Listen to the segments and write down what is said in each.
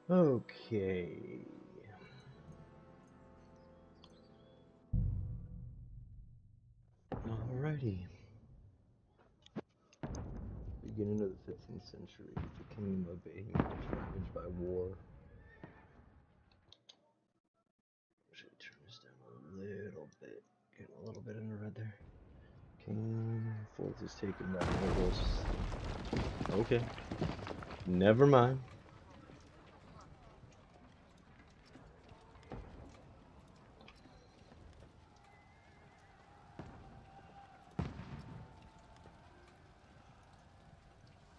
Okay. Alrighty. Beginning of the 15th century, the kingdom of Bohemia was ravaged by war. Should I turn this down a little bit? Getting a little bit in the red there. King Fourth is taken by the Mongols. Okay. Never mind.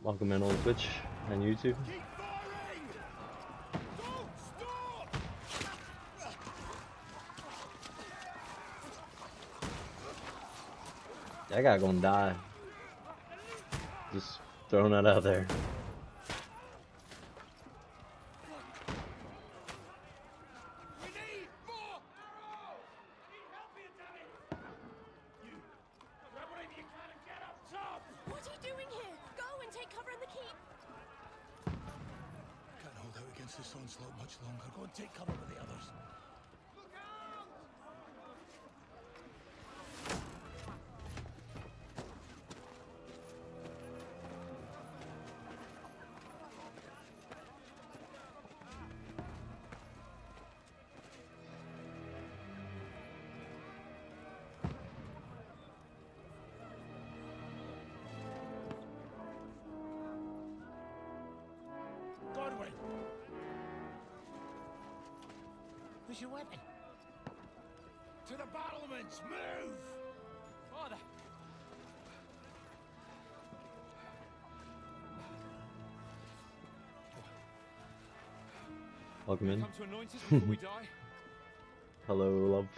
Welcome in on Twitch and YouTube. That guy gonna die. Just throwing that out there. What are you doing here? Go and take cover in the keep. Can't hold out against this onslaught much longer. Go and take cover with the others. Godwin! Where's your weapon? To the battlements! Move! Father! Welcome in. Come to anoint us before we die? Hello, love.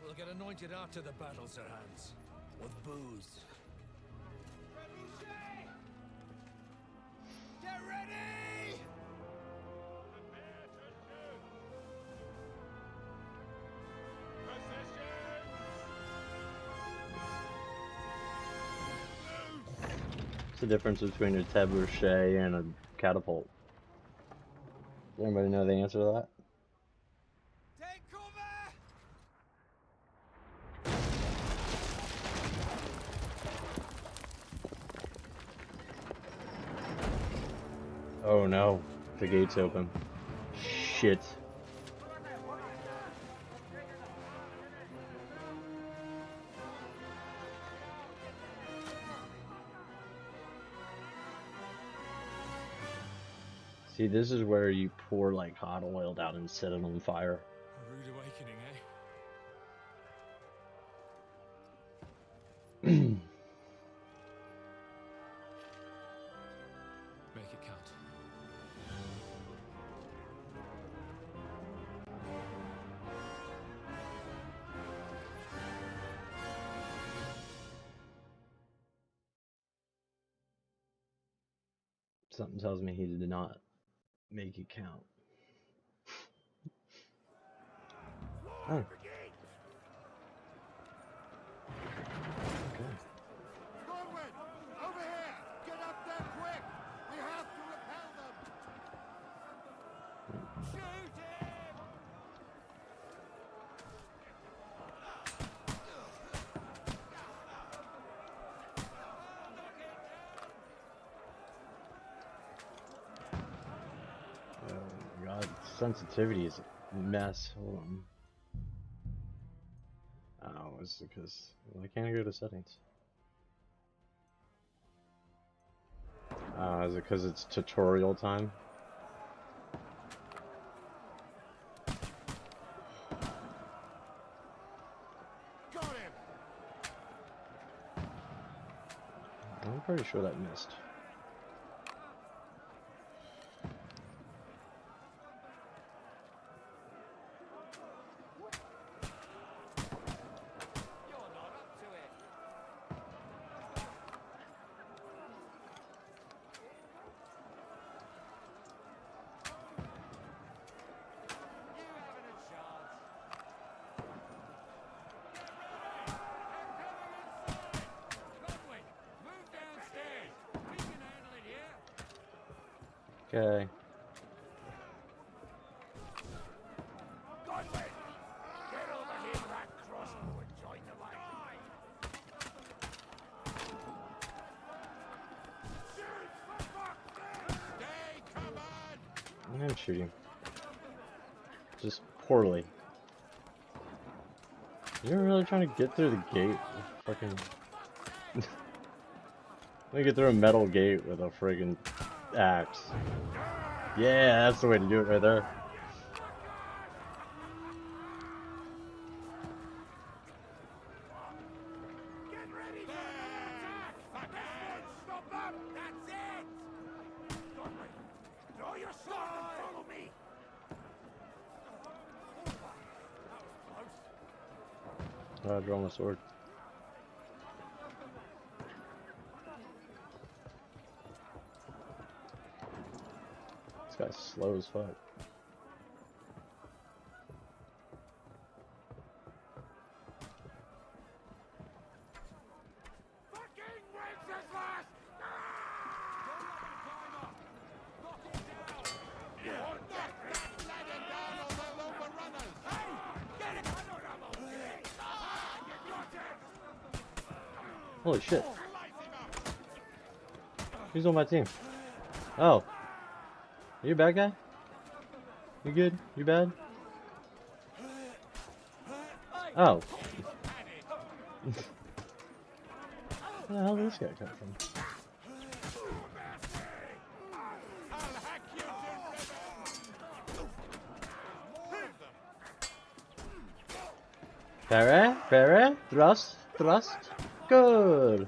We'll get anointed after the battles are hands. With booze. Get ready! What's the difference between a trebuchet and a catapult? Does anybody know the answer to that? Take cover! Oh no, the gate's open. Shit. See, this is where you pour like hot oil down and set it on fire. A rude awakening, eh? Make it count. Something tells me he did not make it count. Oh. Okay. Godwin! Over here! Get up there quick! We have to repel them! Shoot him! Oh my god, sensitivity is a mess. Hold on. Oh, it's because why can't I go to settings? Is it because it's tutorial time? Got him! I'm pretty sure that missed. Okay. I'm shooting. Just poorly. You're really trying to get through the gate? Fucking. Let me get through a metal gate with a friggin' axe. Yeah, that's the way to do it right there. Get ready for another attack! Stop them! That's it! Don't wait. Draw your sword and follow me! That was close. I draw my sword. This guy's slow as fuck. Fucking Wenceslas! Holy shit. Who's on my team? Oh. Are you a bad guy? You good? You bad? Oh. Where the hell did this guy come from? Parry, thrust, good.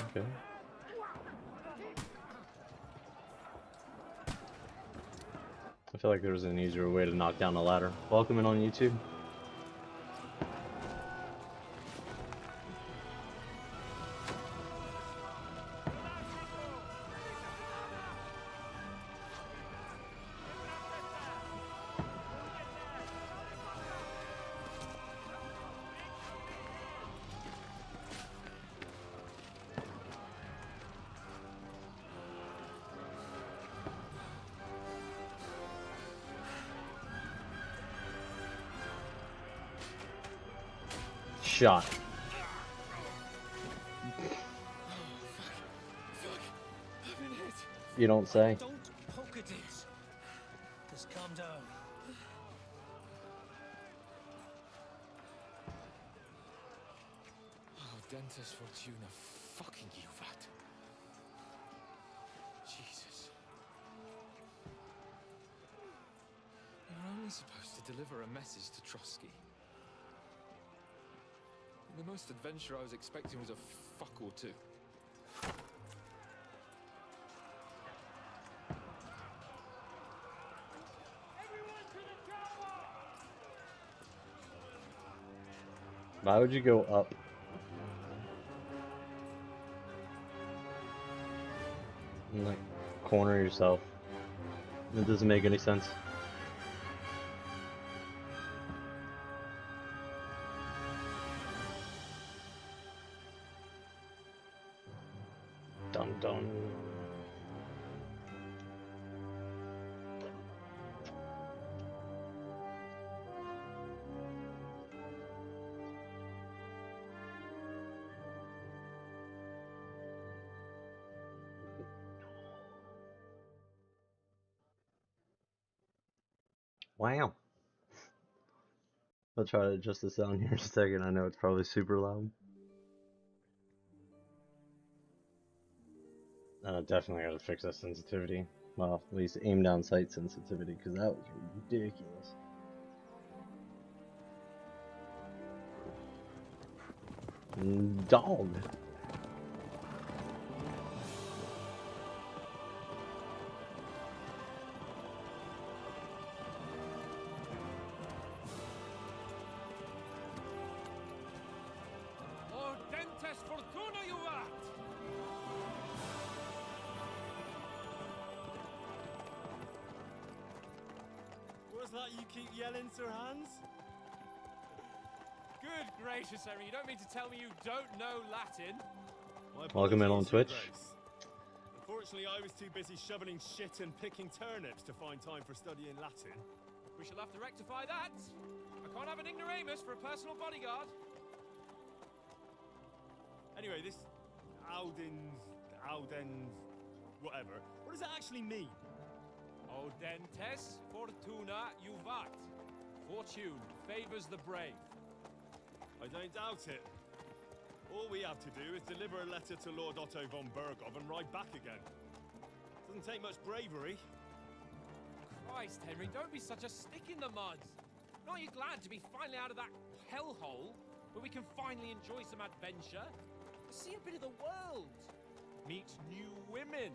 Okay. I feel like there was an easier way to knock down a ladder. Welcome in on YouTube. Shot. You don't say. Don't poke at it. Just calm down. Oh, Dentes Fortuna, fucking you, Vat. Jesus. We were only supposed to deliver a message to Trotsky. The most adventure I was expecting was a fuck or two. Why would you go up? And like corner yourself. It doesn't make any sense. Dun dun. Wow. I'll try to adjust the sound here in a second. I know it's probably super loud. Definitely gotta fix that sensitivity. Well, at least aim down sight sensitivity, because that was ridiculous. Dog. Lord Dentes Fortuna, you rat! What's that you keep yelling, Sir Hans? Good gracious, Henry, you don't mean to tell me you don't know Latin? My Welcome in on apologies, Your Twitch. Grace. Unfortunately, I was too busy shoveling shit and picking turnips to find time for studying Latin. We shall have to rectify that. I can't have an ignoramus for a personal bodyguard. Anyway, this Audens, whatever. What does that actually mean? Audentes fortuna juvat. Fortune favors the brave. I don't doubt it. All we have to do is deliver a letter to Lord Otto von Bergov and ride back again. Doesn't take much bravery. Christ, Henry, don't be such a stick in the mud. Aren't you glad to be finally out of that hellhole where we can finally enjoy some adventure? See a bit of the world, meet new women,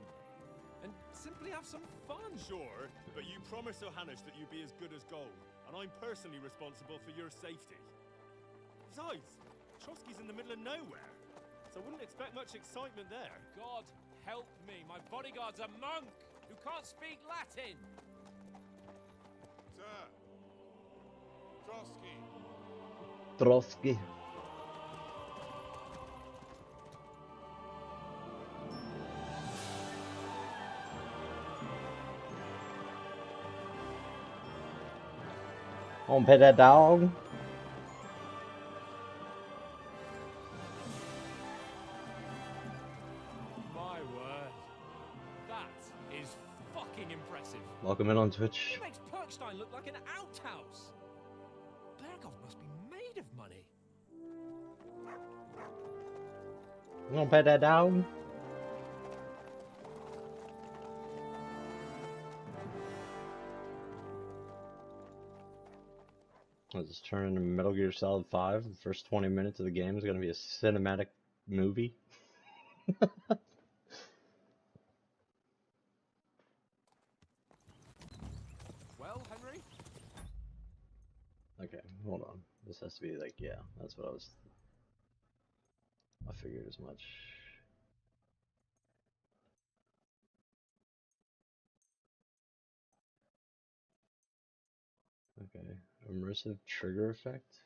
and simply have some fun. Sure, but you promised Johannes that you'd be as good as gold, and I'm personally responsible for your safety. Besides, Trotsky's in the middle of nowhere, so I wouldn't expect much excitement there. God help me, my bodyguard's a monk who can't speak Latin. Sir. Trotsky. Trotsky. Wanna pet that dog? My word. That is fucking impressive. Welcome in on Twitch. It makes Perkstein look like an outhouse. Bergov must be made of money. You wanna pet that dog? Let's just turn into Metal Gear Solid 5. The first 20 minutes of the game is going to be a cinematic movie. Well, Henry? Okay, hold on. This has to be like, yeah, that's what I figured as much. Okay, immersive trigger effect?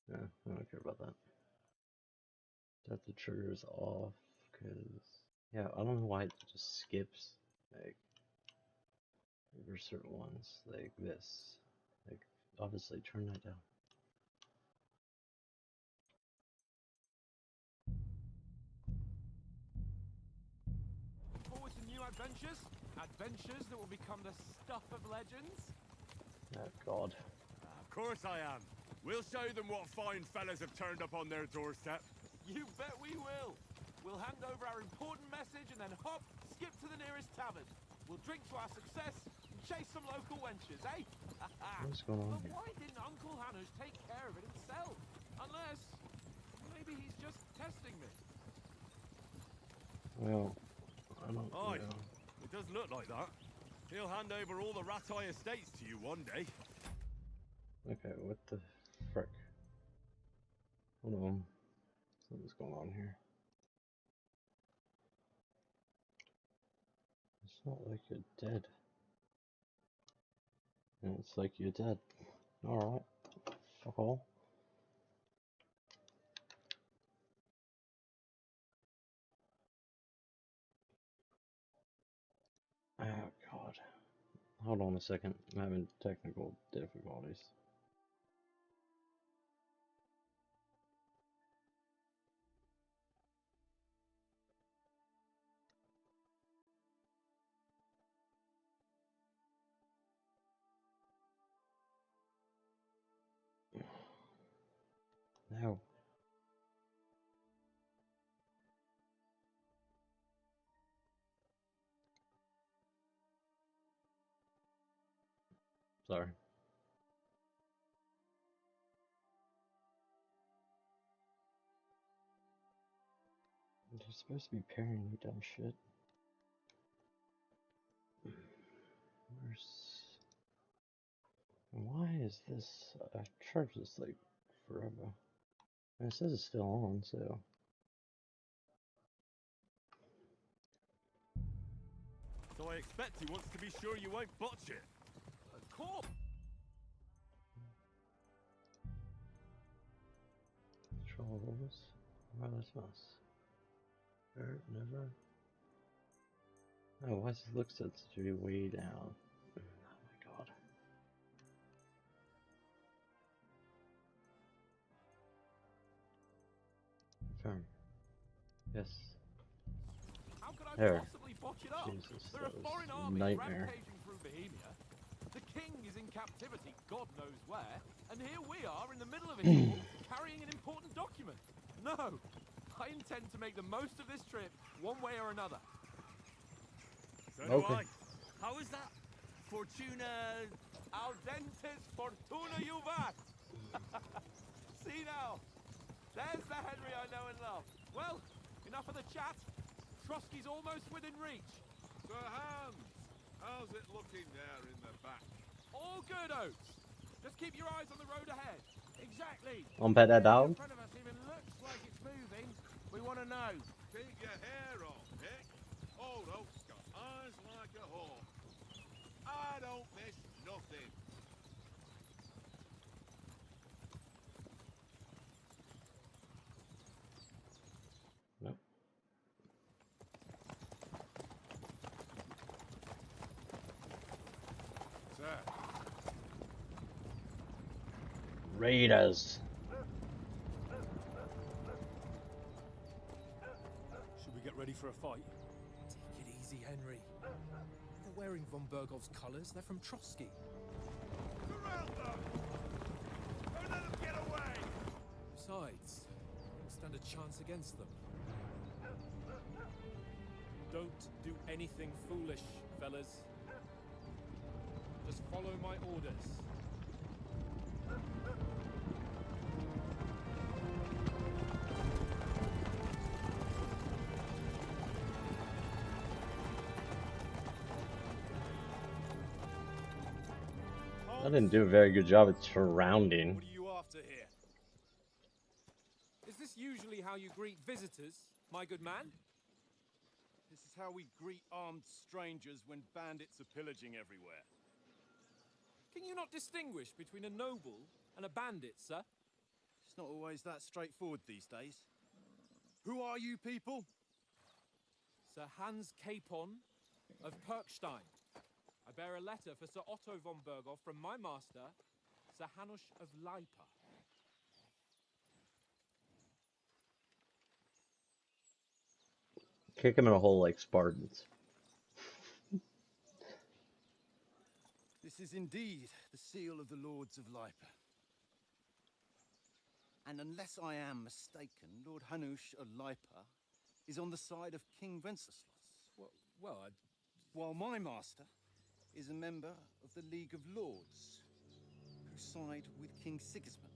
Yeah, I don't care about that. Set the triggers off, because, yeah, I don't know why it just skips, like, for certain ones, like this. Like, obviously, turn that down. Forward to new adventures? Adventures that will become the stuff of legends? Oh, God. Of course I am. We'll show them what fine fellas have turned up on their doorstep. You bet we will. We'll hand over our important message and then hop, skip to the nearest tavern. We'll drink to our success and chase some local wenches, eh? What's going on But here? why didn't Uncle Hannes take care of it himself? Unless, maybe he's just testing me. Well, I don't Aye, know. it does look like that. He'll hand over all the Ratai estates to you one day. Okay, what the frick? Hold on. Something's going on here. It's not like you're dead. And it's like you're dead. Alright. Fuck all. Oh god. Hold on a second. I'm having technical difficulties. No. Sorry. You're supposed to be pairing, you dumb shit. Where's... Why is this... I've charged this like forever. And it says it's still on, so... So I expect he wants to be sure you won't botch it. Of course. Controls. Wireless mouse. Never. Oh, why does it look sensitivity way down? Oh my god. Confirm. Yes. How could I There. possibly botch it up? Jesus, There that are was foreign a armies nightmare. rampaging through Bohemia. The king is in captivity, God knows where, and here we are in the middle of it all, carrying an important document. No, I intend to make the most of this trip, one way or another. So Okay. do I. How is that? Fortuna... Audentes fortuna juvat! See now, there's the Henry I know and love. Well, enough of the chat. Trotsky's almost within reach. Sir Hans, how's it looking there in the back? All good, Oates. Just keep your eyes on the road ahead. Exactly. On pet that If dog. in front of us even looks like it's moving, we want to know. Keep your hair on, Nick. Old Oak's got eyes like a hawk. I don't miss nothing. Nope. Sir, Raiders. Should we get ready for a fight? Take it easy, Henry. They're wearing von Bergov's colours. They're from Trotsky. surround them! Don't let them get away! Besides, we stand a chance against them. Don't do anything foolish, fellas. Just follow my orders. I didn't do a very good job at surrounding. What are you after here? Is this usually how you greet visitors, my good man? This is how we greet armed strangers when bandits are pillaging everywhere. Can you not distinguish between a noble and a bandit, sir? It's not always that straightforward these days. Who are you people? Sir Hans Capon of Perkstein. I bear a letter for Sir Otto von Berghoff from my master, Sir Hanush of Lipa. Kick him in a hole like Spartans. This is indeed the seal of the Lords of Lipa. And unless I am mistaken, Lord Hanush of Lipa is on the side of King Wenceslas. Well, While my master is a member of the League of Lords, who side with King Sigismund.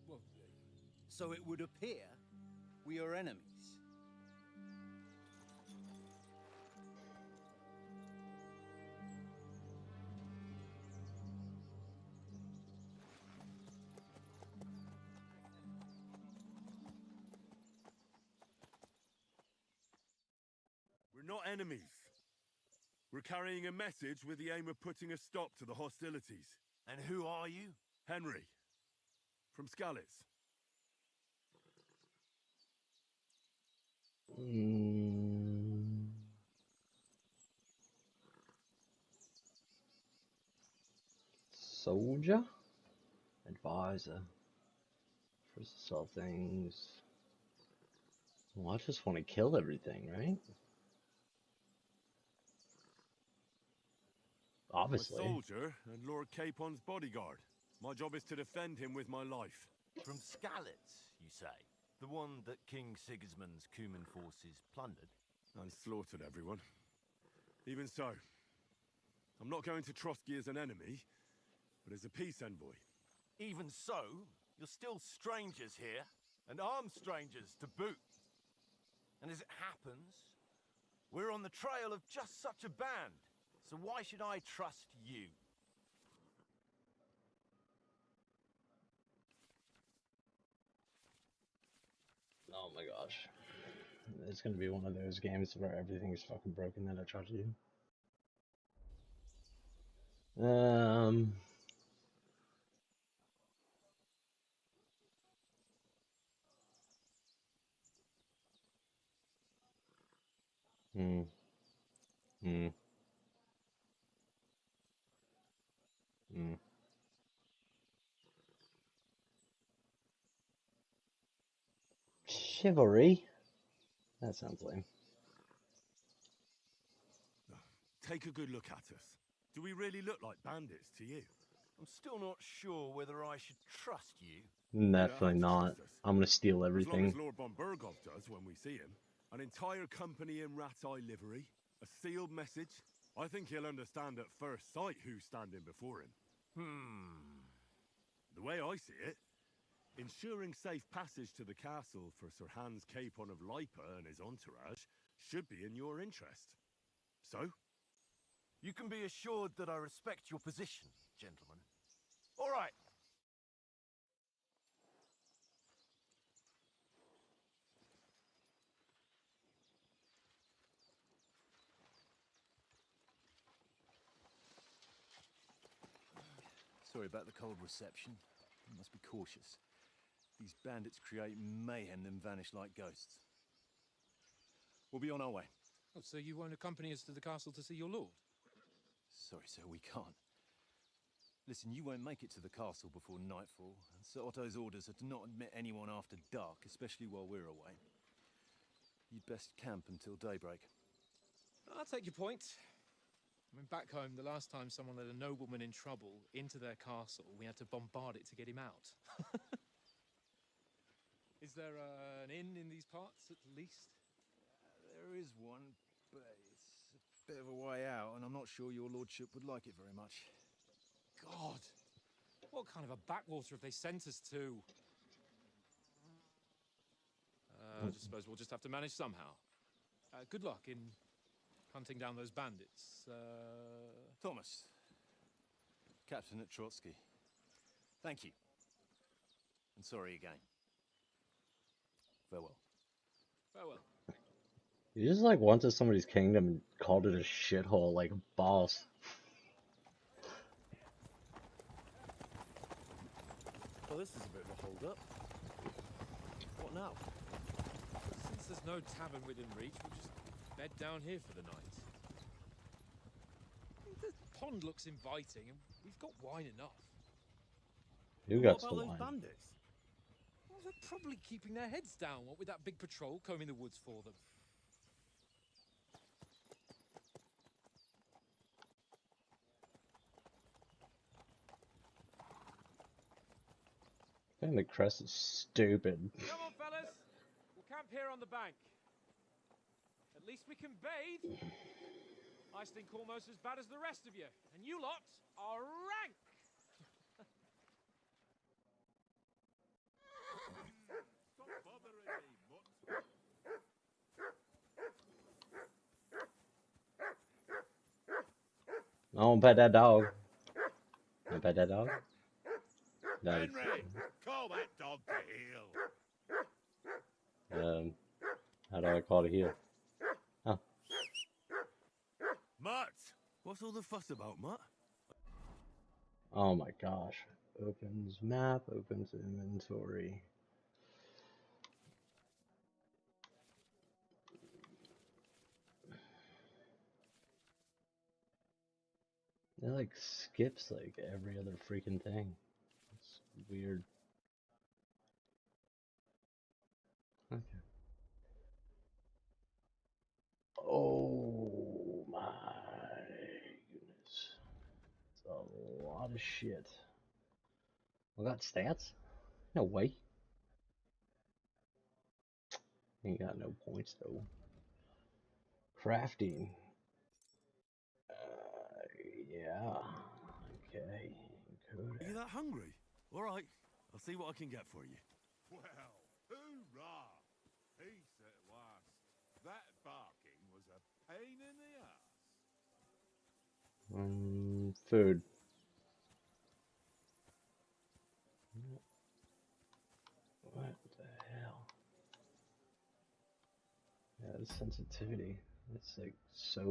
well, So it would appear we are enemies. We're not enemies. We're carrying a message with the aim of putting a stop to the hostilities. And who are you? Henry, from Skalitz. Soldier? Advisor. First to sell things. Well, I just want to kill everything, right? Obviously. I'm a soldier and Lord Capon's bodyguard. My job is to defend him with my life. From Skalitz, you say? The one that King Sigismund's Cuman forces plundered? And slaughtered everyone. Even so, I'm not going to Trotsky as an enemy, but as a peace envoy. Even so, you're still strangers here, and armed strangers to boot. And as it happens, we're on the trail of just such a band, so why should I trust you? Oh my gosh. It's gonna be one of those games where everything's fucking broken that I try to do. Hmm. Hmm. Hmm. Chivalry? That sounds lame. Take a good look at us. Do we really look like bandits to you? I'm still not sure whether I should trust you. Definitely not. I'm gonna steal everything. As long as Lord von Burgov does when we see him. An entire company in rat's eye livery, a sealed message. I think he'll understand at first sight who's standing before him. The way I see it, ensuring safe passage to the castle for Sir Hans Capon of Lipa and his entourage should be in your interest. So? You can be assured that I respect your position, gentlemen. All right. Sorry about the cold reception. You must be cautious. These bandits create mayhem then vanish like ghosts. We'll be on our way. Oh, so you won't accompany us to the castle to see your lord? Sorry, sir, we can't. Listen, you won't make it to the castle before nightfall, and Sir Otto's orders are to not admit anyone after dark, especially while we're away. You'd best camp until daybreak. I'll take your point. I mean, back home, the last time someone let a nobleman in trouble into their castle, we had to bombard it to get him out. Is there an inn in these parts, at least? There is one, but it's a bit of a way out, and I'm not sure your lordship would like it very much. God! What kind of a backwater have they sent us to? I just suppose we'll just have to manage somehow. Good luck in hunting down those bandits. Thomas, Captain at Trotsky. Thank you. And sorry again. Farewell. Farewell. You just like went to somebody's kingdom and called it a shithole like a boss. Well, this is a bit of a hold-up. What now? Since there's no tavern within reach, we'll just bed down here for the night. The pond looks inviting, and we've got wine enough. You got What some about those wine. bandits? Well, they're probably keeping their heads down, what with that big patrol combing the woods for them. I think the crest is stupid. Come on, fellas. We'll camp here on the bank. At least we can bathe. I stink almost as bad as the rest of you. And you lot are rank. Stop bothering me, mutt. I don't pet that dog. I pet that dog? That is, Henry, call that dog to heel. how do I call it here? Oh. Mutt! What's all the fuss about, Mutt? Oh my gosh. Opens map, opens inventory. It like skips like every other freaking thing. It's weird. Okay. Oh my goodness. It's a lot of shit. We got stats? No way. Ain't got no points though. Crafting. Yeah. Okay. Are you that hungry? All right, I'll see what I can get for you. Well, hoorah! Peace at last. That barking was a pain in the ass. Food. What the hell? Yeah, the sensitivity. It's like so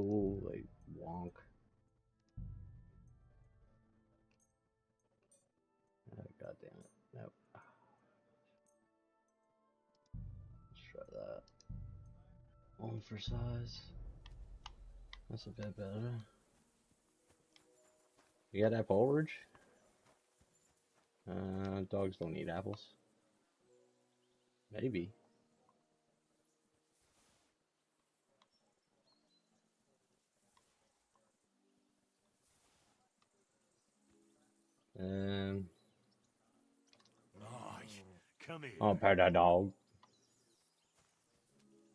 like wonk. Oh, God damn it. Nope. Let's try that. One for size. That's a bit better. You got apple orge? Dogs don't eat apples. Maybe. come here. Oh, pet that dog.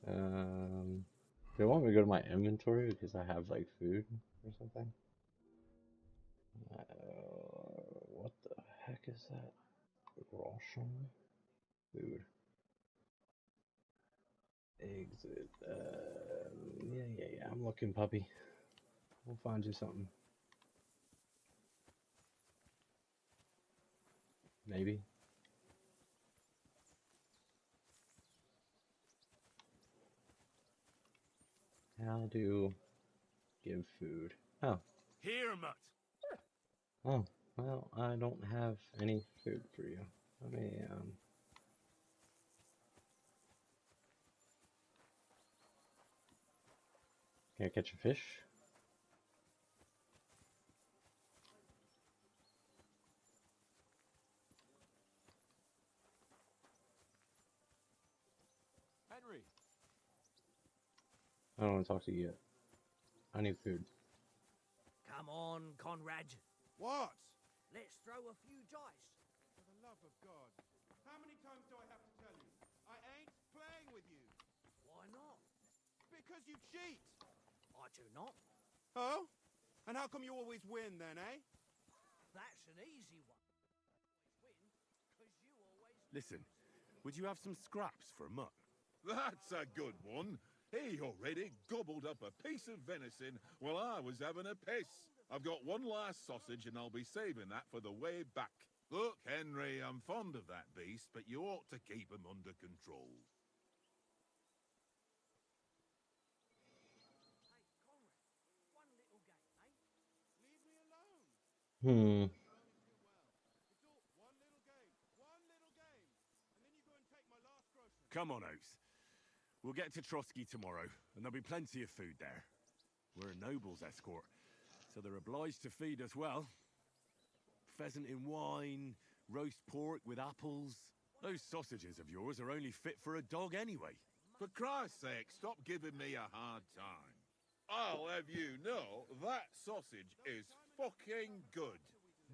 Do you want me to go to my inventory because I have like food or something? What the heck is that? Ration? Food. Exit. Yeah. I'm looking, puppy. We'll find you something. Maybe. How to give food? Oh. Here, mutt. Oh. Well, I don't have any food for you. Let me, Can I catch a fish? Henry, I don't want to talk to you yet. I need food. Come on, Conrad. What? Let's throw a few dice. For the love of God. How many times do I have to tell you? I ain't playing with you. Why not? Because you cheat. I do not. Oh? And how come you always win then, eh? That's an easy one. Win, because you always... Listen, would you have some scraps for a mutt? That's a good one. He already gobbled up a piece of venison while I was having a piss. I've got one last sausage and I'll be saving that for the way back. Look, Henry, I'm fond of that beast, but you ought to keep him under control. Hey, Conrad, one little game, eh? Leave me alone. Hmm. It's all one little game. One little game. And then you go and take my last grocery. Come on, Oates. We'll get to Trotsky tomorrow, and there'll be plenty of food there. We're a noble's escort, so they're obliged to feed us well. Pheasant in wine, roast pork with apples. Those sausages of yours are only fit for a dog anyway. For Christ's sake, stop giving me a hard time. I'll have you know that sausage is fucking good.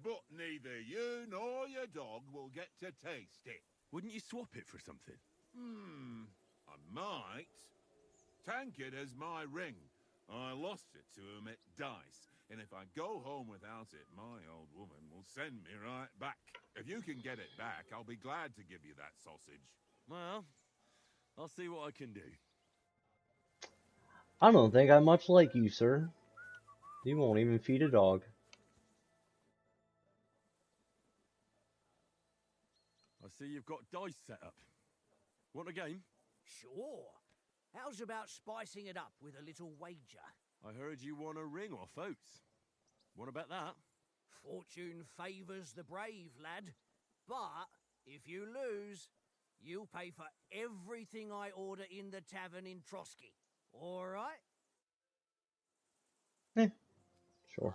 But neither you nor your dog will get to taste it. Wouldn't you swap it for something? I might. Tankard has my ring. I lost it to him at dice, and if I go home without it, my old woman will send me right back. If you can get it back, I'll be glad to give you that sausage. Well, I'll see what I can do. I don't think I'm much like you, sir. You won't even feed a dog. I see you've got dice set up. Want a game? Sure. How's about spicing it up with a little wager? I heard you won a ring off Oates. What about that? Fortune favours the brave, lad. But if you lose, you'll pay for everything I order in the tavern in Trotsky. All right? Sure.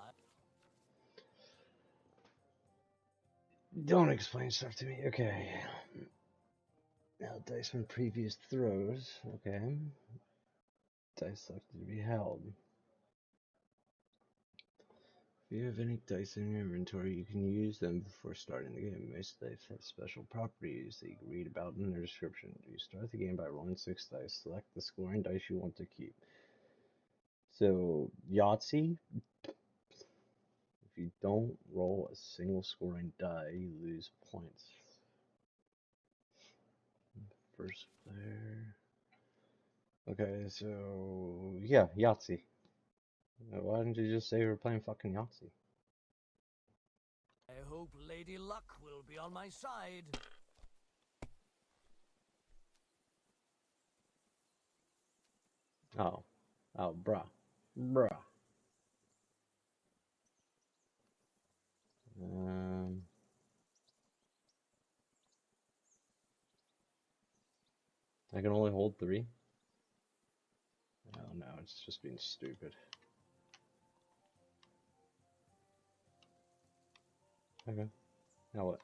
Don't explain stuff to me. Okay. Now, dice from previous throws. Okay. Dice selected to be held. If you have any dice in your inventory, you can use them before starting the game. Most dice have special properties that you can read about in their description. You start the game by rolling 6 dice. Select the scoring dice you want to keep. So, Yahtzee, if you don't roll a single scoring die, you lose points. First player. Okay, so yeah, Yahtzee. Why didn't you just say we were playing fucking Yahtzee? I hope Lady Luck will be on my side. Oh, bruh. I can only hold 3? Oh no, it's just being stupid. Okay, now what?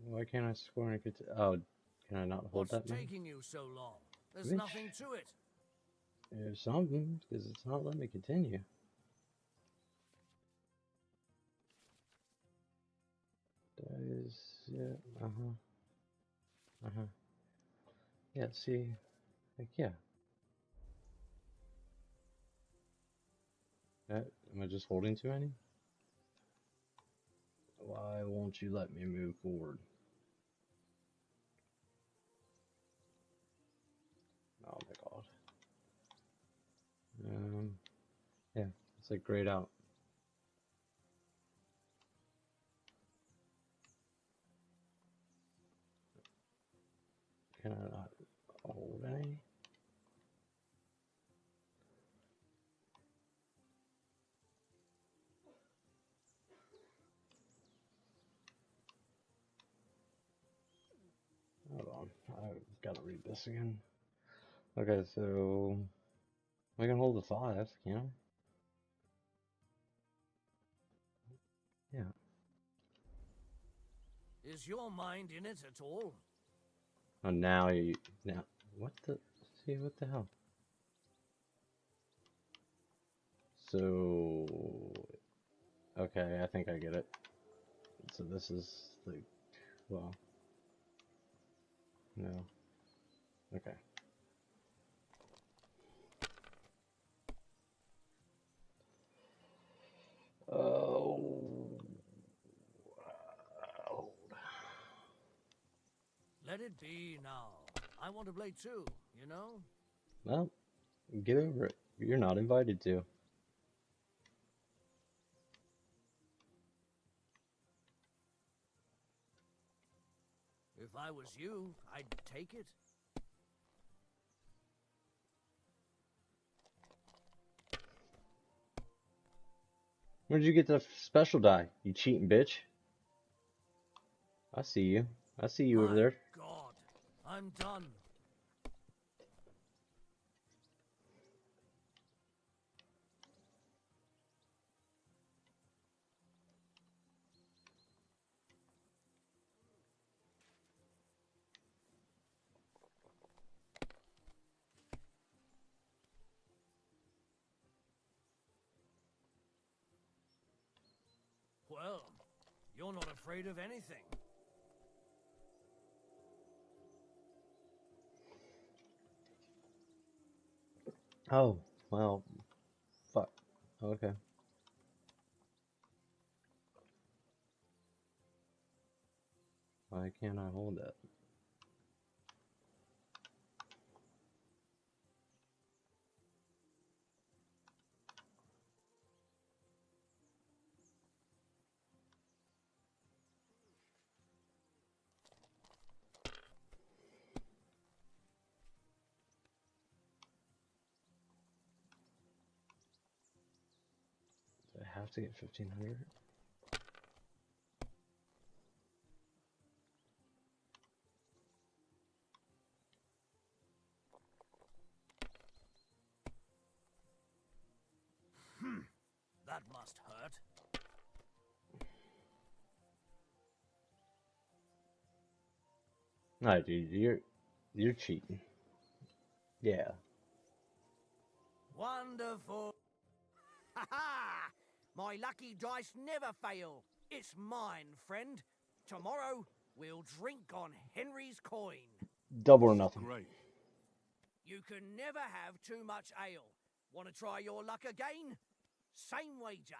Why can't I score and continue? Oh, can I not hold What's that? taking you so long? There's Bitch. nothing to it. There's something, because it's not letting me continue. That is, yeah, yeah, see, like, yeah. Am I just holding too many? Why won't you let me move forward? Oh my god. Yeah, it's like grayed out. Can I not hold any? Hold on, I've got to read this again. Okay, so I can hold the 5, can I? Yeah. Is your mind in it at all? Oh, now, what the, see, what the hell? So, okay, I think I get it. So this is like, well, no, okay. Oh, Let it be now. I want to play too, you know? well, get over it. You're not invited to. If I was you, I'd take it. Where'd you get the special die, you cheating bitch? I see you. I see you over My there. God, I'm done. Well, you're not afraid of anything. Oh, well, fuck. Okay. Why can't I hold that? Do I have to get 1500? That must hurt. No, dude, you're cheating. Yeah. Wonderful. Ha ha! My lucky dice never fail. It's mine, friend. Tomorrow, we'll drink on Henry's coin. Double or nothing. Great. You can never have too much ale. Want to try your luck again? Same wager.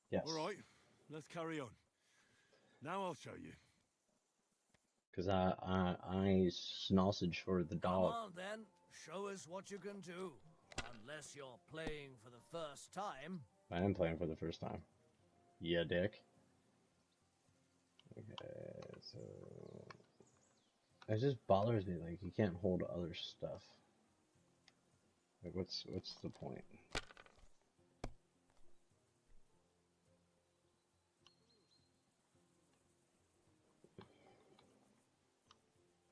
Yes. All right, let's carry on. Now I'll show you. Cause I sausage for the Come dog. on then, show us what you can do. Unless you're playing for the first time. I am playing for the first time. Yeah, dick. Okay, so it just bothers me, like you can't hold other stuff. Like what's the point?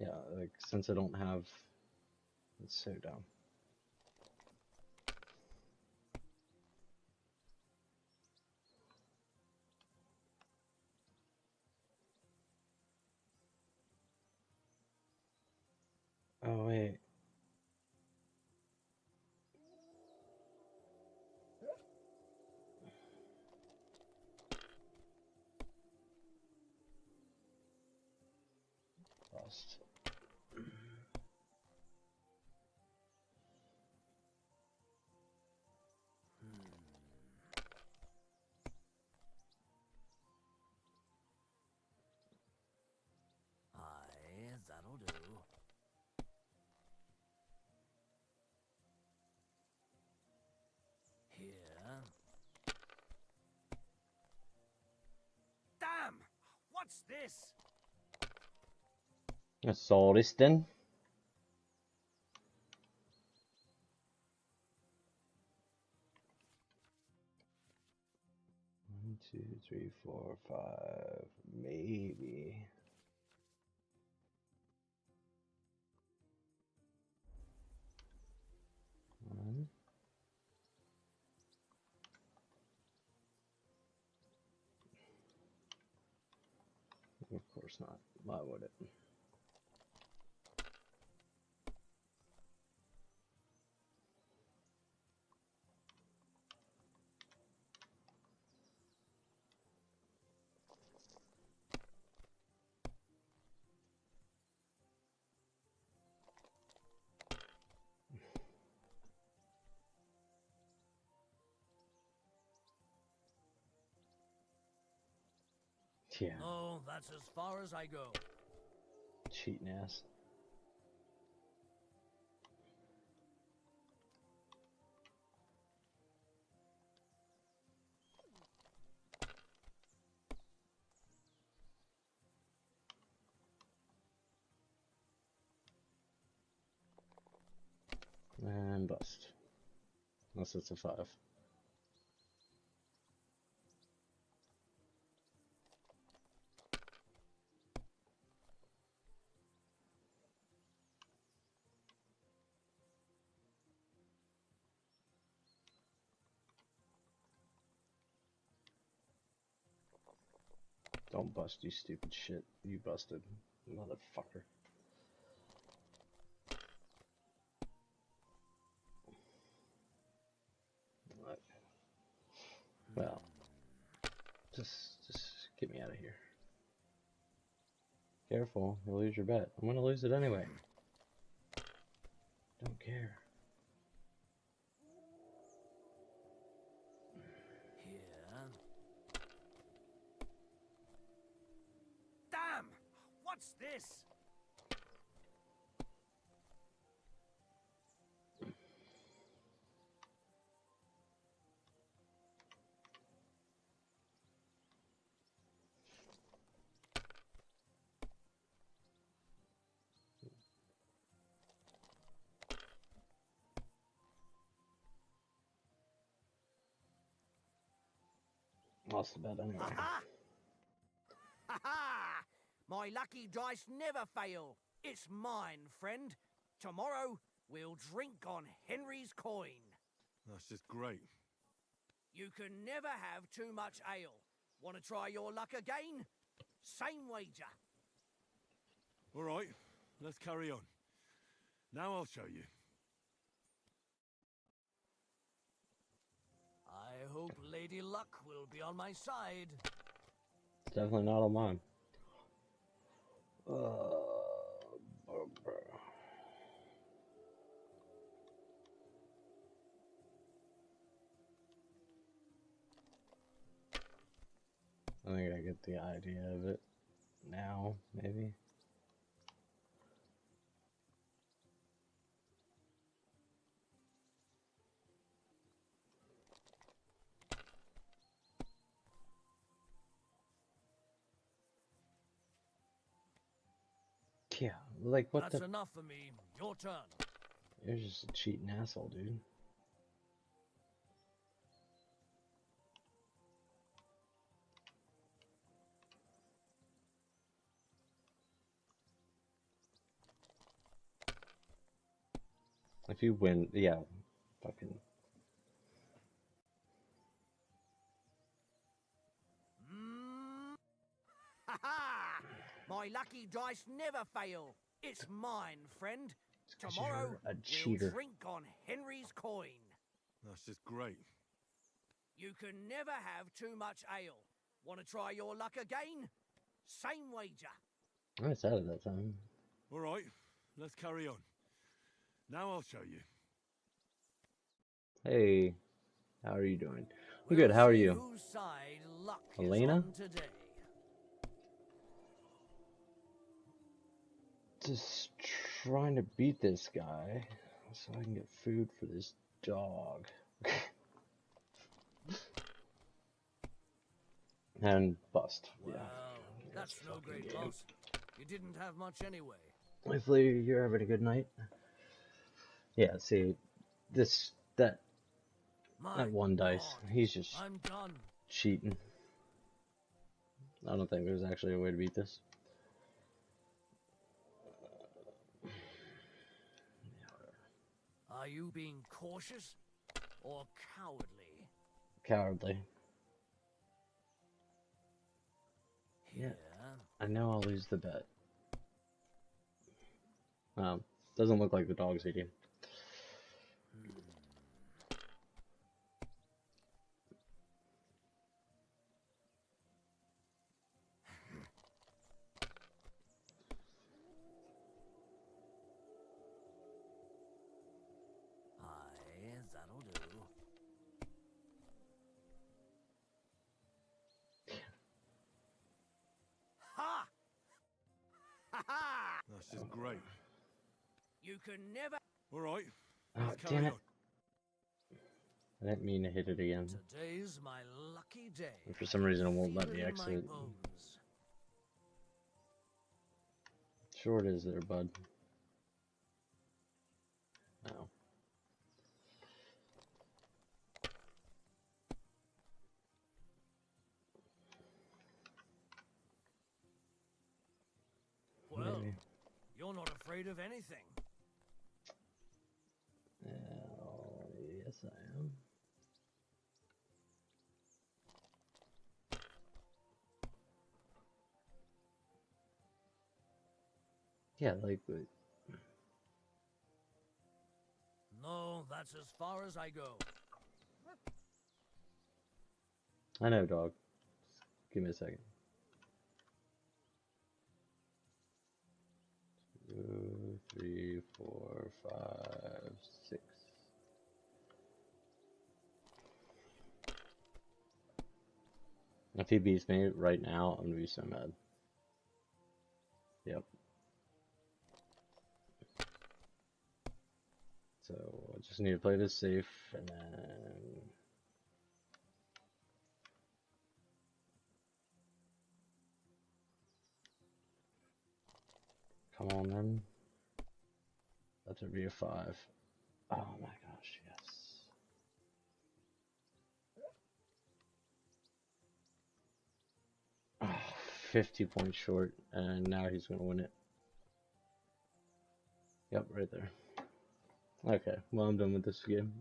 Yeah, like since I don't have, it's so dumb. Oh wait. Lost. Aye, that'll do. Here. Damn! What's this? That's all this then. One, two, three, four, five, maybe. One. Of course not. Why would it? Yeah. Oh, that's as far as I go. Cheating ass. And bust. Unless it's a 5. Don't bust, you stupid shit. You busted, motherfucker. What? Well, just get me out of here. Careful, you'll lose your bet. I'm gonna lose it anyway. Don't care. Here. Damn! What's this? Lost the bet anyway. Ha ha! My lucky dice never fail. It's mine, friend. Tomorrow, we'll drink on Henry's coin. That's just great. You can never have too much ale. Want to try your luck again? Same wager. All right, let's carry on. Now I'll show you. I hope Lady Luck will be on my side. It's definitely not on mine. I think I get the idea of it now, maybe. Yeah, like what That's the? enough for me. Your turn. You're just a cheating asshole, dude. If you win, yeah, fucking. Ha ha! My lucky dice never fail. It's mine, friend. Tomorrow, a we'll cheater. drink on Henry's coin. That's just great. You can never have too much ale. Want to try your luck again? Same wager. I said it that time. All right, let's carry on. Now I'll show you. Hey, how are you doing? I'm good. How are you? Whose side luck Elena? is on today? Just trying to beat this guy so I can get food for this dog. And bust. Well, Yeah. that's no great loss. You didn't have much anyway. Hopefully you're having a good night. Yeah, see, that one dice, he's just I'm done. cheating. I don't think there's actually a way to beat this. Are you being cautious or cowardly? Cowardly. Yeah, I know I'll lose the bet. Doesn't look like the dog's eating. Aye, that'll do. Ha! Ha ha! That's just great. You can never. All right, Oh, let's damn carry it. on. I didn't mean to hit it again. Today's my lucky day. And for some reason it won't let me Feel it in my exit. bones. Short is there, bud? No. Well, Maybe. you're not afraid of anything. Yes, I am. Yeah, like, No, that's as far as I go. I know, dog. Just give me a second. 2, 3, 4, 5, 6. If he beats me right now, I'm gonna be so mad. Yep. So I just need to play this safe, and then come on then. That's would be a 5. Oh my gosh, yes. Oh, 50 points short, and now he's gonna win it. Yep, right there. Okay, well I'm done with this game.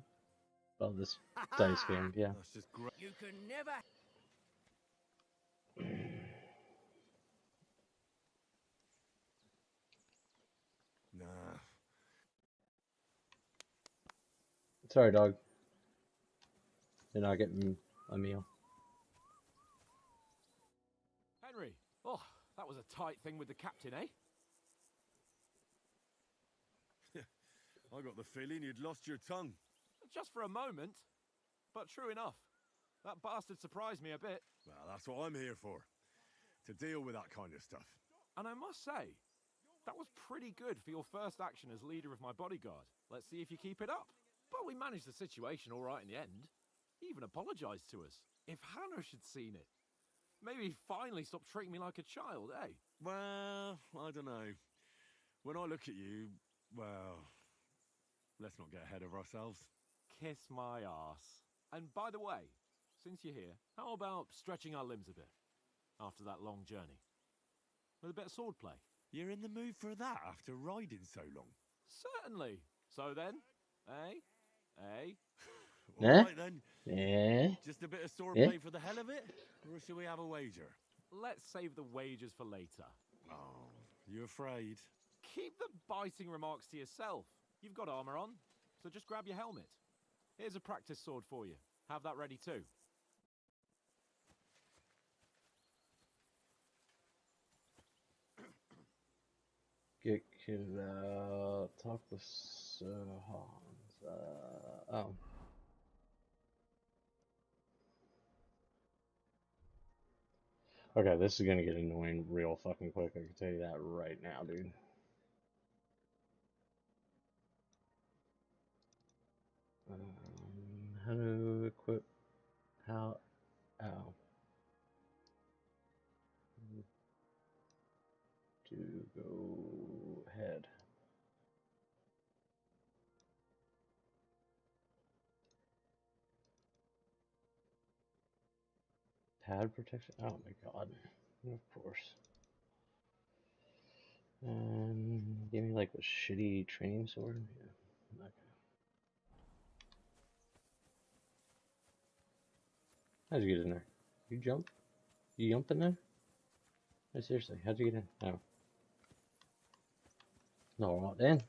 Well, this dice game, yeah. That's just great. You can never. Nah. Sorry, dog. You're not getting a meal. Henry, oh, that was a tight thing with the captain, eh? I got the feeling you'd lost your tongue. Just for a moment. But true enough. That bastard surprised me a bit. Well, that's what I'm here for. To deal with that kind of stuff. And I must say, that was pretty good for your first action as leader of my bodyguard. Let's see if you keep it up. But we managed the situation all right in the end. He even apologized to us. If Hanush had seen it. Maybe he'd finally stop treating me like a child, eh? Well, I don't know. When I look at you, well, let's not get ahead of ourselves. Kiss my arse. And by the way, since you're here, how about stretching our limbs a bit after that long journey? With a bit of swordplay. You're in the mood for that after riding so long? Certainly. So then, eh? All right then. Yeah. Just a bit of swordplay Yeah. for the hell of it? Or shall we have a wager? Let's save the wagers for later. Oh, you afraid? Keep the biting remarks to yourself. You've got armor on, so just grab your helmet. Here's a practice sword for you. Have that ready too. Get kitted out. Talk with Sir Hans. Oh. Okay, this is gonna get annoying real fucking quick. I can tell you that right now, dude. How to equip? How? Ow. To go ahead. Pad protection? Oh my god. Of course. Give me like a shitty training sword? Yeah. Okay. How'd you get in there? You jump? You jump in there? No, seriously, how'd you get in? Oh. No, right then.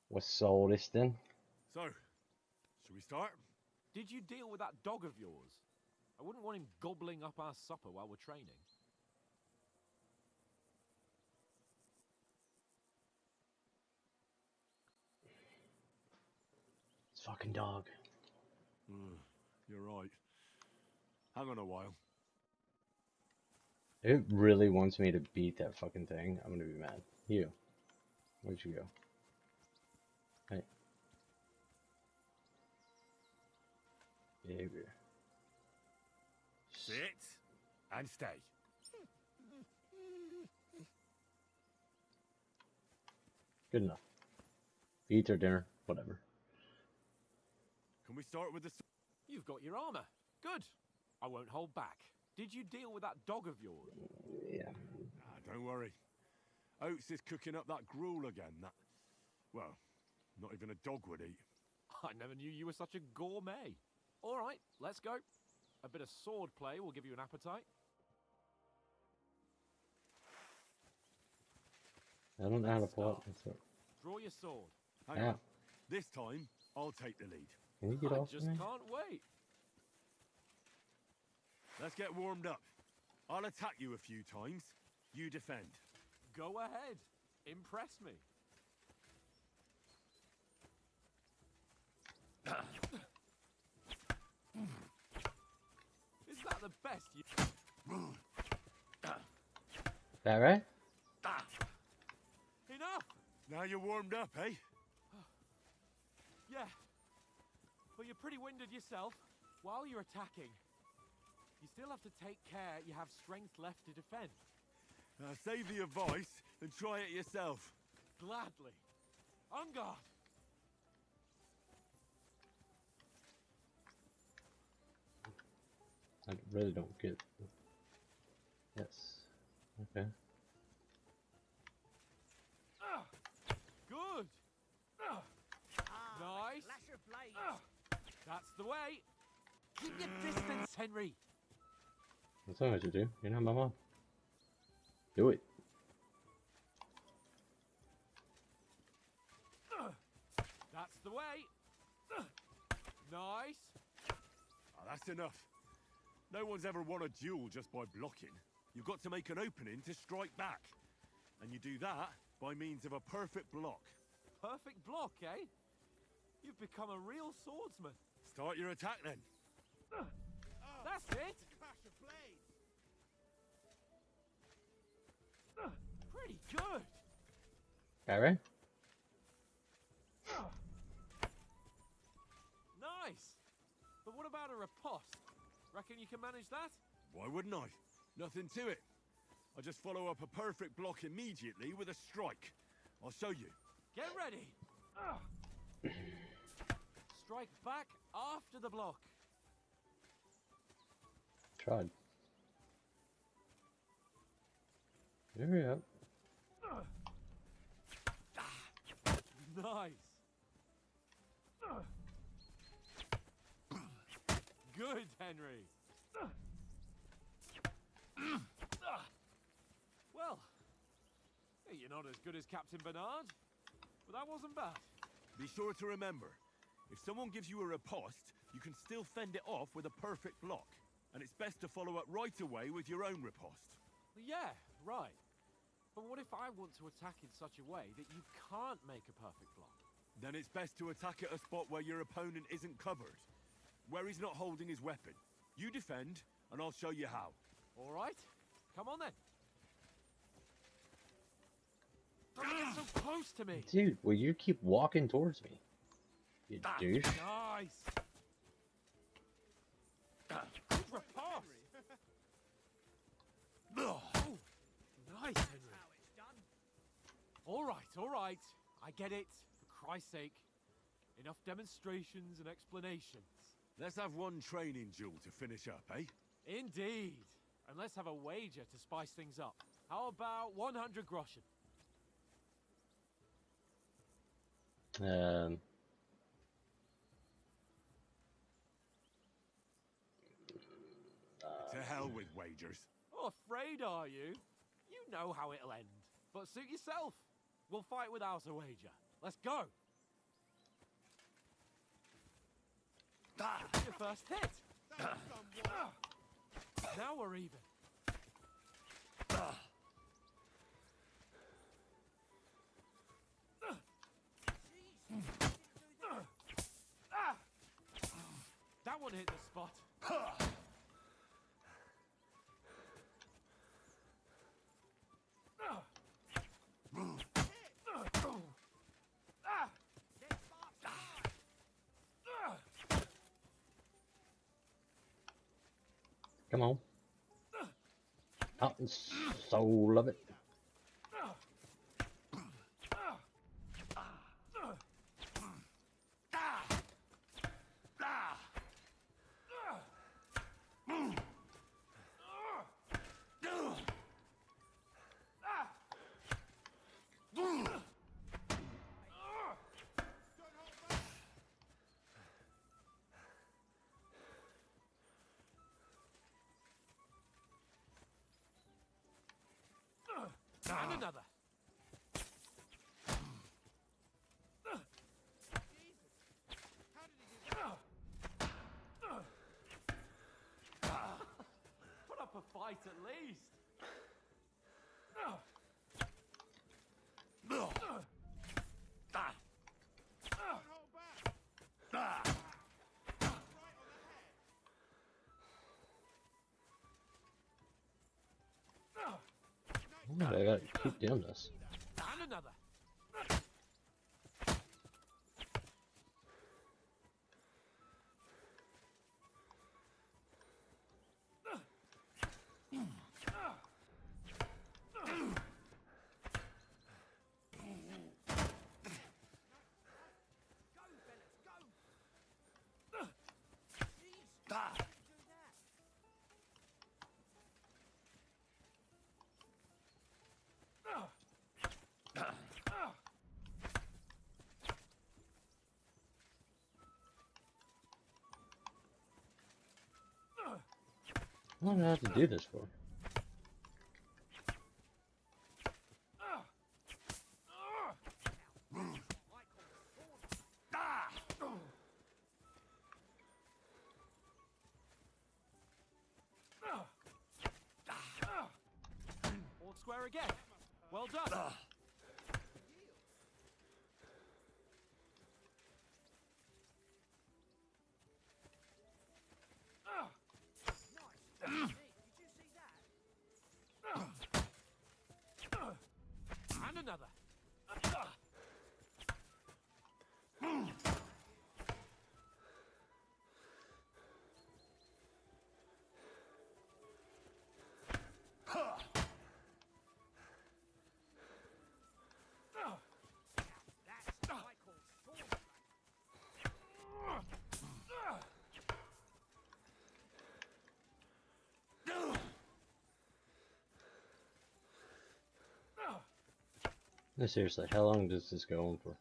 What's all this then? So, should we start? Did you deal with that dog of yours? I wouldn't want him gobbling up our supper while we're training. It's fucking dog. You're right. Hang on a while. If it really wants me to beat that fucking thing, I'm gonna be mad. You. Where'd you go? Hey. Behavior. Sit and stay. Good enough. Eat their dinner, whatever. Can we start with the... You've got your armor. Good. I won't hold back. Did you deal with that dog of yours? Yeah. Don't worry. Oates is cooking up that gruel again. That, well, not even a dog would eat. I never knew you were such a gourmet. All right, let's go. A bit of sword play will give you an appetite. I don't know how to pull it. Draw your sword. Hang on. This time, I'll take the lead. Can you get I off just me? can't wait. Let's get warmed up. I'll attack you a few times. You defend. Go ahead. Impress me. Is that the best you... That right? Enough! Now you're warmed up, eh? Yeah. But you're pretty winded yourself. While you're attacking, you still have to take care you have strength left to defend. Save the advice and try it yourself. Gladly. On guard. I really don't get. Yes. Okay. Good. Nice. Flash of blades. That's the way. Keep your distance, Henry. That's all I should do. You're not my mom. Do it. That's the way. Nice. Oh, that's enough. No one's ever won a duel just by blocking. You've got to make an opening to strike back. And you do that by means of a perfect block. Perfect block, eh? You've become a real swordsman. Start your attack then. That's it. Clash of blades. Pretty good. Alright. Nice. But what about a riposte? Reckon you can manage that? Why wouldn't I? Nothing to it. I just follow up a perfect block immediately with a strike. I'll show you. Get ready. Strike back after the block. Tried. Hurry up. Nice. Good, Henry. you're not as good as Captain Bernard, but that wasn't bad. Be sure to remember, if someone gives you a riposte, you can still fend it off with a perfect block. And it's best to follow up right away with your own riposte. Yeah, right. But what if I want to attack in such a way that you can't make a perfect block? Then it's best to attack at a spot where your opponent isn't covered, where he's not holding his weapon. You defend, and I'll show you how. All right, come on then. Don't get so close to me. Dude, will you keep walking towards me? You douche. Nice. Good riposte. Oh, nice, Henry. All right. I get it. For Christ's sake, enough demonstrations and explanations. Let's have one training duel to finish up, eh? Indeed. And let's have a wager to spice things up. How about 100 groschen? To hell with wagers. Oh, afraid are you? You know how it'll end. But suit yourself. We'll fight without a wager. Let's go. Your first hit. Now we're even. That one hit the spot. Come on. Oh, soul of it. And another. Put up a fight at least. I gotta keep doing this. And another. I don't know how to do this for. All square again. Well done. And another. No, seriously, how long does this go on for?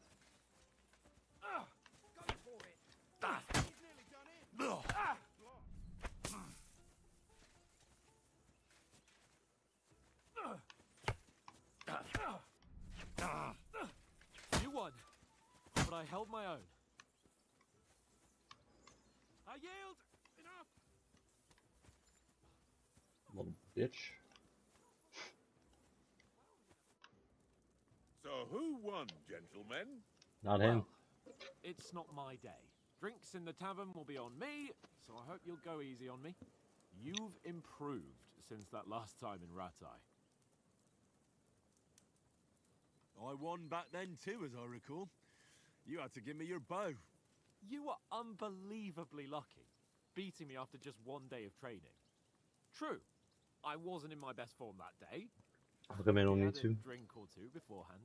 I held my own. I yield! Enough! Little bitch. So who won, gentlemen? Not him. Well, it's not my day. Drinks in the tavern will be on me, so I hope you'll go easy on me. You've improved since that last time in Rattay. I won back then too, as I recall. You had to give me your bow. You were unbelievably lucky, beating me after just one day of training. True, I wasn't in my best form that day. I'll come in on I you had too. a drink or two beforehand.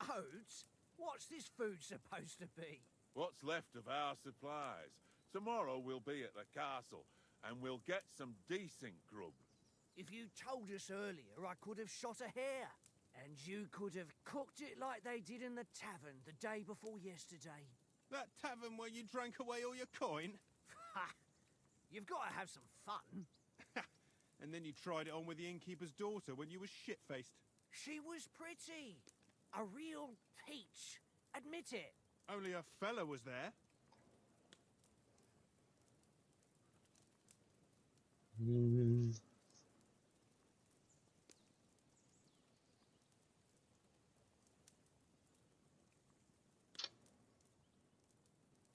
Oats? What's this food supposed to be? What's left of our supplies? Tomorrow we'll be at the castle, and we'll get some decent grub. If you told us earlier, I could have shot a hare. And you could have cooked it like they did in the tavern the day before yesterday. That tavern where you drank away all your coin? Ha! You've got to have some fun. And then you tried it on with the innkeeper's daughter when you were shit-faced. She was pretty. A real peach. Admit it. Only a fella was there.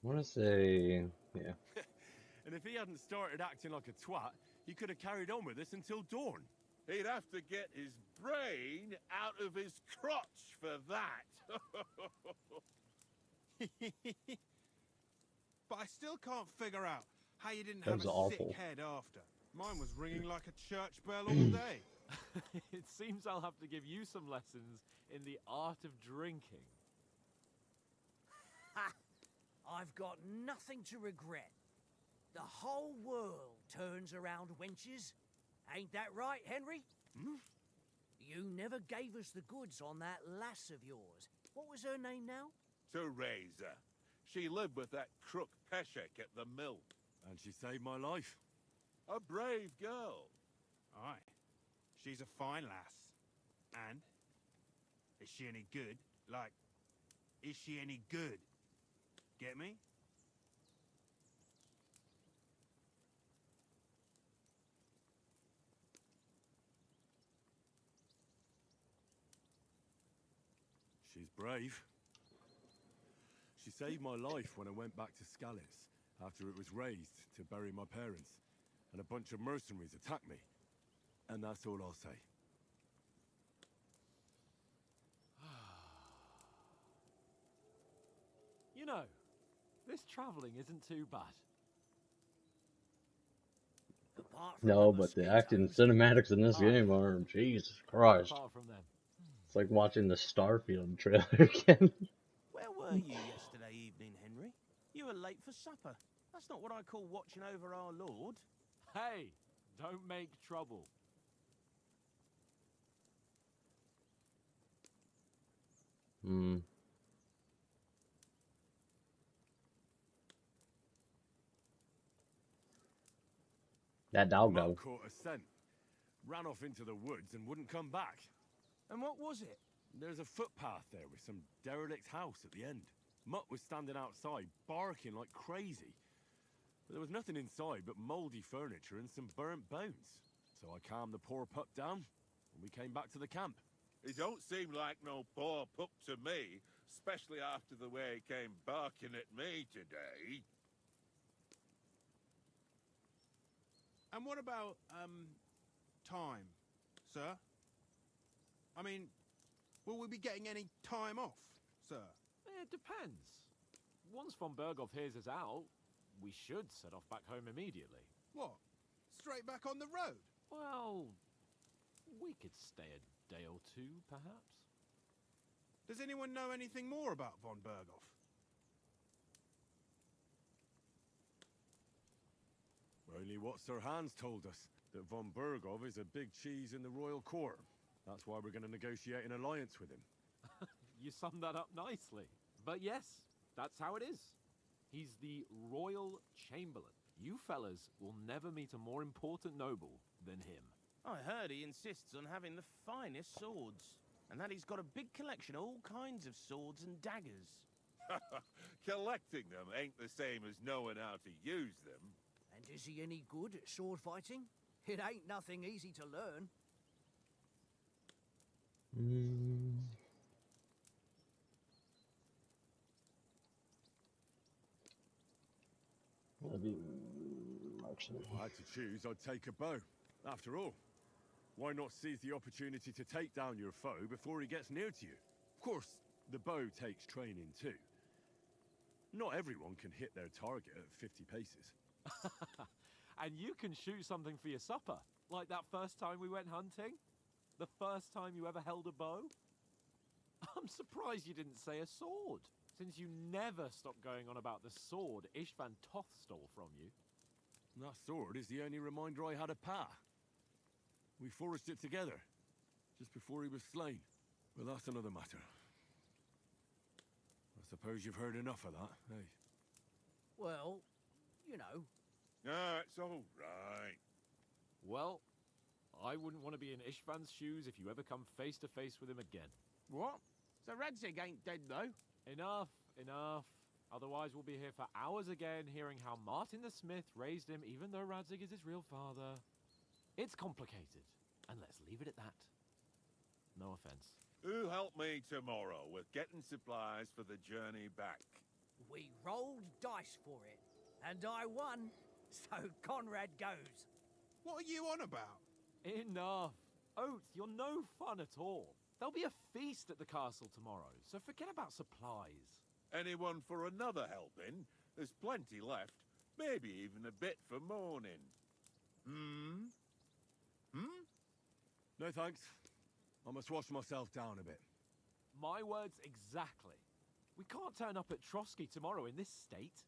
I want to say, yeah. And if he hadn't started acting like a twat, he could have carried on with us until dawn. He'd have to get his brain out of his crotch for that. But I still can't figure out how you didn't That have was a awful. sick head after. Mine was ringing like a church bell all day. It seems I'll have to give you some lessons in the art of drinking. Ha! I've got nothing to regret. The whole world turns around wenches. Ain't that right, Henry? Hmm? You never gave us the goods on that lass of yours. What was her name now? Teresa. She lived with that crook Peshek at the mill. And she saved my life. A brave girl. Aye. She's a fine lass. And? Is she any good? Like, is she any good? Get me? She's brave. She saved my life when I went back to Scallis after it was razed to bury my parents, and a bunch of mercenaries attacked me. And that's all I'll say. You know, this travelling isn't too bad. Apart from No, the but the mosquitoes, acting cinematics in this Oh. game are, Jesus Christ. Apart from them. It's like watching the Starfield trailer again. Where were you yesterday evening, Henry? You were late for supper. That's not what I call watching over our Lord. Hey, don't make trouble. Hmm. That dog Mutt though. caught a scent, ran off into the woods and wouldn't come back. And what was it? There's a footpath there with some derelict house at the end. Mutt was standing outside, barking like crazy. But there was nothing inside but mouldy furniture and some burnt bones. So I calmed the poor pup down, and we came back to the camp. He don't seem like no poor pup to me, especially after the way he came barking at me today. And what about, time, sir? I mean, will we be getting any time off, sir? It depends. Once von Berghoff hears us out, we should set off back home immediately. What? Straight back on the road? Well, we could stay a day or two, perhaps. Does anyone know anything more about von Berghoff? Only what Sir Hans told us, that von Berghoff is a big cheese in the royal court. That's why we're going to negotiate an alliance with him. You summed that up nicely. But yes, that's how it is. He's the Royal Chamberlain. You fellas will never meet a more important noble than him. I heard he insists on having the finest swords, and that he's got a big collection of all kinds of swords and daggers. Collecting them ain't the same as knowing how to use them. And is he any good at sword fighting? It ain't nothing easy to learn. That'd be marksman. If I had to choose, I'd take a bow. After all, why not seize the opportunity to take down your foe before he gets near to you? Of course, the bow takes training too. Not everyone can hit their target at 50 paces. And you can shoot something for your supper, like that first time we went hunting? The first time you ever held a bow? I'm surprised you didn't say a sword, since you never stopped going on about the sword Ishvan Toth stole from you. That sword is the only reminder I had of Pa. We forged it together, just before he was slain. But that's another matter. I suppose you've heard enough of that, eh? Well, you know. Ah, it's all right. Well, I wouldn't want to be in Ishvan's shoes if you ever come face to face with him again. What? So Radzig ain't dead, though? Enough, enough. Otherwise we'll be here for hours again hearing how Martin the Smith raised him even though Radzig is his real father. It's complicated, and let's leave it at that. No offense. Who help me tomorrow with getting supplies for the journey back? We rolled dice for it, and I won, so Conrad goes. What are you on about? Enough. Oates, you're no fun at all. There'll be a feast at the castle tomorrow, so forget about supplies. Anyone for another helping? There's plenty left. Maybe even a bit for morning. No thanks. I must wash myself down a bit. My words exactly. We can't turn up at Trotsky tomorrow in this state.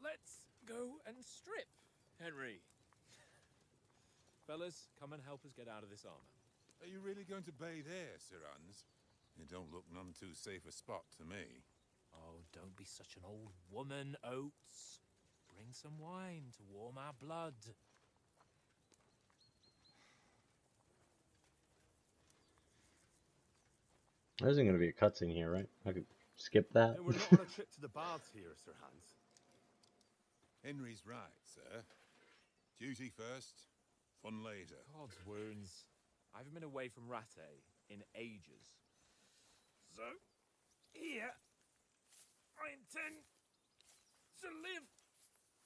Let's go and strip, Henry. Fellas, come and help us get out of this armor. Are you really going to bathe here, Sir Hans? It don't look none too safe a spot to me. Oh, don't be such an old woman, Oates. Bring some wine to warm our blood. There isn't going to be a cutscene here, right? I could skip that. We're not on a trip to the baths here, Sir Hans. Henry's right, sir. Duty first, fun later. God's wounds. I haven't been away from Rattay in ages. So, here, I intend to live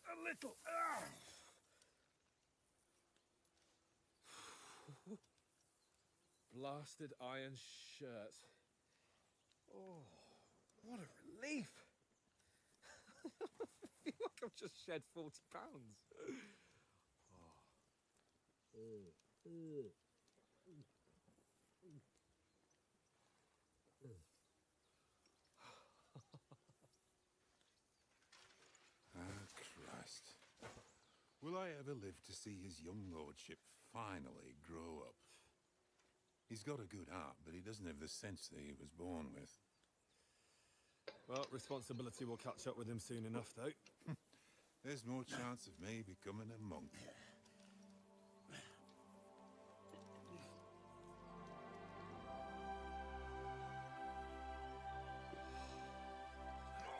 a little. Blasted iron shirt. Oh, what a relief. I feel like I've just shed 40 pounds. Christ. Will I ever live to see his young lordship finally grow up? He's got a good heart, but he doesn't have the sense that he was born with. Well, responsibility will catch up with him soon enough, though. There's more chance of me becoming a monk.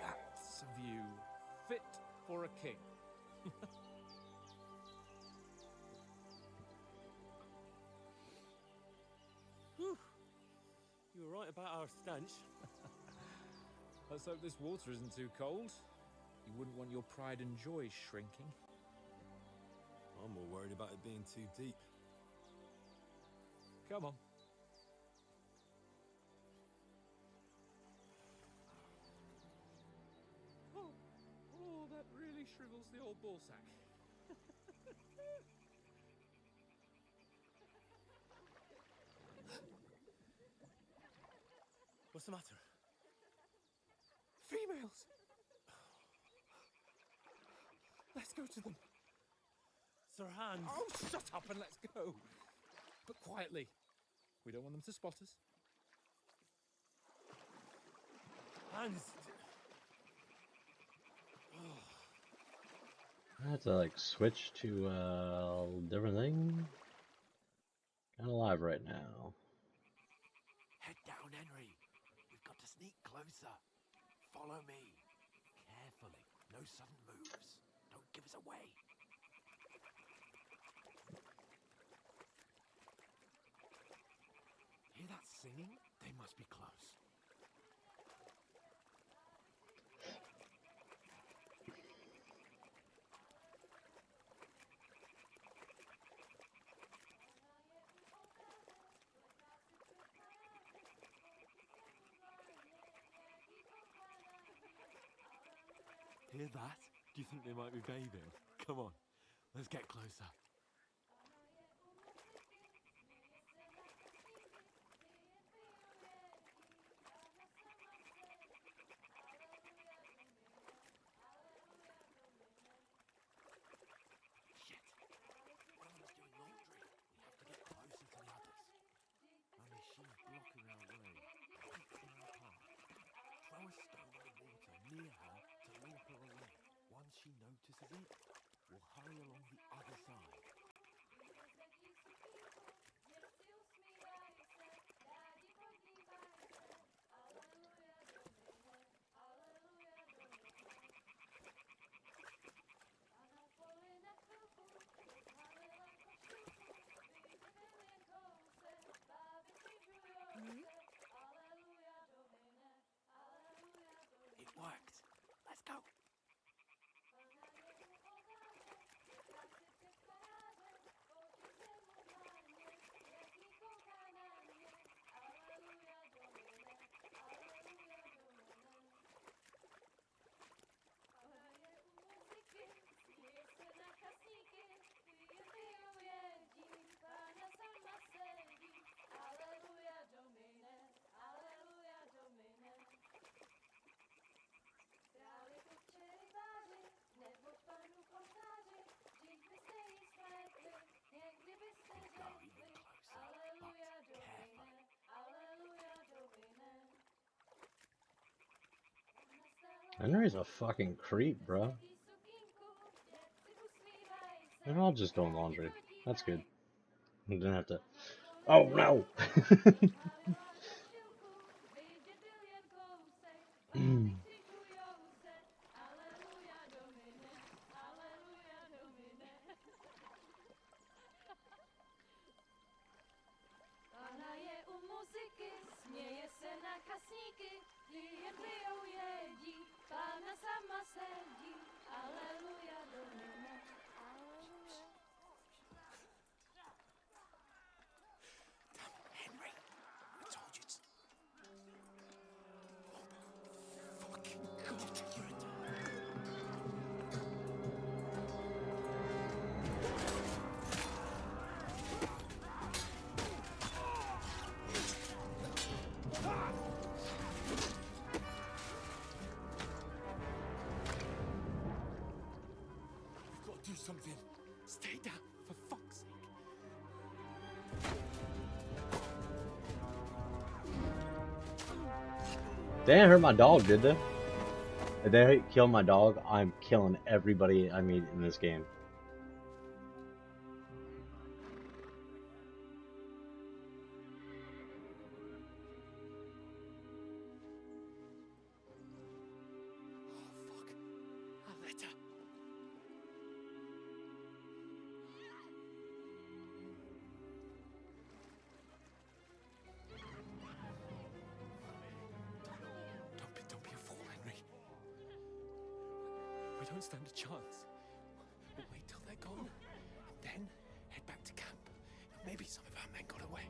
That's a view fit for a king. Whew. You were right about our stench. Let's hope this water isn't too cold. You wouldn't want your pride and joy shrinking. I'm more worried about it being too deep. Come on. Oh, that really shrivels the old ball sack. What's the matter? Females! Let's go to them. Sir Hans. Oh, shut up and let's go. But quietly. We don't want them to spot us. Hans. I have to like switch to a different thing. Kind of live right now. Head down, Henry. We've got to sneak closer. Follow me. Carefully. No sudden moves. Don't give us away. Hear that singing? They must be close. Hear that? Do you think they might be bathing? Come on, let's get closer. Shit! One of us doing laundry. We have to get closer to the others. Only she's blocking our way. Keep in our path. Throw a stone in the water near her to lure her away. Once she notices it, we'll hurry along the other side. It worked. Let's go. Henry's a fucking creep, bro. And I'll just go in laundry. That's good. I didn't have to. Oh no! Henry, I told you to... You've got to do something. Stay down, for fuck's sake. They didn't hurt my dog, did they? If they kill my dog, I'm killing everybody I meet in this game. A letter. Don't be a fool, Henry. We don't stand a chance. We'll wait till they're gone, and then head back to camp. Maybe some of our men got away.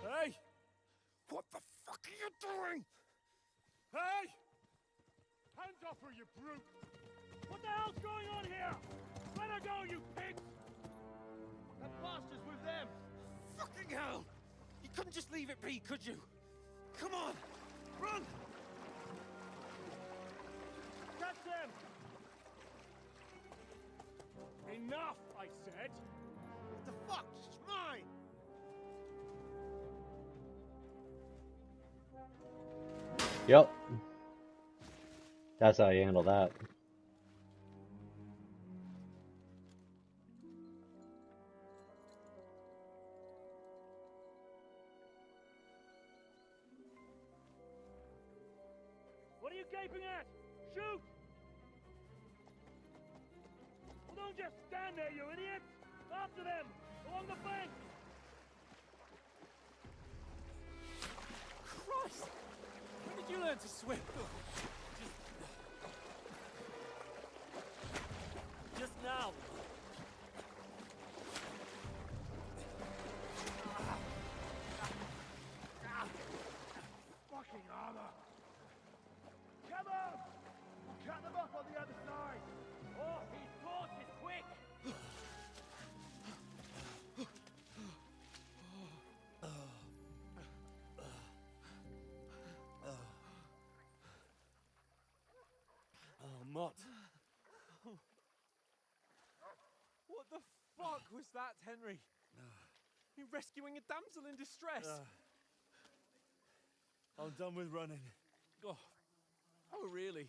Hey! What the fuck are you doing? Hey! Hands off her, you brute! What the hell's going on here? Let her go, you pigs! That bastard's with them! Fucking hell! You couldn't just leave it be, could you? Come on! Run! Catch them! Enough, I said! What the fuck? She's mine! Yep. That's how you handle that. What are you gaping at? Shoot! Well, don't just stand there, you idiot! After them! Along the bank! Christ! When did you learn to swim? Just now! Fucking armor! Come on! Cut them off on the other side! Oh, his horse is quick! Oh, Mott. What the fuck was that, Henry? You rescuing a damsel in distress? I'm done with running. Oh, really?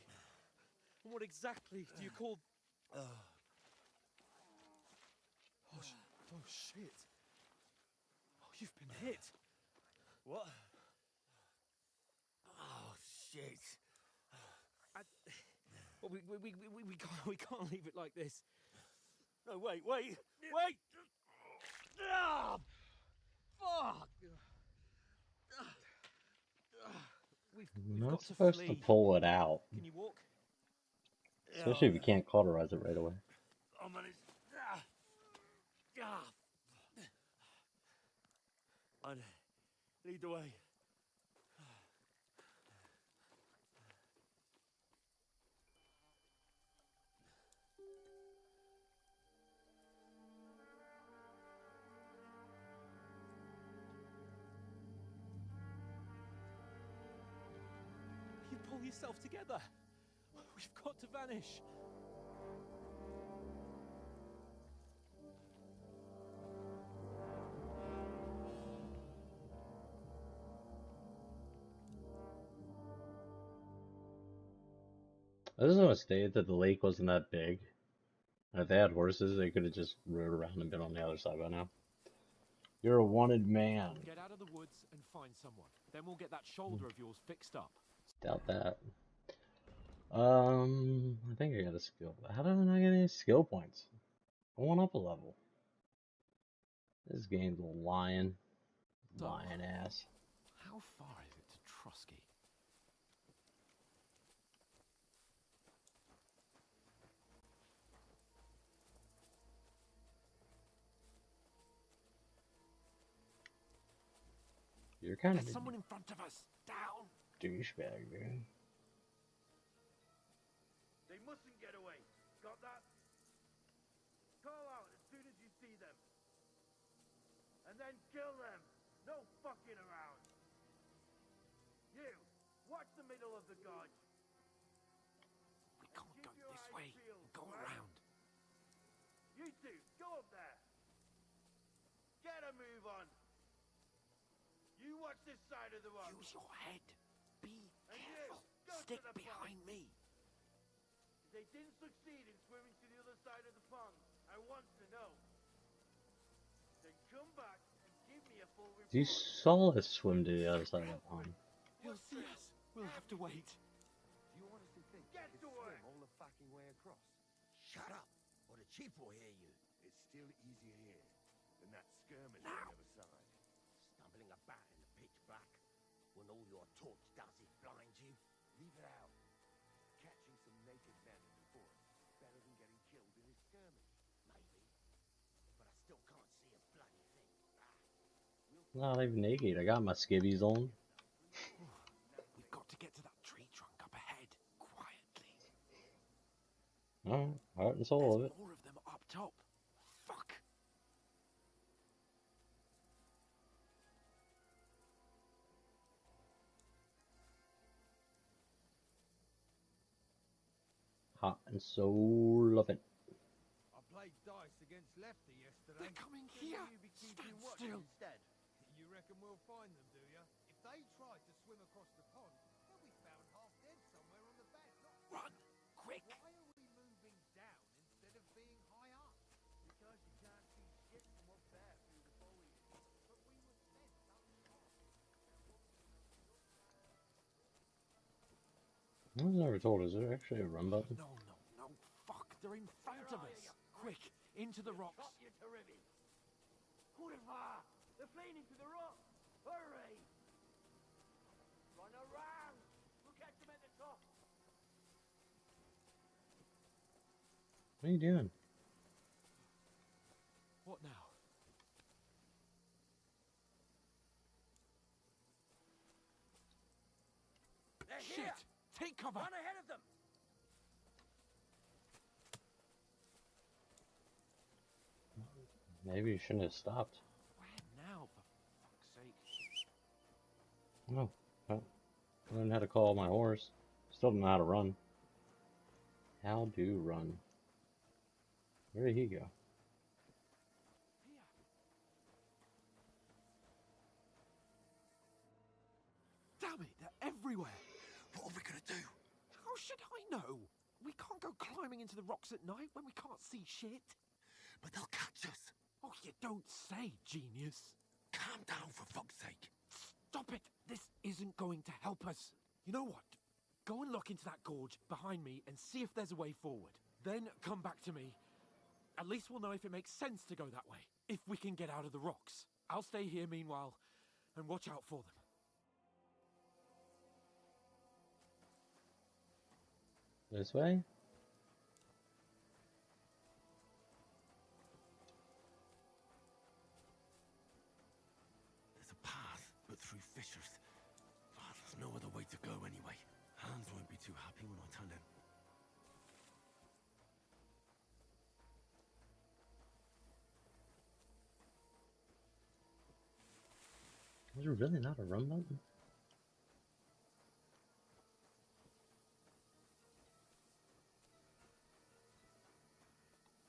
And what exactly do you call... Oh, shit. Oh, you've been hit. What? Oh, shit. Well, we can't leave it like this. No, wait! Ah! Fuck! We've You're got not to supposed flee. to pull it out. Can you walk? Especially if you can't cauterize it right away. Oh, man, it's... I'd lead the way. You pull yourself together. We've got to vanish. I just want to state that the lake wasn't that big. If they had horses, they could have just rode around and been on the other side by now. You're a wanted man. Get out of the woods and find someone. Then we'll get that shoulder of yours fixed up. Doubt that. I think I got a skill. How did I not get any skill points? I went up a level. This game's lying. Lying ass. How far is it to Trotsky? You're kind of There's a someone in front of us. Down. douchebag, dude. They mustn't get away. Got that? Call out as soon as you see them. And then kill them. No fucking around. You, watch the middle of the gorge. We can't go this way. Go around. You two, go up there. Get a move on. You watch this side of the rock. Use your head. Be And careful. you, go Stick to the behind pond. me. They didn't succeed in swimming to the other side of the pond. I want to know. Then come back and give me a full report. You saw us swim to the other side of the pond. He'll see us. We'll have to wait. Do you honestly think Get you to could work. swim all the fucking way across? Shut up, or the chief will hear you. It's still easier here than that skirmish Now. on the other side. Stumbling about in the pitch black, when all your torch does is blind you. Leave it out. Catching some naked men in the forest is better than getting killed in a skirmish. Maybe. But I still can't see a bloody thing. Not even naked. I got my skivvies on. We've got to get to that tree trunk up ahead. Quietly. Alright, heart and soul of it. More of them up top. Fuck. Hot and soul of it. I played dice against Lefty yesterday. They're coming here. You be Stand keeping watch still. instead. You reckon we'll find them, do you? If they try to swim across the pond, they'll be found half dead somewhere on the bank. Run, quick. Why are we moving down instead of being high up? Because you can't see shit from up there through the foliage. But we were sent up top. I was never told, is there actually a run button? No, fuck, they're in front of us. Quick, into the rocks. They're fleeing into the rocks! Hurry! Run around! We'll catch them at the top! What are you doing? What now? They're Shit! here! Take cover! Run ahead of them! Maybe you shouldn't have stopped. Where now, for fuck's sake? No. I learned how to call my horse. Still don't know how to run. How do run? Where did he go? Damn it, they're everywhere! What are we gonna do? How should I know? We can't go climbing into the rocks at night when we can't see shit. But they'll catch us. Oh, you don't say, genius. Calm down, for fuck's sake. Stop it! This isn't going to help us. You know what? Go and look into that gorge behind me and see if there's a way forward. Then come back to me. At least we'll know if it makes sense to go that way. If we can get out of the rocks. I'll stay here meanwhile and watch out for them. This way? There's a path, but through fissures. Oh, there's no other way to go anyway. Hans won't be too happy when I tell him. Was there really not a run button?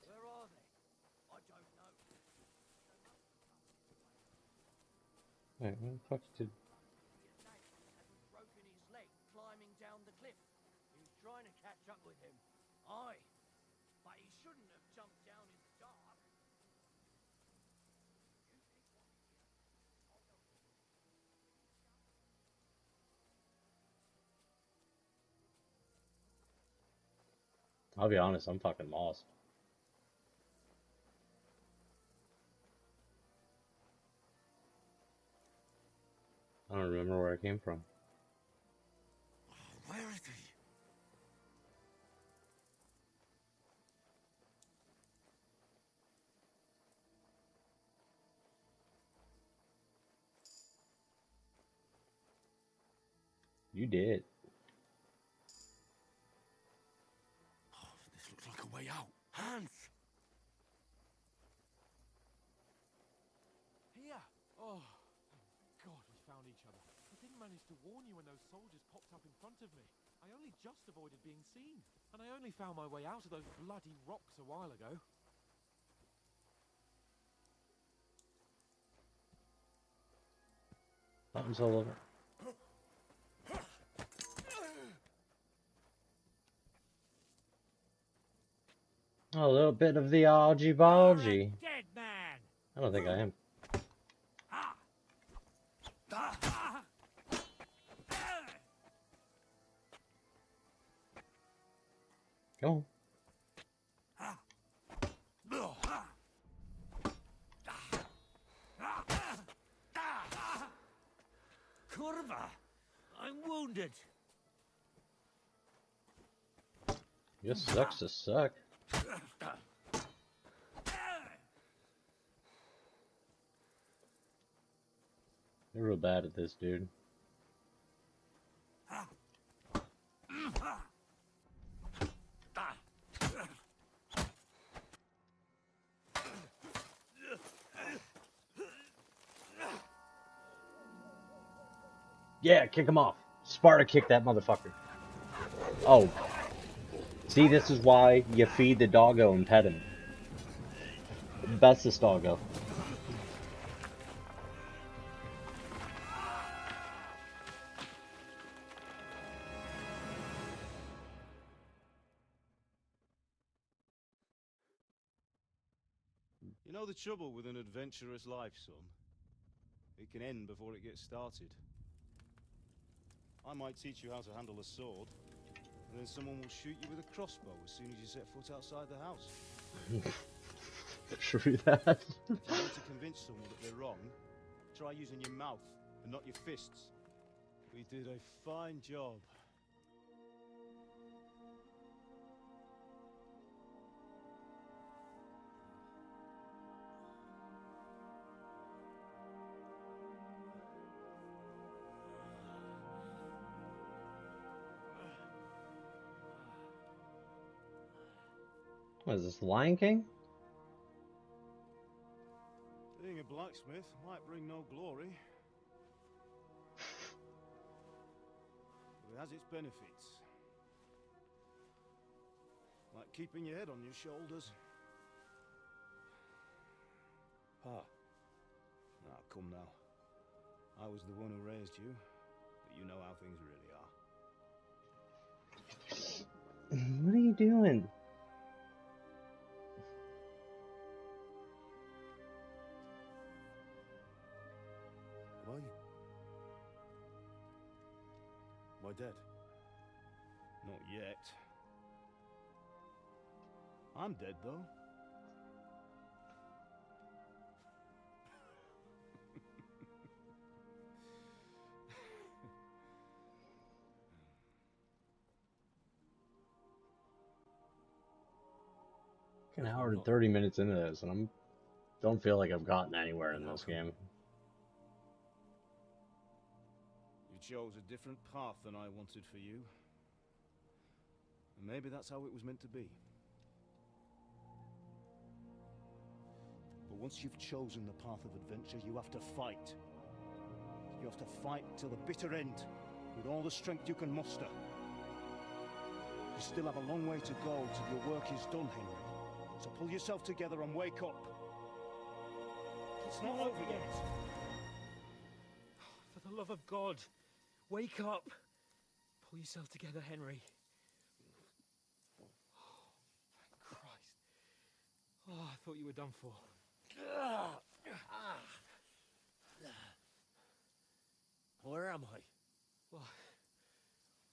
Where are they? I don't know. Wait, where the fuck did... Hasn't broken his leg climbing down the cliff. He's trying to catch up with him. Aye, but he shouldn't have jumped down in the dark. I'll be honest, I'm fucking lost. I don't remember where I came from. Where is he? You did. Oh, this looks like a way out. Hans! Here! Oh, thank God we found each other. I didn't manage to warn you when those soldiers popped up in front of me. I only just avoided being seen. And I only found my way out of those bloody rocks a while ago. Buttons all over. A little bit of the argy-bargy. Dead man! I don't think I am. Go on. Curva! I'm wounded. You sucks to suck. You're real bad at this, dude. Yeah, kick him off. Sparta kick that motherfucker. Oh. See, this is why you feed the doggo and pet him. Bestest doggo. You know the trouble with an adventurous life, son? It can end before it gets started. I might teach you how to handle a sword, And then someone will shoot you with a crossbow as soon as you set foot outside the house. True that. If you want to convince someone that they're wrong, try using your mouth and not your fists. We did a fine job. What is this, The Lion King? Being a blacksmith might bring no glory. But it has its benefits. Like keeping your head on your shoulders. Pa. Now, come now. I was the one who raised you, but you know how things really are. What are you doing? Am I dead? Not yet. I'm dead, though. An hour and 30 minutes into this, and don't feel like I've gotten anywhere in this game. You chose a different path than I wanted for you. And maybe that's how it was meant to be. But once you've chosen the path of adventure, you have to fight. You have to fight till the bitter end, with all the strength you can muster. You still have a long way to go till your work is done, Henry. So pull yourself together and wake up. It's not over yet. For the love of God, wake up. Pull yourself together, Henry. Oh, thank Christ. Oh, I thought you were done for. Where am I? Well,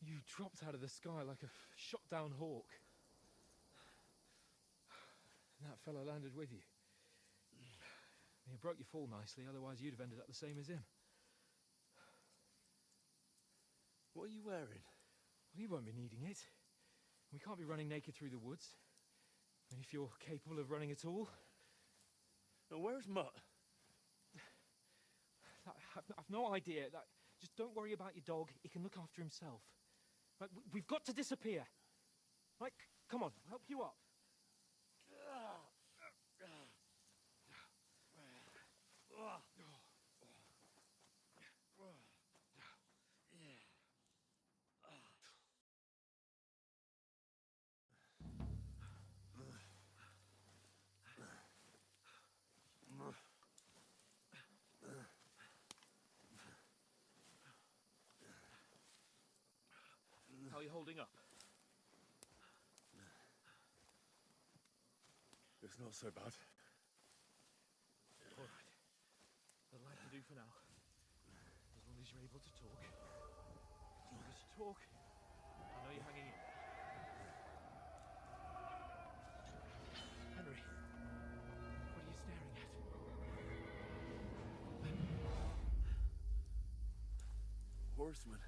you dropped out of the sky like a shot-down hawk. And that fella landed with you. You broke your fall nicely, otherwise you'd have ended up the same as him. What are you wearing? Well, you won't be needing it. We can't be running naked through the woods. And if you're capable of running at all. Now, where's Mutt? I've no idea. Just don't worry about your dog. He can look after himself. Right, we've got to disappear. Right, come on, I'll help you up. How are you holding up? It's not so bad. All right. That'll have to do for now. As long as you're able to talk. As long as you talk, I know you're hanging in. Henry, what are you staring at? Horseman.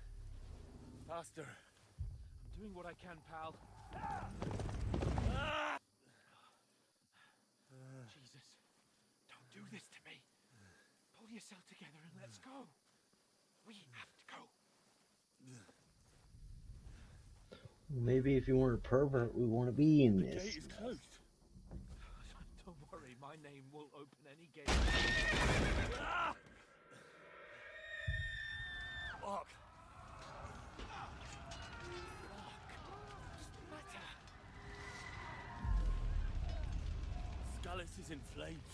Faster. I'm doing what I can, pal. Jesus, don't do this to me. Pull yourself together and let's go. We have to go. Maybe if you weren't a pervert, we want to be in this. The gate is closed. Don't worry, my name will open any gate. Fuck. Skalitz is in flames.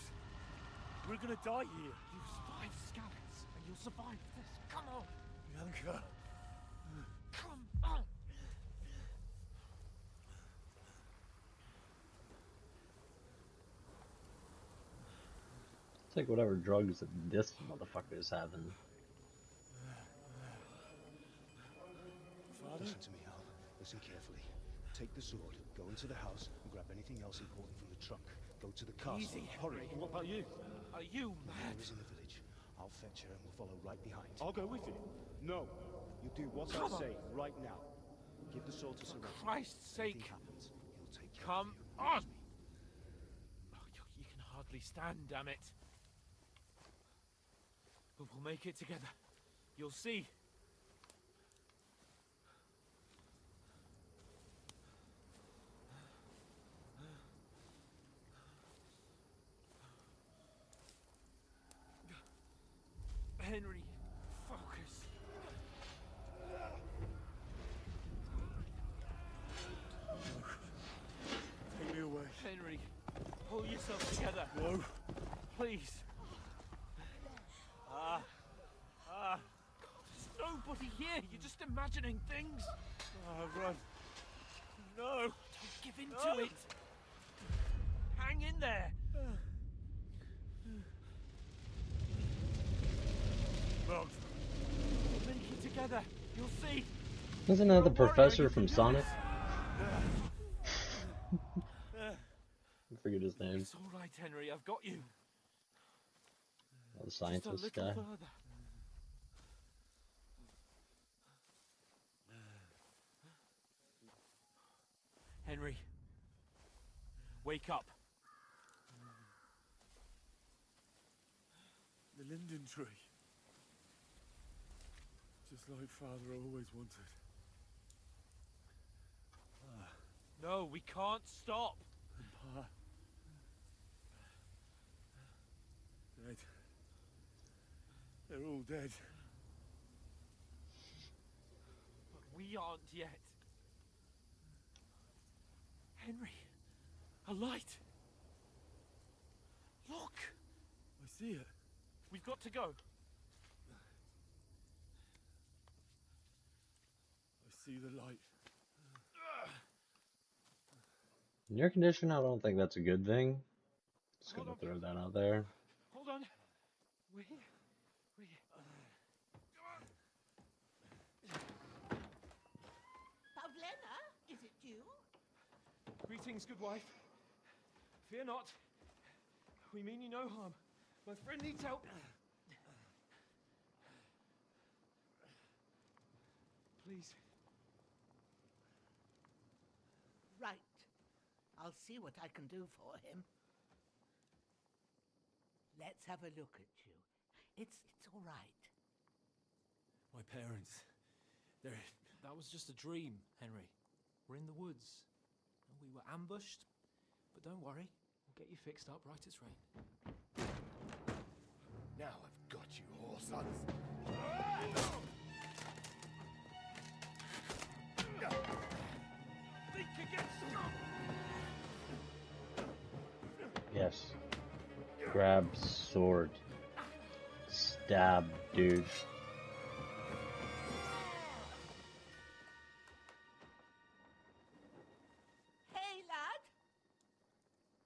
We're gonna die here. You survived Skalitz, and you'll survive this. Come on. Bianca. Come on. Take whatever drugs that this motherfucker is having. Listen to me, Al. Listen carefully. Take the sword, go into the house, and grab anything else important from the trunk. Go to the castle. Easy, Hurry. Henry. What about you? Are you mad? Mother is in the village. I'll fetch her and we'll follow right behind. I'll go with you. No. You do what I Come on. say right now. Give the sword to Sir Reginald. Christ's Anything sake. happens, he'll take care Come of you. on! Oh, you can hardly stand, damn it. But we'll make it together. You'll see. Henry, focus. Take me away. Henry, pull yourself together. No. Please. God, there's nobody here. You're just imagining things. Run. No. Don't give in to it. Hang in there. Mog. We'll make it together. You'll see. Isn't that the professor from Sonic? I forget his name. It's all right, Henry. I've got you. Oh, the Just a scientist little guy. further. Henry, wake up. The linden tree. Just like Father always wanted. No, we can't stop. Pa. Dead. They're all dead. But we aren't yet. Henry, a light. Look. I see it. We've got to go. I see the light. In your condition, I don't think that's a good thing. Just gonna throw that out there. Hold on. We're here. We're here. Pavlena, is it you? Greetings, good wife. Fear not. We mean you no harm. My friend needs help. Please. Right. I'll see what I can do for him. Let's have a look at you. It's all right. My parents. That was just a dream, Henry. We're in the woods. And we were ambushed. But don't worry. We'll get you fixed up right as rain. Now I've got you, whore sons. Think again, Yes. Grab sword. Stab, dude. Hey, lad.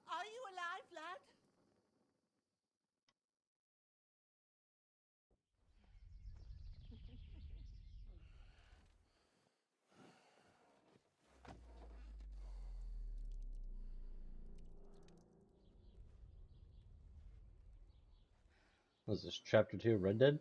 Are you alive, lad? Was this chapter 2 of Red Dead?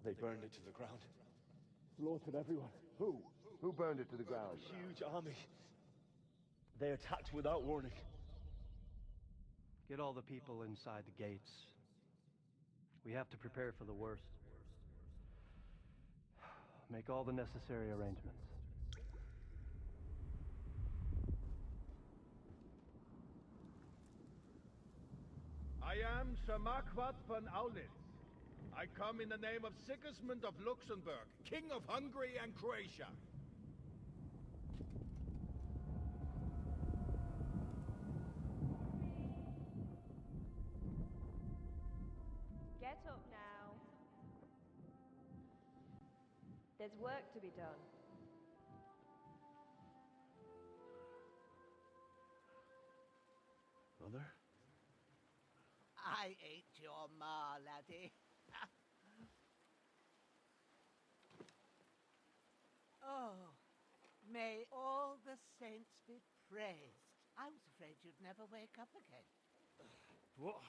They burned it to the ground. Slaughtered everyone. Who? Who burned it to the ground? A huge army. They attacked without warning. Get all the people inside the gates. We have to prepare for the worst. Make all the necessary arrangements. Aye, am Sir Marquardt von Aulitz. I come in the name of Sigismund of Luxembourg, King of Hungary and Croatia. Get up now. There's work to be done. Mother? I ain't your ma, laddie. Oh, may all the saints be praised. I was afraid you'd never wake up again. What?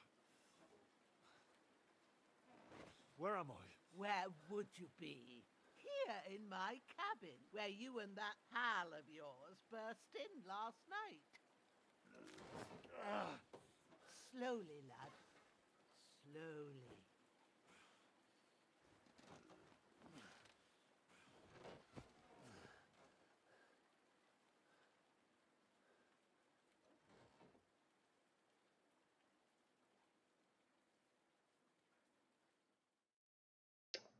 Where am I? Where would you be? Here in my cabin, where you and that pal of yours burst in last night. Slowly, lad. Slowly.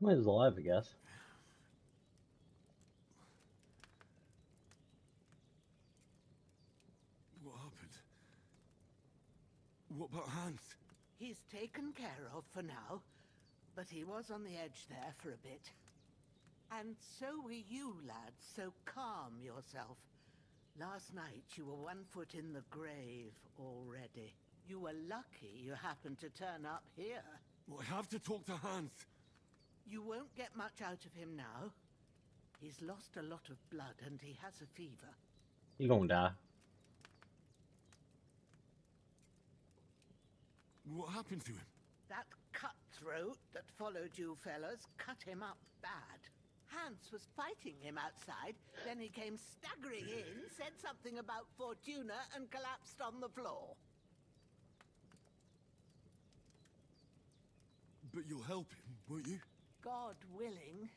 Well, he's alive, I guess. What happened? What about Hans? He's taken care of for now, but he was on the edge there for a bit. And so were you, lad, so calm yourself. Last night you were 1 foot in the grave already. You were lucky you happened to turn up here. Well, I have to talk to Hans. You won't get much out of him now. He's lost a lot of blood and he has a fever. He gonna die. What happened to him? That cutthroat that followed you fellas cut him up bad. Hans was fighting him outside, then he came staggering in, said something about Fortuna, and collapsed on the floor. But you'll help him, won't you? God willing.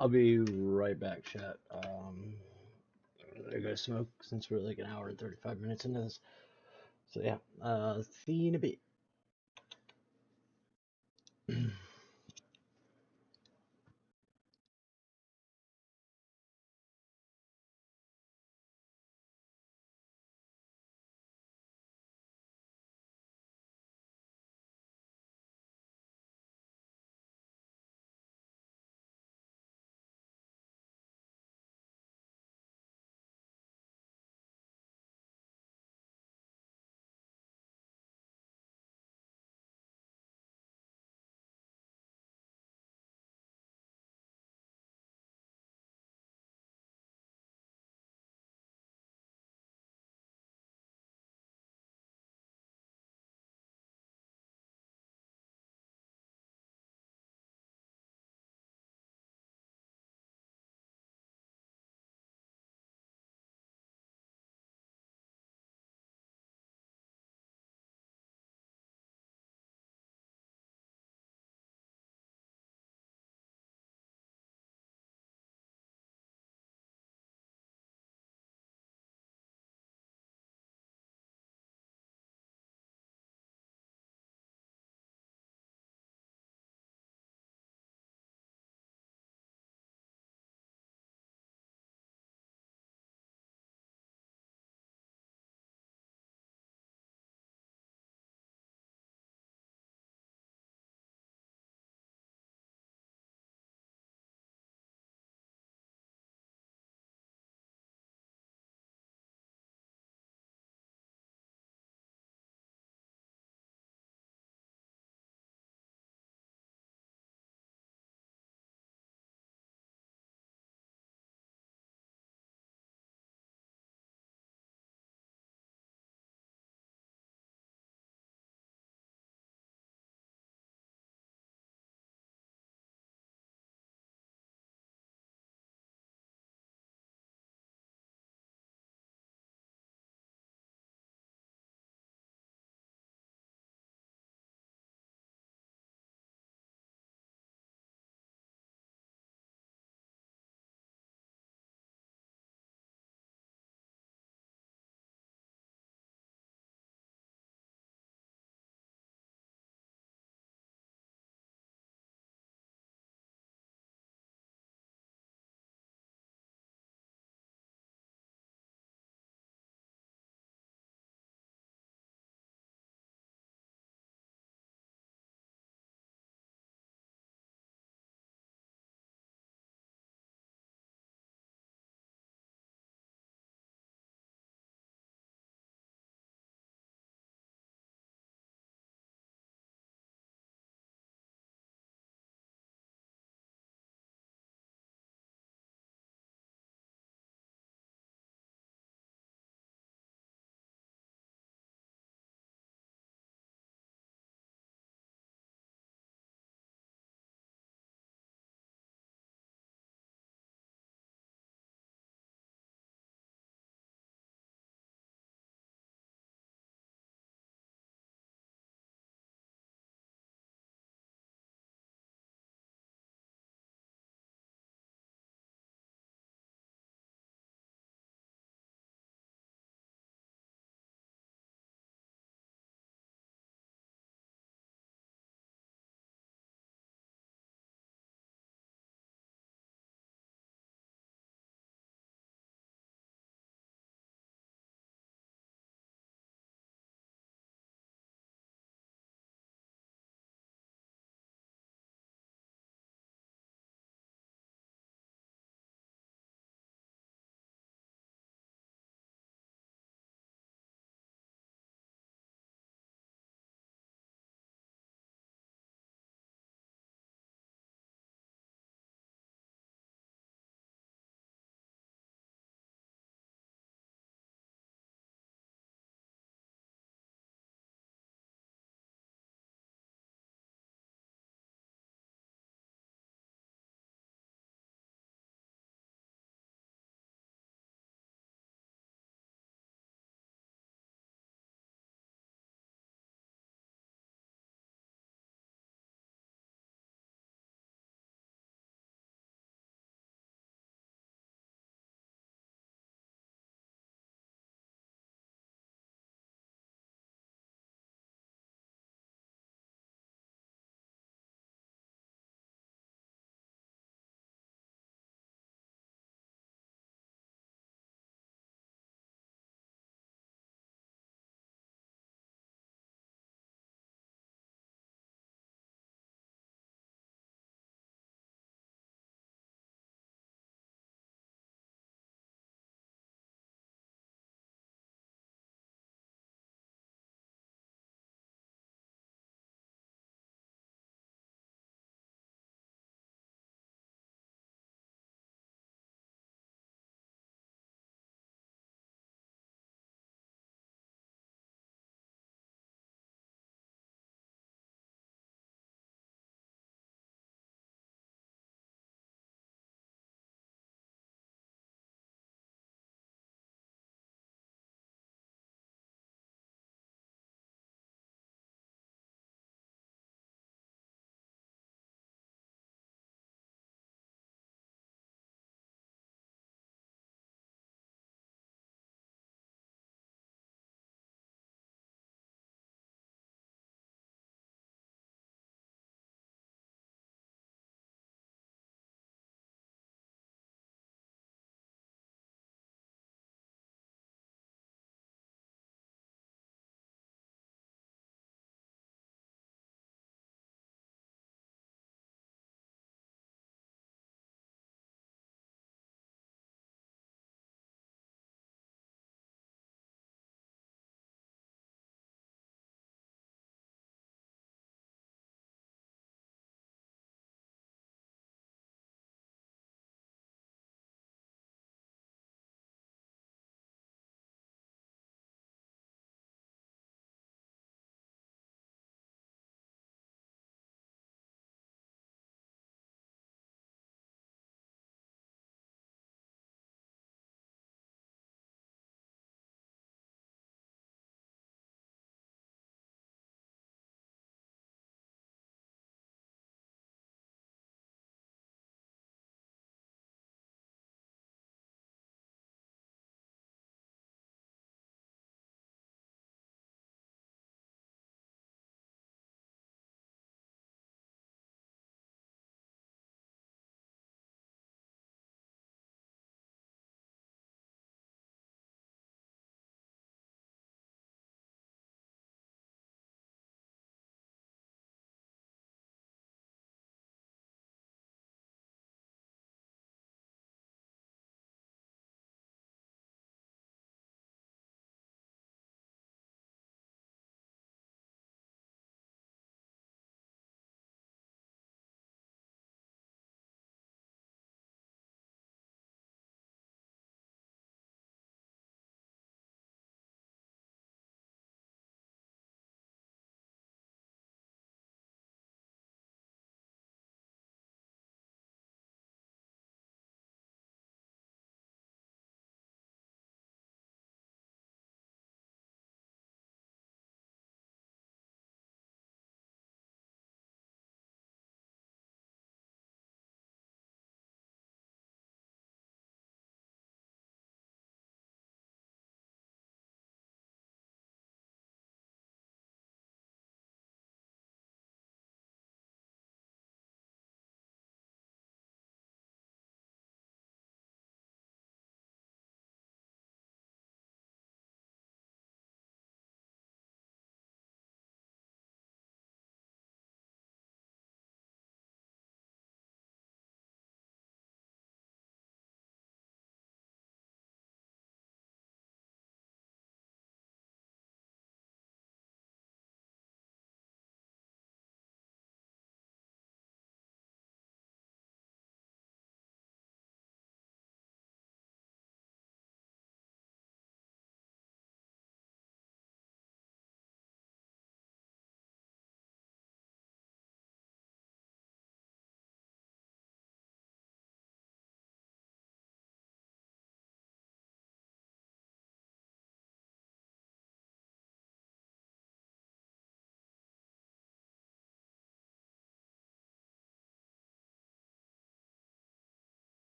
I'll be right back, chat. I gotta smoke since we're like an hour and 35 minutes into this. So yeah, see you in a bit.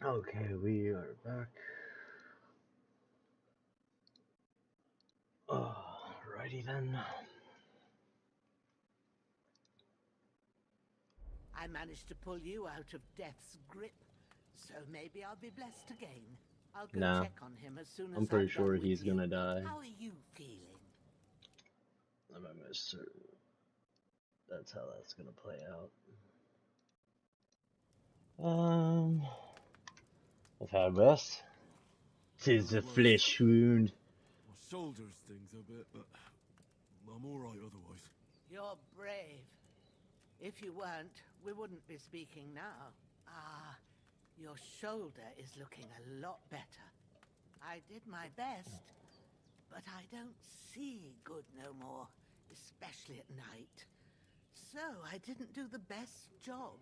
Okay, we are back. Alrighty then. I managed to pull you out of death's grip, so maybe I'll be blessed again. I'll go Nah, check on him as soon as I'm pretty I'm sure done with he's you. gonna die. How are you feeling? I'm almost certain that's how that's gonna play out. I've had rest. 'Tis a flesh wound. My shoulder stings a bit, but I'm alright otherwise. You're brave. If you weren't, we wouldn't be speaking now. Ah, your shoulder is looking a lot better. I did my best, but I don't see good no more, especially at night. So I didn't do the best job.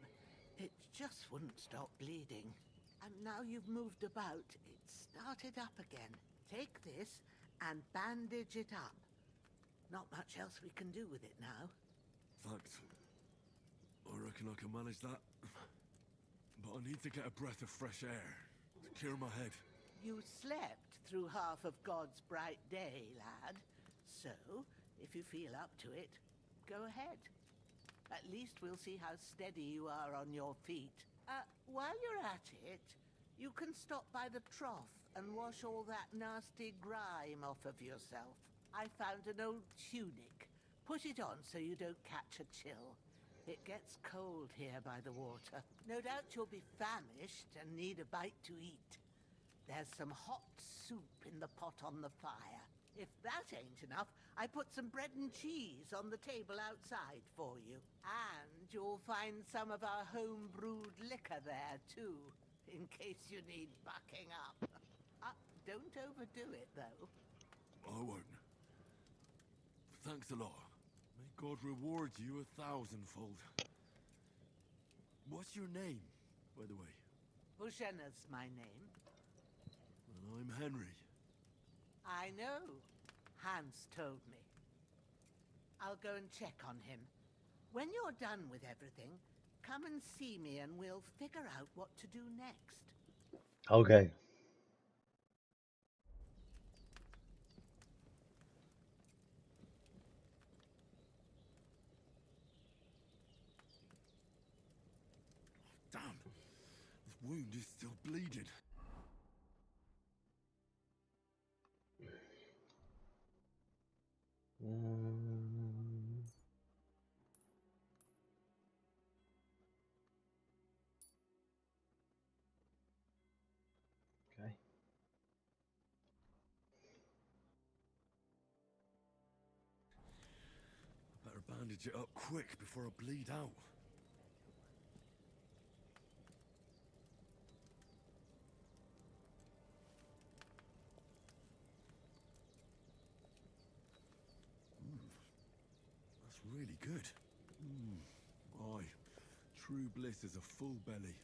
It just wouldn't stop bleeding. And now you've moved about, it's started up again. Take this and bandage it up. Not much else we can do with it now. Thanks. I reckon I can manage that. But I need to get a breath of fresh air to clear my head. You slept through half of God's bright day, lad. So, if you feel up to it, go ahead. At least we'll see how steady you are on your feet. While you're at it, you can stop by the trough and wash all that nasty grime off of yourself. I found an old tunic. Put it on so you don't catch a chill. It gets cold here by the water. No doubt you'll be famished and need a bite to eat. There's some hot soup in the pot on the fire. If that ain't enough, I put some bread and cheese on the table outside for you. And you'll find some of our home-brewed liquor there, too, in case you need bucking up. Don't overdo it, though. I won't. Thanks a lot. May God reward you 1,000-fold. What's your name, by the way? Bushenna's my name. And I'm Henry. I know. Hans told me. I'll go and check on him. When you're done with everything, come and see me and we'll figure out what to do next. Okay. Damn. This wound is still bleeding. Okay. I better bandage it up quick before I bleed out. That's really good. Aye, true bliss is a full belly.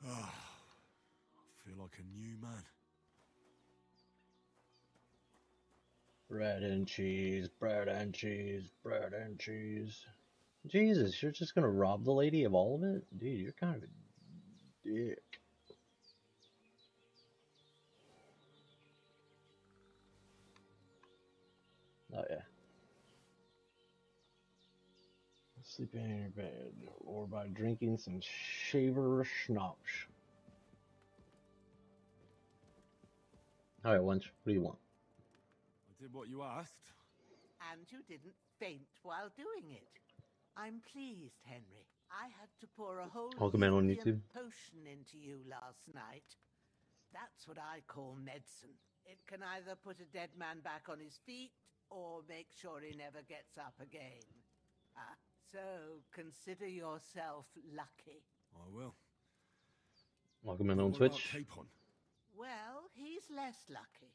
I feel like a new man. Bread and cheese, bread and cheese, bread and cheese. Jesus, you're just gonna rob the lady of all of it? Dude, you're kind of a dick. Oh yeah. Sleeping in your bed, or by drinking some shaver schnapps. Alright, Wench, what do you want? I did what you asked. And you didn't faint while doing it. I'm pleased, Henry. I had to pour a whole Welcome in on Lithium YouTube. potion into you last night. That's what I call medicine. It can either put a dead man back on his feet, or make sure he never gets up again. So consider yourself lucky. I will. Welcome in But on what about Twitch. Capon? Well, he's less lucky.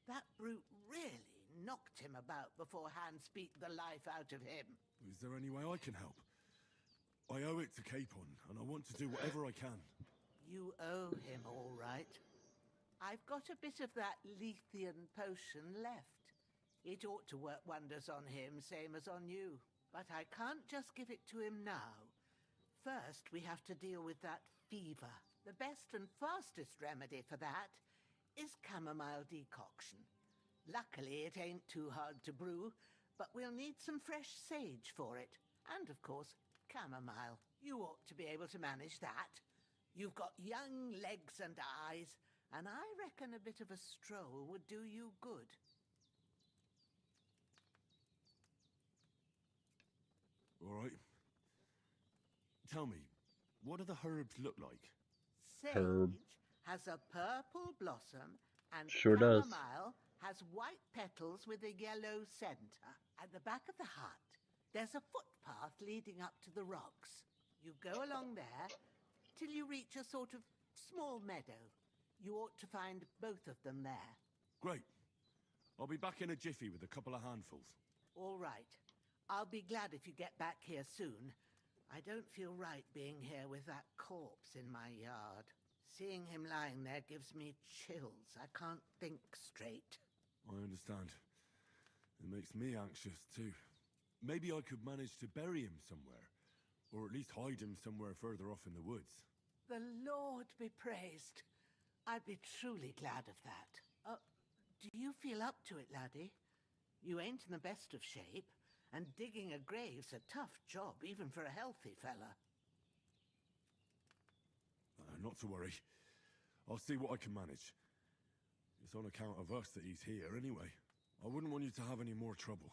That brute really knocked him about before Hans beat the life out of him. Is there any way I can help? I owe it to Capon, and I want to do whatever I can. You owe him, all right. I've got a bit of that Lethean potion left. It ought to work wonders on him, same as on you. But I can't just give it to him now. First, we have to deal with that fever. The best and fastest remedy for that is chamomile decoction. Luckily, it ain't too hard to brew, but we'll need some fresh sage for it. And, of course, chamomile. You ought to be able to manage that. You've got young legs and eyes, and I reckon a bit of a stroll would do you good. All right. Tell me, what do the herbs look like? Sage has a purple blossom, and Sure does. chamomile has white petals with a yellow center. At the back of the hut, there's a footpath leading up to the rocks. You go along there till you reach a sort of small meadow. You ought to find both of them there. Great. I'll be back in a jiffy with a couple of handfuls. All right. I'll be glad if you get back here soon. I don't feel right being here with that corpse in my yard. Seeing him lying there gives me chills. I can't think straight. I understand. It makes me anxious, too. Maybe I could manage to bury him somewhere. Or at least hide him somewhere further off in the woods. The Lord be praised. I'd be truly glad of that. Do you feel up to it, laddie? You ain't in the best of shape, and digging a grave's a tough job, even for a healthy fella. Not to worry. I'll see what I can manage. It's on account of us that he's here, anyway. I wouldn't want you to have any more trouble.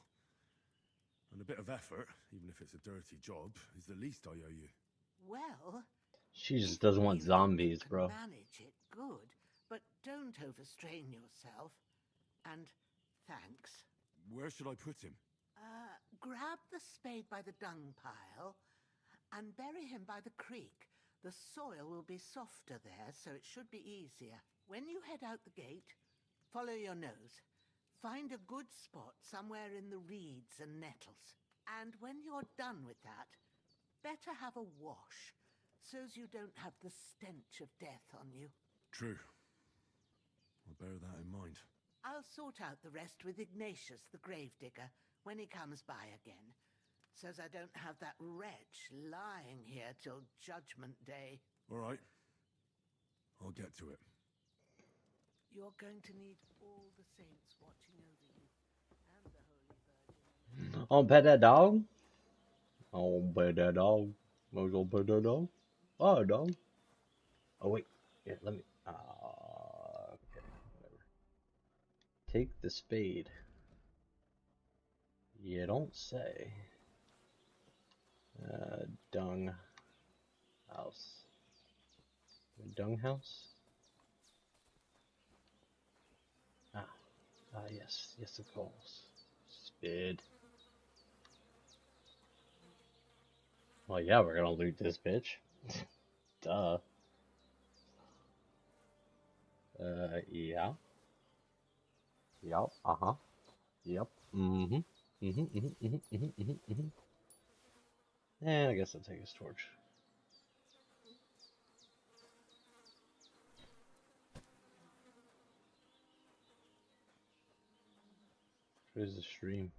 And a bit of effort, even if it's a dirty job, is the least I owe you. Well, She just doesn't want zombies, bro. manage it good, but don't overstrain yourself. And thanks. Where should I put him? Grab the spade by the dung pile and bury him by the creek. The soil will be softer there, so it should be easier. When you head out the gate, follow your nose. Find a good spot somewhere in the reeds and nettles. And when you're done with that, better have a wash, so's you don't have the stench of death on you. True. I'll bear that in mind. I'll sort out the rest with Ignatius, the gravedigger, when he comes by again, so's I don't have that wretch lying here till Judgment Day. All right. I'll get to it. You're going to need all the saints watching over you, and the Holy Virgin. I'll pet that dog. I'll pet that dog. I'll pet that dog. Oh, dog. Oh, wait. Yeah, let me. Okay, whatever. Take the spade. You don't say. Dung house. Dung house? Yes. Yes, of course. Spade. Well, yeah, we're gonna loot this bitch. Duh. Yeah. Yup, uh-huh. Yep. And I guess I'll take his torch. Where's the stream?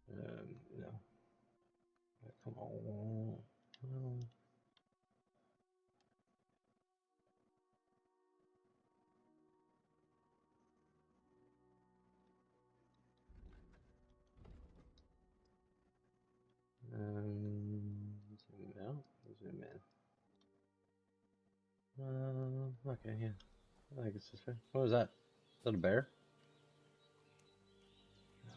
No. Come on. Zoom out, zoom in. Okay, yeah. I think it's this way. What was that? Is that a bear? No.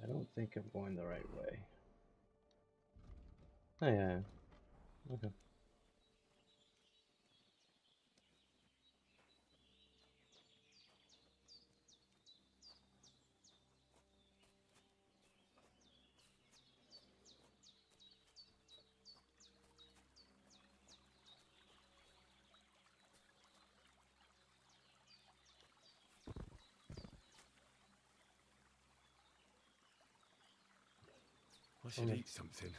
I don't think I'm going the right way. Oh yeah. Okay. I should eat something.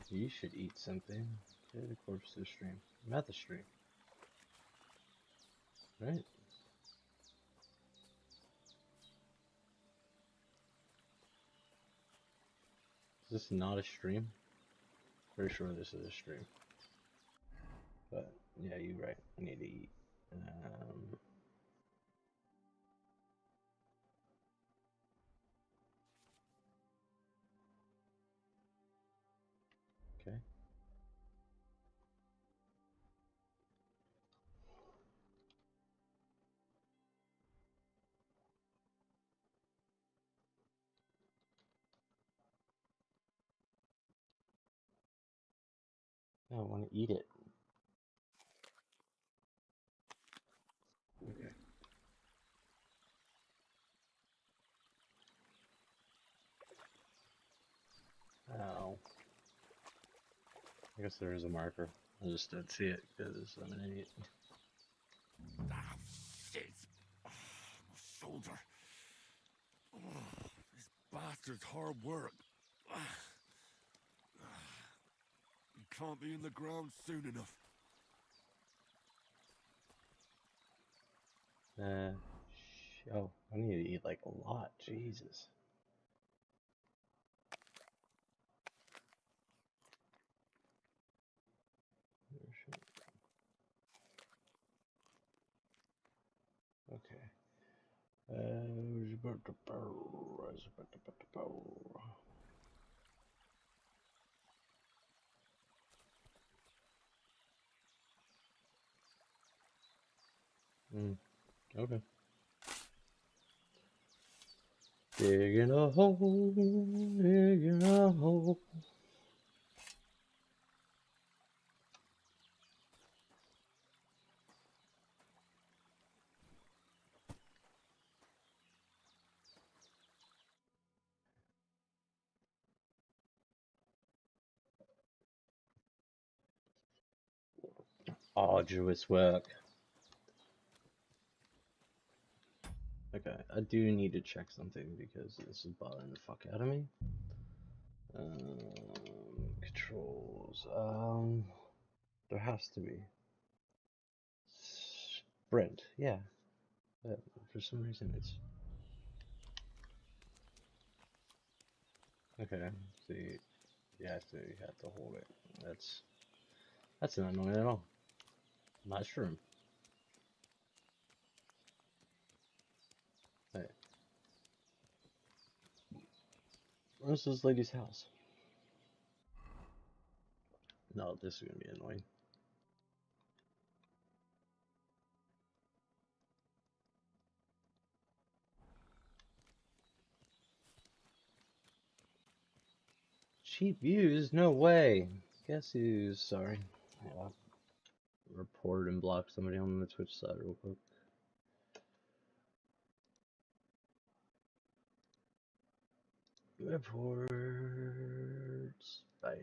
You should eat something. Get the corpse to the stream. I'm at the stream. Right? Is this not a stream? Pretty sure this is a stream. But yeah, you're right. I need to eat. Okay. I want to eat it. Okay. Ow. I guess there is a marker. I just didn't see it because I'm an idiot. Ah, shit. Oh, my shoulder. Oh, this bastard's hard work. You can't be in the ground soon enough. Oh, I need to eat like a lot. Jesus. Okay. Okay. Digging a hole, digging a hole. Arduous work. Okay, I do need to check something because this is bothering the fuck out of me. Controls. There has to be. Sprint, yeah. But for some reason it's... Okay, see, yeah, so you have to hold it. That's not annoying at all. Mushroom. Hey. Where's this lady's house? No, this is gonna be annoying. Cheap views? No way. Guess who's sorry. Yeah. Report and block somebody on the Twitch side real quick. Reports. Bam.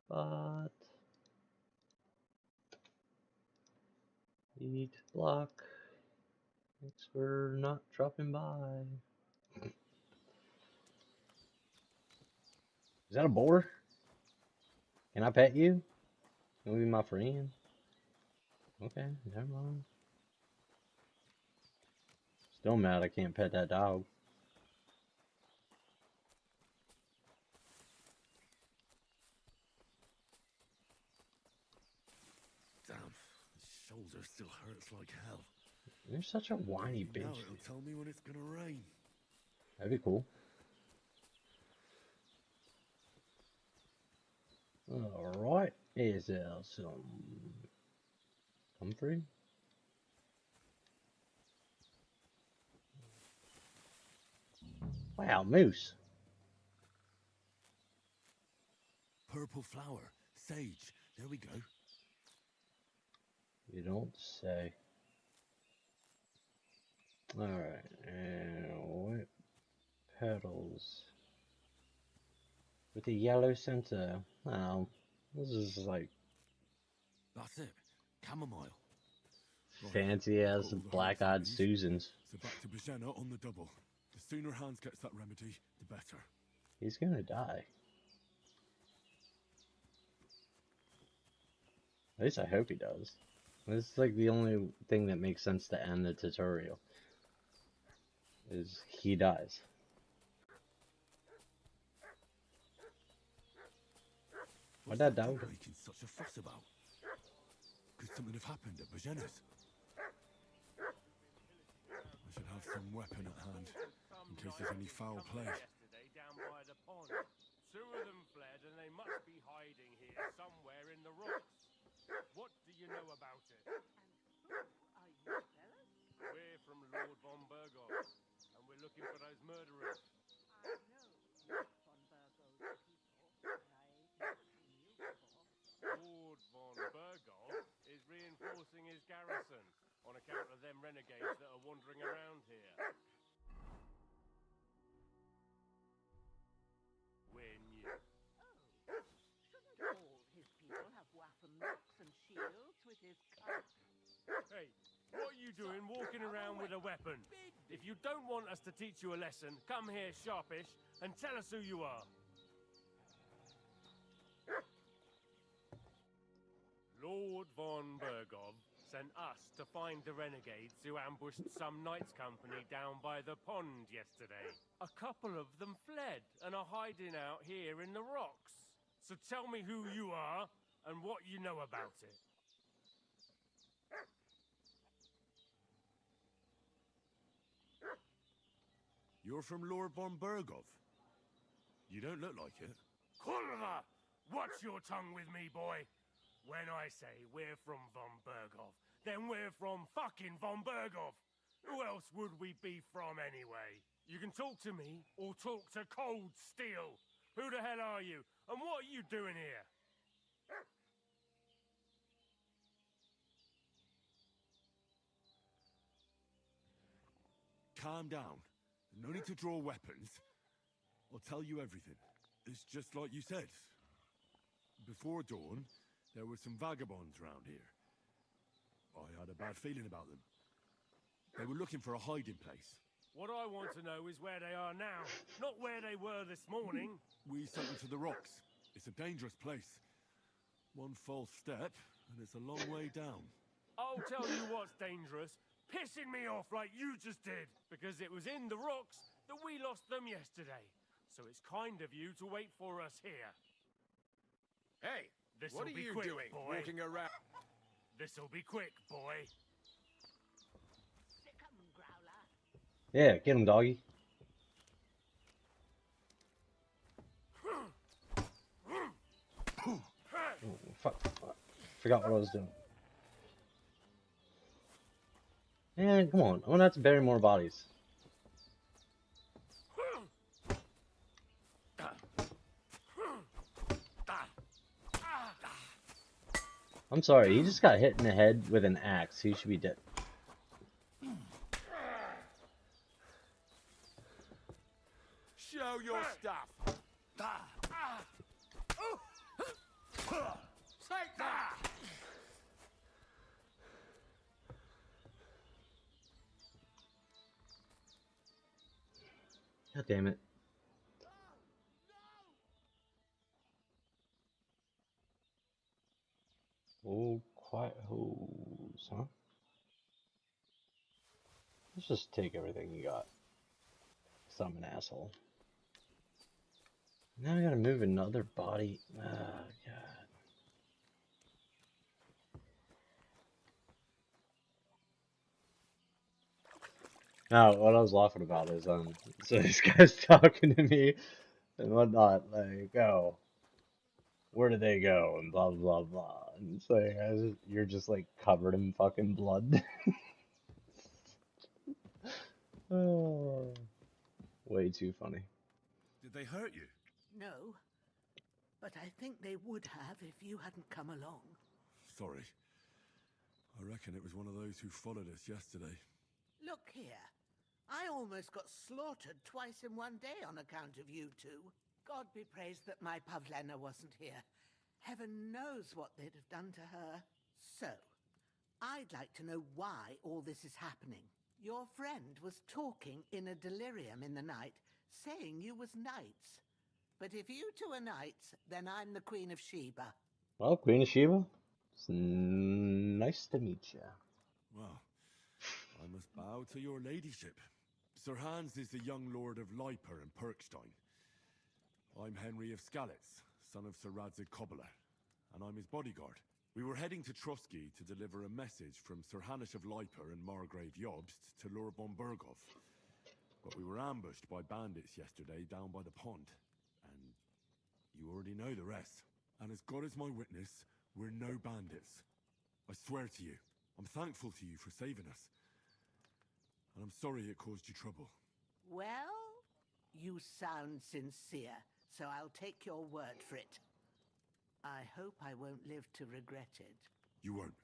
Bot. Eat block. Thanks for not dropping by. Is that a boar? Can I pet you? Can we be my friend? Okay, never mind. Still mad I can't pet that dog. Damn, his shoulder still hurts like hell. You're such a whiny bitch. Now it'll tell me when it's gonna rain. That'd be cool. Alright, is there some comfrey? Wow, moose. Purple flower, sage, there we go. You don't say. Alright, and white petals with a yellow center. Oh, this is like That's it, chamomile. fancy as black-eyed Susans. So back to Bajana on the double. The sooner Hans gets that remedy, the better. He's gonna die. At least I hope he does. This is like the only thing that makes sense to end the tutorial. Is he dies. My dad died. What are you making such a fuss about? Could something have happened at Bajena's? I should have some weapon at hand, in case there's any foul play. Yesterday down by the pond. 2 of them fled and they must be hiding here somewhere in the rocks. What do you know about it? Are you fellas? We're from Lord von Burgov, and we're looking for those murderers. I know Lord von Burgov's people, but I ain't never seen you before. Lord von Burgov is reinforcing his garrison on account of them renegades that are wandering around here. We're new. Shouldn't all his people have waffen locks and shields with his cut? Hey, what are you doing walking around with a weapon? If you don't want us to teach you a lesson, come here sharpish and tell us who you are. Lord von Burgov sent us to find the renegades who ambushed some knights' company down by the pond yesterday. A couple of them fled and are hiding out here in the rocks. So tell me who you are and what you know about it. You're from Lord von Burgov? You don't look like it. Kulva! Watch your tongue with me, boy! When I say we're from von Burgov, then we're from fucking von Burgov! Who else would we be from anyway? You can talk to me, or talk to Cold Steel! Who the hell are you, and what are you doing here? Calm down. No need to draw weapons. I'll tell you everything. It's just like you said. Before dawn, there were some vagabonds round here. I had a bad feeling about them. They were looking for a hiding place. What I want to know is where they are now, not where they were this morning. We sent them to the rocks. It's a dangerous place. One false step, and it's a long way down. I'll tell you what's dangerous. Pissing me off like you just did. Because it was in the rocks that we lost them yesterday. So it's kind of you to wait for us here. Hey, This'll what are be you quick, doing boy. walking around? This'll be quick, boy. Sick 'em, Growler. Yeah, get him, doggy. Oh, fuck. Forgot what I was doing. Man, come on. I'm gonna have to bury more bodies. I'm sorry, he just got hit in the head with an axe. He should be dead. Show your stuff. Take that. God damn it. Oh, quiet hose, huh? Let's just take everything you got. 'Cause I'm an asshole. Now I gotta move another body. Ah, God. No, what I was laughing about is, so this guy's talking to me and whatnot, like, oh, where did they go, and blah, blah, blah, and it's like, you're just, like, covered in fucking blood. Oh, way too funny. Did they hurt you? No, but I think they would have if you hadn't come along. Sorry. I reckon it was one of those who followed us yesterday. Look here. I almost got slaughtered twice in one day on account of you two. God be praised that my Pavlena wasn't here. Heaven knows what they'd have done to her. So, I'd like to know why all this is happening. Your friend was talking in a delirium in the night, saying you was knights. But if you two are knights, then I'm the Queen of Sheba. Well, Queen of Sheba, it's nice to meet you. Well, I must bow to your ladyship. Sir Hans is the young lord of Leiper and Perkstein. I'm Henry of Skalitz, son of Sir Radzig Kobyla, and I'm his bodyguard. We were heading to Trotsky to deliver a message from Sir Hanush of Leiper and Margrave Jobst to Lord von Berghoff. But we were ambushed by bandits yesterday down by the pond. And you already know the rest. And as God is my witness, we're no bandits. I swear to you, I'm thankful to you for saving us. And I'm sorry it caused you trouble. Well, you sound sincere, so I'll take your word for it. I hope I won't live to regret it. You won't.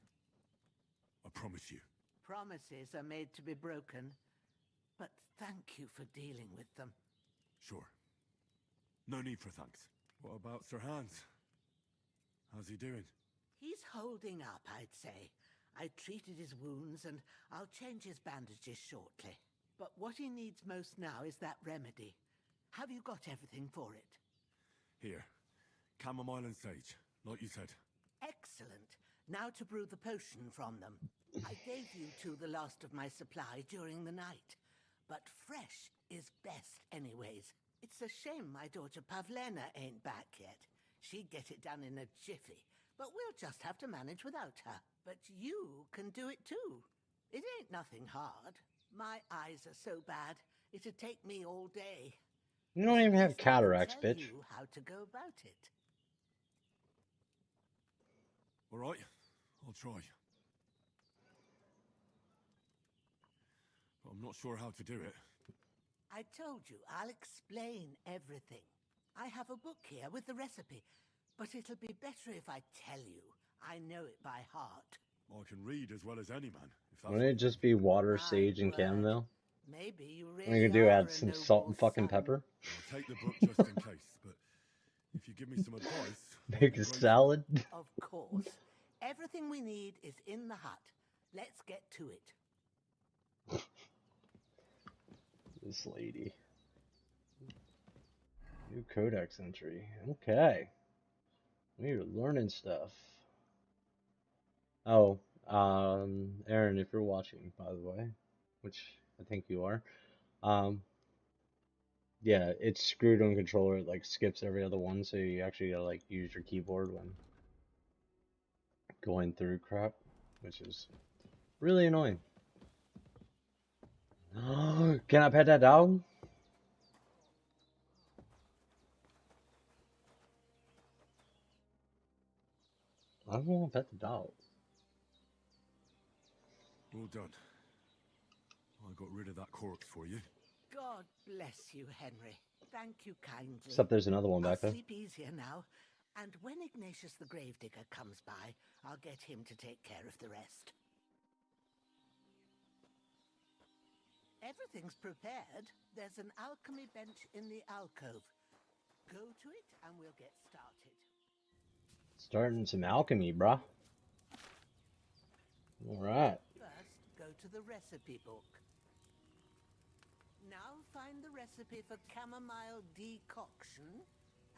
I promise you. Promises are made to be broken, but thank you for dealing with them. Sure. No need for thanks. What about Sir Hans? How's he doing? He's holding up, I'd say. I treated his wounds and I'll change his bandages shortly. But what he needs most now is that remedy. Have you got everything for it? Here. Chamomile and sage, like you said. Excellent. Now to brew the potion from them. I gave you two the last of my supply during the night. But fresh is best anyways. It's a shame my daughter Pavlena ain't back yet. She'd get it done in a jiffy. But we'll just have to manage without her. But you can do it too. It ain't nothing hard. My eyes are so bad, it'd take me all day. You don't even have cataracts, Tell bitch. you how to go about it. All right, I'll try. But I'm not sure how to do it. I told you, I'll explain everything. I have a book here with the recipe, but it'll be better if I tell you. I know it by heart. I can read as well as any man. If that's Wouldn't it just be water, sage, and chamomile? Maybe you What really you can do, are add a some noble salt and fucking son. pepper? I'll take the book just in case, but if you give me some advice... Make a salad? Of course. Everything we need is in the hut. Let's get to it. This lady. New codex entry. Okay. We're learning stuff. Oh, Aaron, if you're watching, by the way, which I think you are, yeah, it's screwed on controller. It like skips every other one, so you actually gotta like use your keyboard when going through crap, which is really annoying. Can I pet that dog? I don't want to pet the dog. All done. I got rid of that corpse for you. God bless you, Henry. Thank you kindly. Except there's another one back I'll there. sleep easier now. And when Ignatius the Gravedigger comes by, I'll get him to take care of the rest. Everything's prepared. There's an alchemy bench in the alcove. Go to it and we'll get started. Starting some alchemy, bruh. Alright. First, go to the recipe book. Now find the recipe for chamomile decoction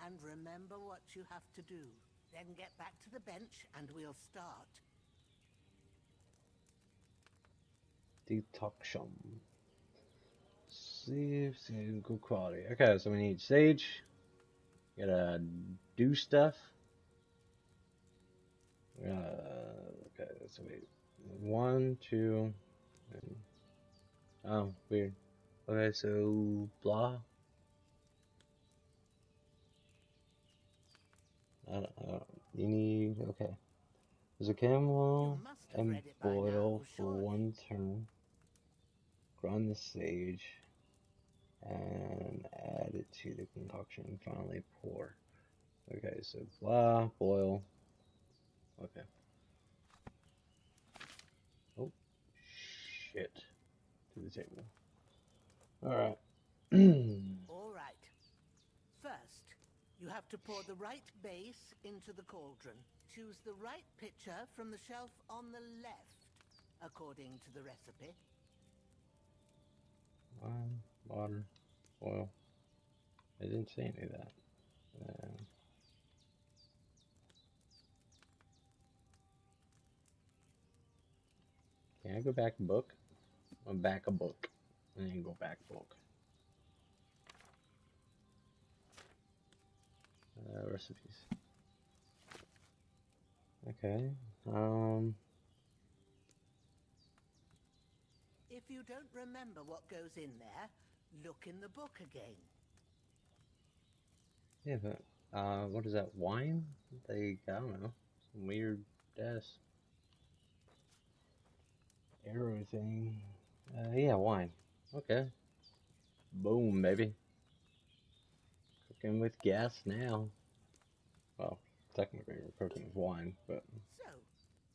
and remember what you have to do. Then get back to the bench and we'll start. Decoction. See, good quality. Okay, so we need sage. Gotta do stuff. Okay, so wait. 1, 2, and... Oh, weird. Okay, so blah. You need, okay. There's a chamomile and boil for 1 turn. Grind the sage and add it to the concoction and finally pour. Okay, so blah, boil. Okay. Oh, shit. To the table. Alright. Alright. First, you have to pour the right base into the cauldron. Choose the right pitcher from the shelf on the left, according to the recipe. water, oil. I didn't say any of that. Can I go back and book? I'm back a book. And then go back book. Recipes. Okay. If you don't remember what goes in there, look in the book again. Yeah, but what is that? Wine? I don't know. Some weird ass arrow thing. Yeah, wine. Okay. Boom, baby. Cooking with gas now. Well, technically we're cooking with wine, but... So,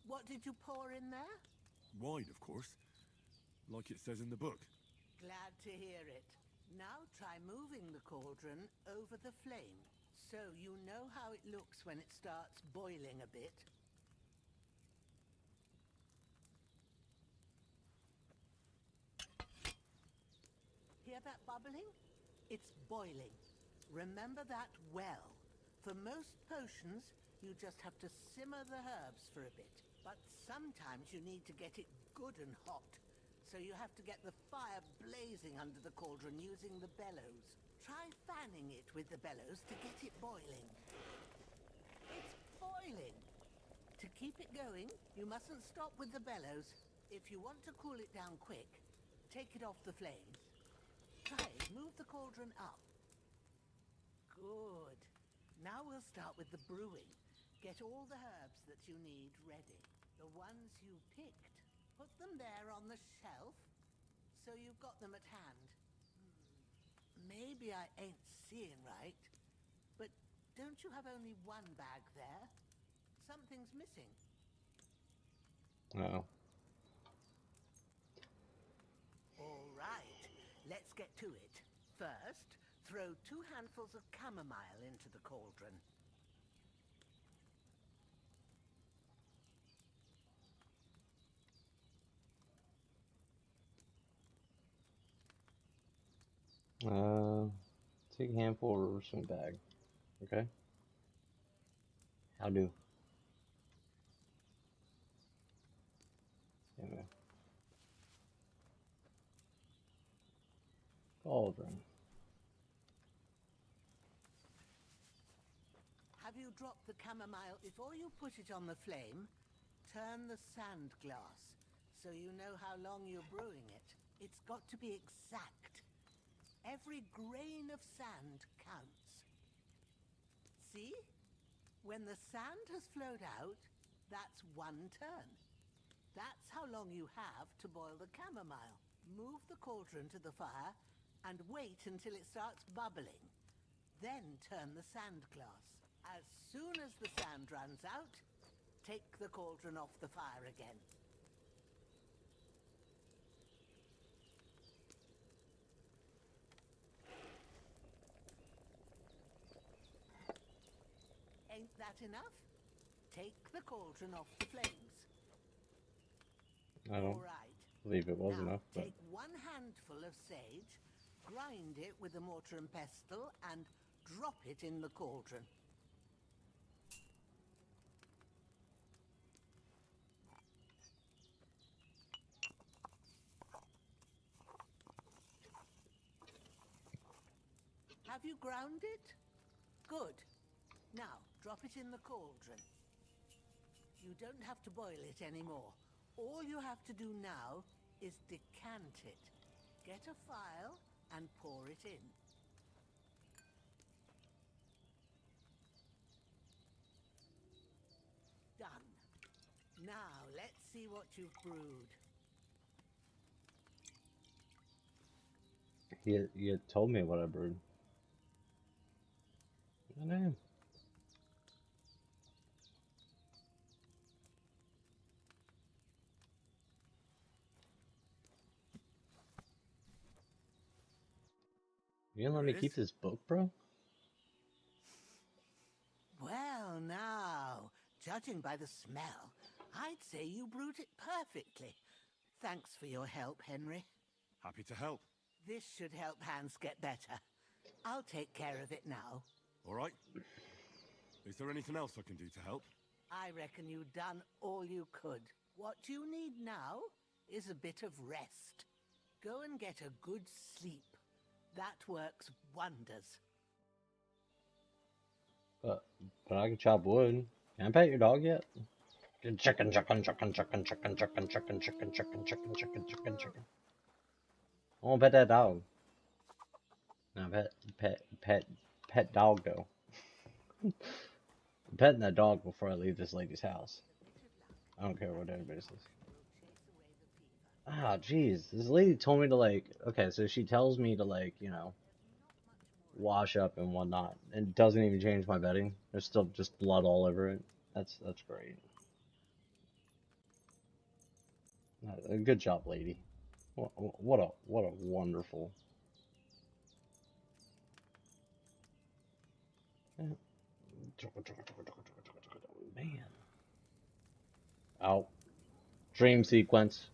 what did you pour in there? Wine, of course. Like it says in the book. Glad to hear it. Now try moving the cauldron over the flame, so you know how it looks when it starts boiling a bit. Hear that bubbling? It's boiling. Remember that well. For most potions, you just have to simmer the herbs for a bit. But sometimes you need to get it good and hot. So you have to get the fire blazing under the cauldron using the bellows. Try fanning it with the bellows to get it boiling. It's boiling. To keep it going, you mustn't stop with the bellows. If you want to cool it down quick, take it off the flames. Try it. Move the cauldron up. Good. Now we'll start with the brewing. Get all the herbs that you need ready. The ones you picked. Put them there on the shelf, so you've got them at hand. Maybe I ain't seeing right, but don't you have only one bag there? Something's missing. Uh-oh. All right, let's get to it. First, throw 2 handfuls of chamomile into the cauldron. Take a handful of roasting bag. Okay. How do? Anyway. Cauldron. Have you dropped the chamomile? Before you put it on the flame, turn the sand glass, so you know how long you're brewing it. It's got to be exact. Every grain of sand counts. See? When the sand has flowed out, that's 1 turn. That's how long you have to boil the chamomile. Move the cauldron to the fire and wait until it starts bubbling. Then turn the sand glass. As soon as the sand runs out, take the cauldron off the fire again. Ain't that enough? Take the cauldron off the flames. I don't believe it was enough, but... Take 1 handful of sage, grind it with a mortar and pestle, and drop it in the cauldron. Have you ground it? Good. Now, drop it in the cauldron. You don't have to boil it anymore. All you have to do now is decant it. Get a file and pour it in. Done. Now, let's see what you've brewed. You told me what I brewed. I know. You gonna let me keep this book, bro? Well, now, judging by the smell, I'd say you brewed it perfectly. Thanks for your help, Henry. Happy to help. This should help Hans get better. I'll take care of it now. All right. Is there anything else I can do to help? I reckon you've done all you could. What you need now is a bit of rest. Go and get a good sleep. That works wonders. But I can chop wood. Can I pet your dog yet? Chicken. I want to pet that dog. No, pet dog though. I'm petting that dog before I leave this lady's house. I don't care what anybody says. Ah, jeez. This lady told me to, like, okay, so she tells me to, like, you know, wash up and whatnot, and doesn't even change my bedding. There's still just blood all over it. That's great. Good job, lady. What a wonderful. Man. Oh. Dream sequence.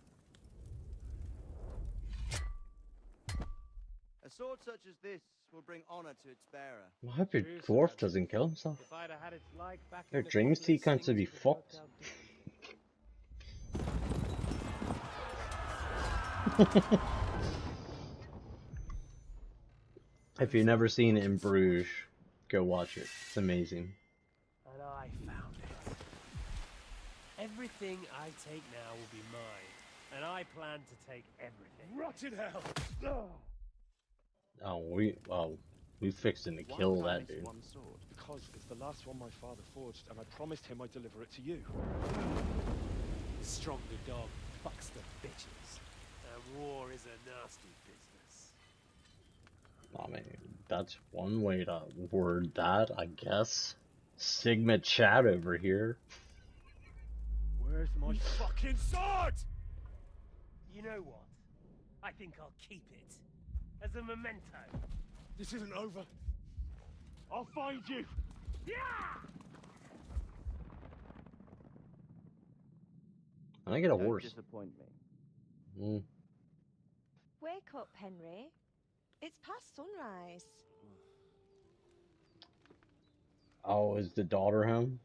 A sword such as this will bring honor to its bearer. I hope your dwarf doesn't kill himself. If I'd have had its like back Their in the dream godless sequence would be things you'd have fucked. If you've never seen it in Bruges, go watch it. It's amazing. And I found it. Everything I take now will be mine, and I plan to take everything. Rotted hell! We fixed him to kill that dude. One sword? Because it's the last one my father forged, and I promised him I'd deliver it to you. Stronger dog fucks the bitches, and war is a nasty business. I mean, that's one way to word that, I guess. Sigma chat over here. Where's my fucking sword? You know what? I think I'll keep it as a memento. This isn't over. I'll find you. Yeah! Can I get a Don't horse? disappoint me. Wake up, Henry. It's past sunrise. Oh, is the daughter home?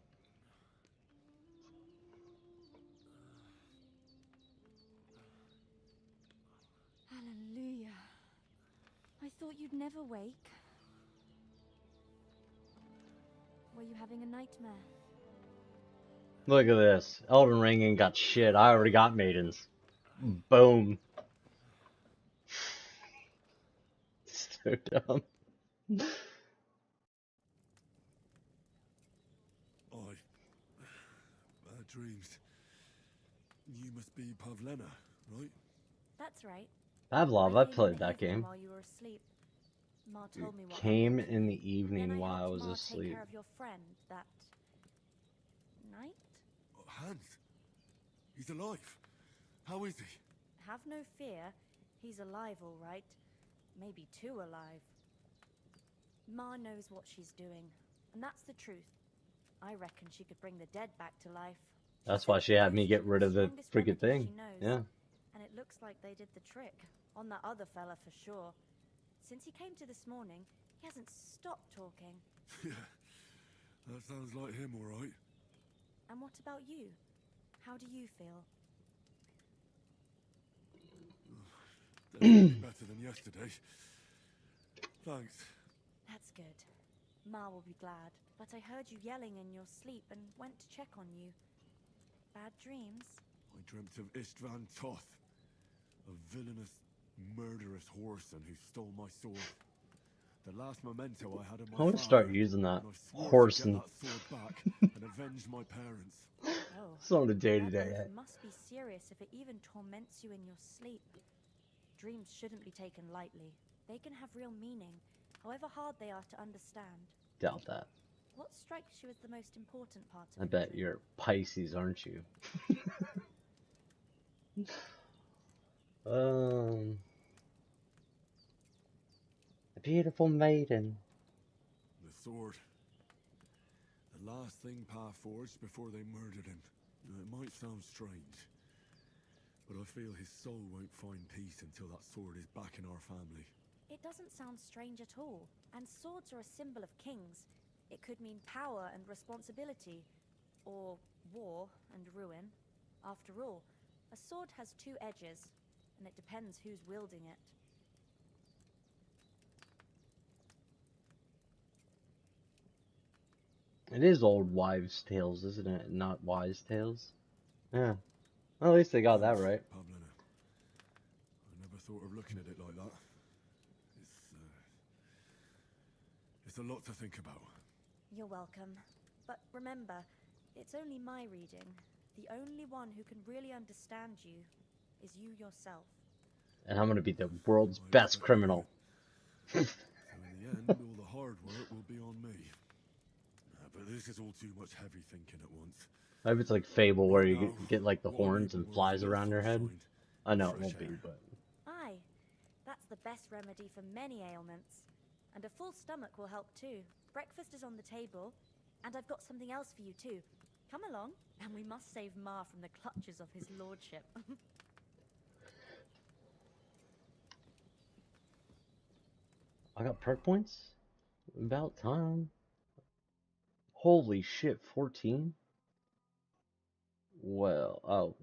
Hallelujah. I thought you'd never wake. Were you having a nightmare? Look at this. Elden Ring ain't got shit. I already got maidens. Boom. So dumb. Bad dreams. You must be Pavlena, right? That's right. Pavlov, I played that Came in game. while you were asleep. Ma told me what Came happened. in the evening Then I while I helped was Ma asleep. Take care of your friend that night. Hans. He's alive. How is he? Have no fear. He's alive, all right. Maybe too alive. Ma knows what she's doing, and that's the truth. I reckon she could bring the dead back to life. That's why she had me get rid of the freaking thing. She knows. Yeah. And it looks like they did the trick. On that other fella for sure. Since he came to this morning, he hasn't stopped talking. Yeah. That sounds like him, all right. And what about you? How do you feel? Definitely better than yesterday. Thanks. That's good. Ma will be glad. But I heard you yelling in your sleep and went to check on you. Bad dreams? I dreamt of Istvan Toth, a villainous, murderous whoreson who stole my sword. The last memento I had of my I want to father, start using that and I swore horse to get and that sword back and avenge my parents. Oh, it's on a that day-to-day. oath must be serious if it even torments you in your sleep. Dreams shouldn't be taken lightly. They can have real meaning, however hard they are to understand. Doubt that. What strikes you as the most important part of I bet you're Pisces, aren't you? A beautiful maiden. The sword. The last thing Pa forged before they murdered him. Now, it might sound strange. But I feel his soul won't find peace until that sword is back in our family. It doesn't sound strange at all. And swords are a symbol of kings. It could mean power and responsibility, or war and ruin. After all, a sword has two edges, and it depends who's wielding it. It is old wives' tales, isn't it? Not wise tales. Yeah. Well, at least they got that right. Pavlina. I never thought of looking at it like that. It's a lot to think about. You're welcome. But remember, it's only my reading. The only one who can really understand you is you yourself. And I'm gonna be the world's best criminal. So in the end, all the hard work will be on me. But this is all too much heavy thinking at once. I hope it's like Fable where you get like the horns and flies around your head. I know it won't be, but... Aye, that's the best remedy for many ailments. And a full stomach will help too. Breakfast is on the table, and I've got something else for you too. Come along, and we must save Ma from the clutches of his lordship. I got perk points? About time. Holy shit, 14? Well, oh.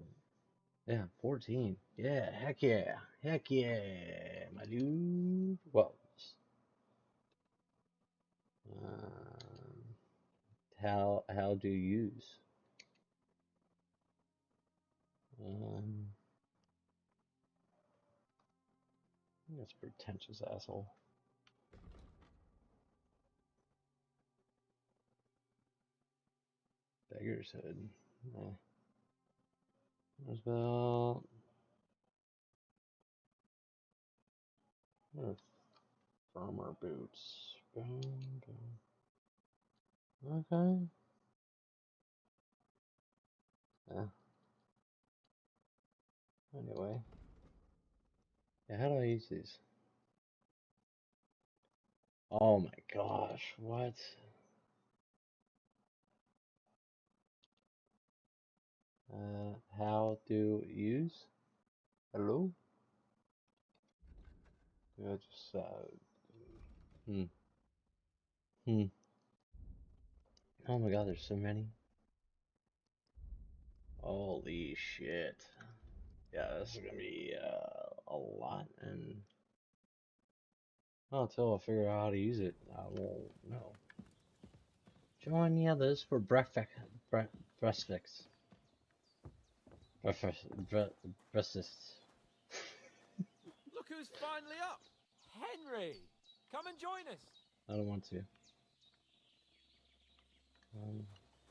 Yeah, 14. Yeah, heck yeah. Heck yeah, my dude. Well, how do you use? That's a pretentious asshole. Beggar's Hood. There's about... Firmer boots. Okay. Yeah. Anyway. Yeah, how do I use these? Oh my gosh, what? How to use? Hello? Yeah, just, Oh my god, there's so many. Holy shit. Yeah, this is gonna be, a lot, and... Well, until I figure out how to use it, I won't know. Join the others for breakfast. Breakfast. Look who's finally up! Henry! Come and join us! I don't want to.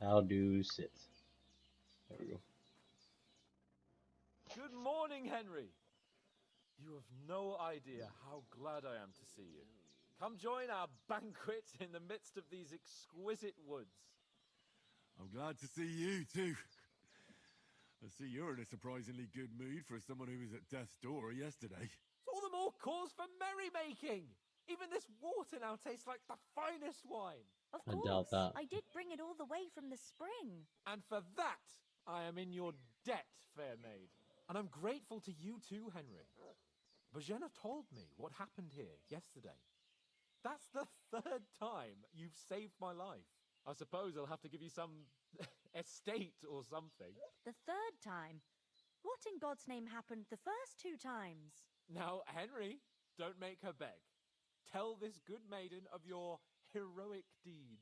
How do sit? There we go. Good morning, Henry. You have no idea how glad I am to see you. Come join our banquet in the midst of these exquisite woods. I'm glad to see you too. I see you're in a surprisingly good mood for someone who was at death's door yesterday. It's all the more cause for merrymaking! Even this water now tastes like the finest wine. Of I course, doubt that. I did bring it all the way from the spring. And for that, I am in your debt, fair maid. And I'm grateful to you too, Henry. Bajena told me what happened here yesterday. That's the third time you've saved my life. I suppose I'll have to give you some estate or something. The third time? What in God's name happened the first two times? Now, Henry, don't make her beg. Tell this good maiden of your heroic deeds.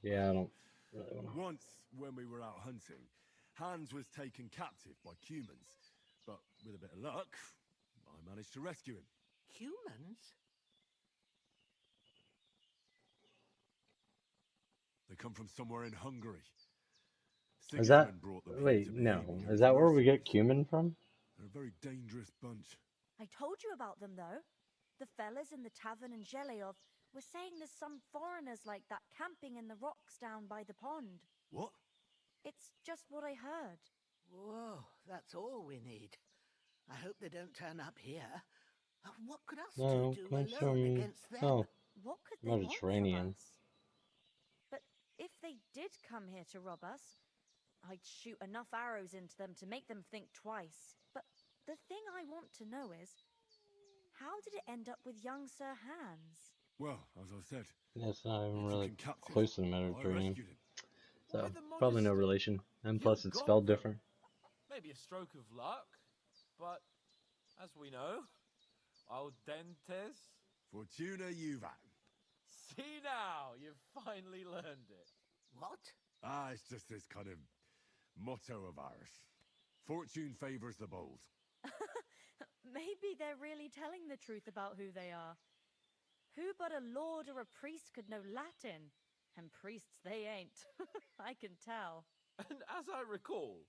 Yeah, I don't really want to. Once, when we were out hunting, Hans was taken captive by humans. But with a bit of luck, I managed to rescue him. Humans? They come from somewhere in Hungary. Is that... Sigismund brought them here Wait, to be no. able to Is that where we mercy. get cumin from? They're a very dangerous bunch. I told you about them, though. The fellas in the tavern in Zheleov were saying there's some foreigners like that camping in the rocks down by the pond. What? It's just what I heard. Whoa, that's all we need. I hope they don't turn up here. What could us No, two do come show alone me. against them? Oh, What could they want from Mediterranean. us? they did come here to rob us, I'd shoot enough arrows into them to make them think twice. But the thing I want to know is, how did it end up with young Sir Hans? Well, as I said, It's not even he took really him captive. close to the I Mediterranean. rescued him. So, probably no relation. And plus, it's got spelled them. different. Maybe a stroke of luck, but as we know, audentes. Fortuna juvat. See now, you've finally learned it. What? Ah, it's just this kind of motto of ours. Fortune favors the bold. Maybe they're really telling the truth about who they are. Who but a lord or a priest could know Latin? And priests they ain't. I can tell. And as I recall,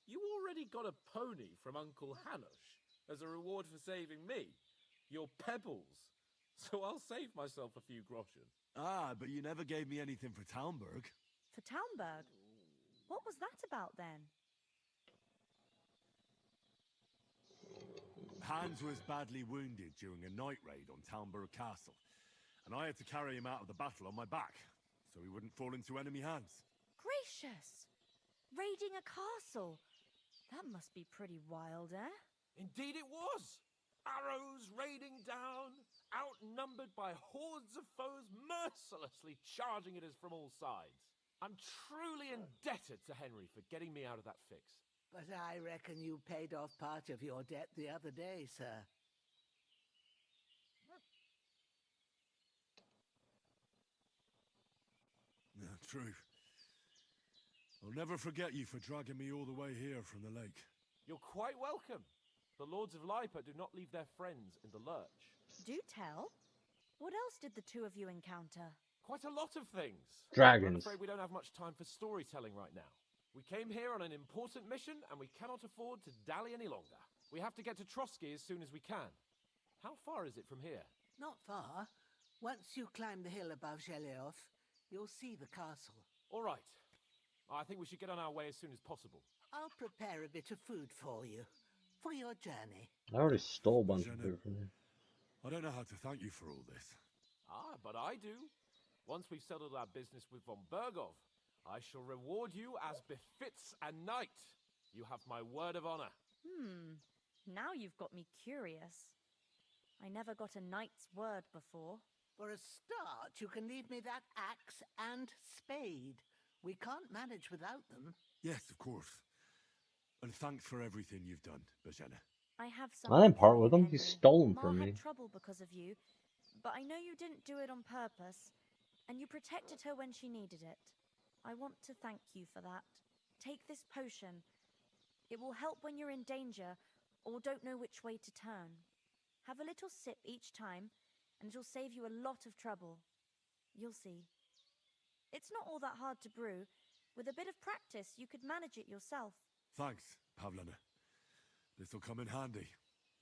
you already got a pony from Uncle Hanush as a reward for saving me. Your pebbles. So I'll save myself a few groschen. Ah, but you never gave me anything for Talmberg. For Talmberg? What was that about then? Hans was badly wounded during a night raid on Talmberg Castle, and I had to carry him out of the battle on my back, so he wouldn't fall into enemy hands. Gracious! Raiding a castle? That must be pretty wild, eh? Indeed it was! Arrows raining down, outnumbered by hordes of foes mercilessly charging at us from all sides. I'm truly indebted to Henry for getting me out of that fix. But I reckon you paid off part of your debt the other day, sir. Yeah, true. I'll never forget you for dragging me all the way here from the lake. You're quite welcome. The Lords of Lipa do not leave their friends in the lurch. Do tell. What else did the two of you encounter? Quite a lot of things. Dragons. I'm afraid we don't have much time for storytelling right now. We came here on an important mission, and we cannot afford to dally any longer. We have to get to Trotsky as soon as we can. How far is it from here? Not far. Once you climb the hill above Geleoth, you'll see the castle. All right. I think we should get on our way as soon as possible. I'll prepare a bit of food for you, for your journey. I already stole a bunch of food from you. I don't know how to thank you for all this. Ah, but I do. Once we've settled our business with von Bergov, I shall reward you as befits a knight. You have my word of honor. Now you've got me curious. I never got a knight's word before. For a start, you can leave me that axe and spade. We can't manage without them. Yes, of course. And thanks for everything you've done, Bajena. I have some. I didn't part with him. He stole them Ma from me. had trouble because of you, but I know you didn't do it on purpose, and you protected her when she needed it. I want to thank you for that. Take this potion. It will help when you're in danger or don't know which way to turn. Have a little sip each time, and it'll save you a lot of trouble. You'll see. It's not all that hard to brew. With a bit of practice, you could manage it yourself. Thanks, Pavlena. This'll come in handy.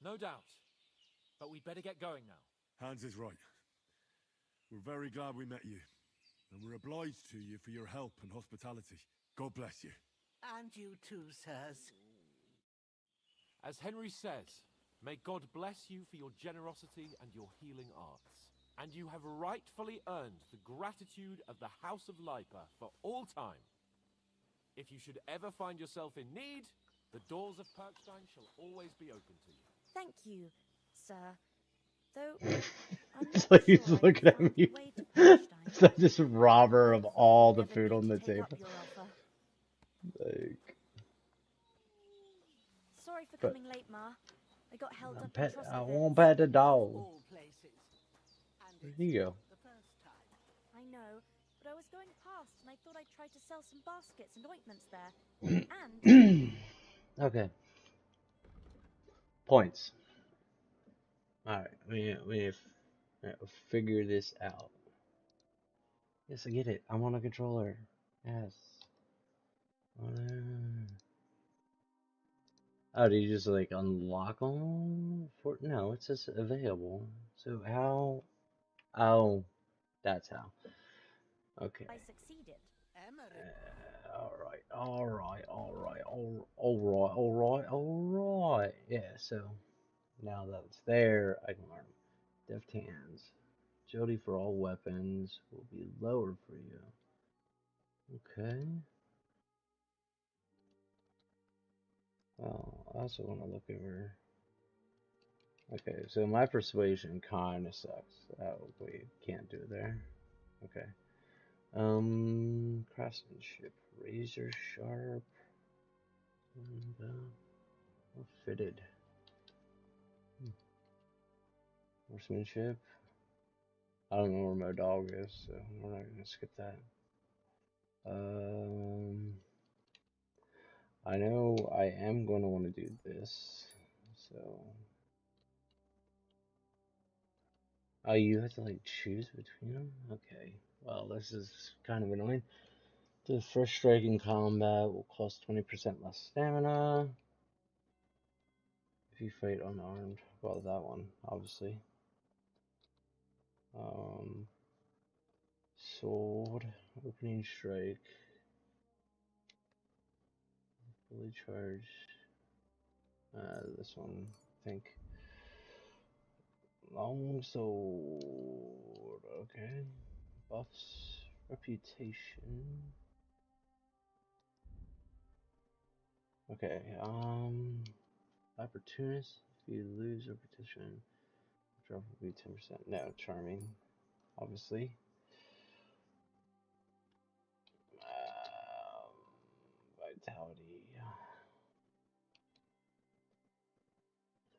No doubt. But we'd better get going now. Hans is right. We're very glad we met you. And we're obliged to you for your help and hospitality. God bless you. And you too, sirs. As Henry says, may God bless you for your generosity and your healing arts. And you have rightfully earned the gratitude of the House of Lipa for all time. If you should ever find yourself in need, the doors of Perkstein shall always be open to you. Thank you, sir. Though, So he's looking at me. So just robber of all the food on the table. Like, sorry for But- coming late, Ma. I got held up in pet, Trossy I Vents. won't pet the dog. There you go. I know, but I was going past and I thought I'd try to sell some baskets and ointments there. And Okay. Points. Alright, we figure this out. Yes, I get it. I'm on a controller. Yes. Oh, do you just like unlock them? No, it says available. So how? Oh, that's how. Okay. I succeeded. Alright. Yeah, so now that it's there, I can learn deft hands. Agility for all weapons will be lower for you. Okay. Well, I also want to look over. Okay, so my persuasion kind of sucks. Oh, we can't do it there. Okay. Craftsmanship, razor sharp, and well fitted. Horsemanship. I don't know where my dog is, so we're not gonna skip that. I know I am going to want to do this, so. Oh, you have to like choose between them? Okay. Well, this is kind of annoying. The first strike in combat will cost 20% less stamina. If you fight unarmed. Well, that one, obviously. Sword, opening strike, fully charged. This one, I think. Long sword, okay. Buffs, reputation. Okay, opportunist. If you lose reputation, drop will be 10%. No, charming, obviously. Vitality.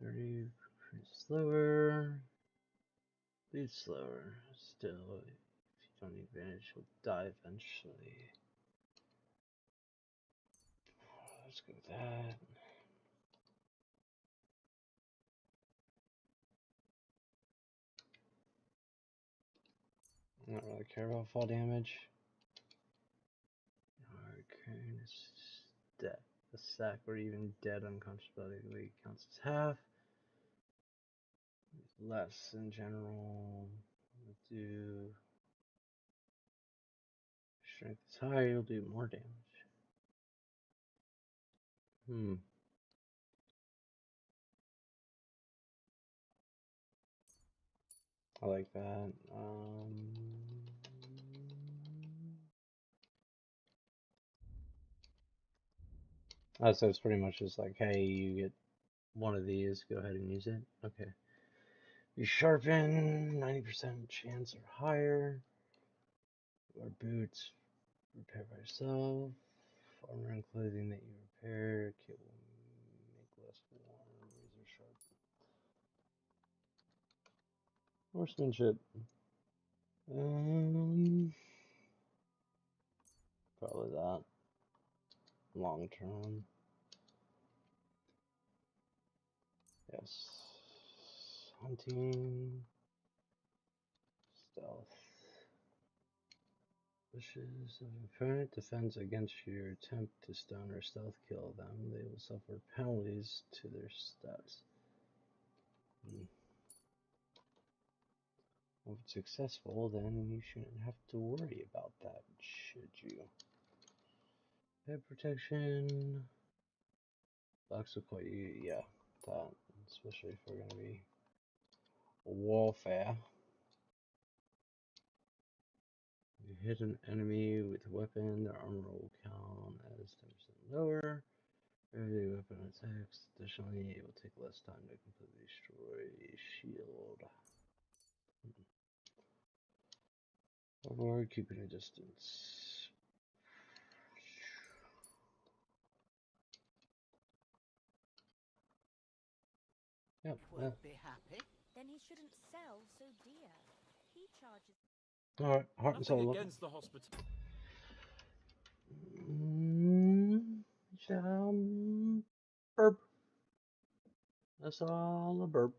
30 slower. Lead slower. Still, if you don't need advantage, you'll die eventually. Let's go with that. I don't really care about fall damage. Dead. A sack or even dead unconscious body counts as half. Less in general. We'll do strength is higher, you'll do more damage. I like that. So it's pretty much just like, hey, you get one of these, go ahead and use it. Okay. You sharpen, 90% chance or higher. Or boots, repair by yourself. Armor and clothing that you repair, kit will make less warm. Razor sharp. Horsemanship. Probably that. Long term. Yes. Hunting. Stealth. Wishes of an opponent defends against your attempt to stun or stealth kill them. They will suffer penalties to their stats. If it's successful, then you shouldn't have to worry about that, should you? Head protection. Blocks will quite you, yeah, that, especially if we're gonna be warfare. You hit an enemy with a weapon, their armor will count as 10% lower. Every weapon attacks, additionally, it will take less time to completely destroy a shield. Avoid keeping a distance. Yep. Won't be happy. Then he shouldn't sell so dear. He charges. Alright, heart and soul. Against the hospital. Burp. That's all a burp.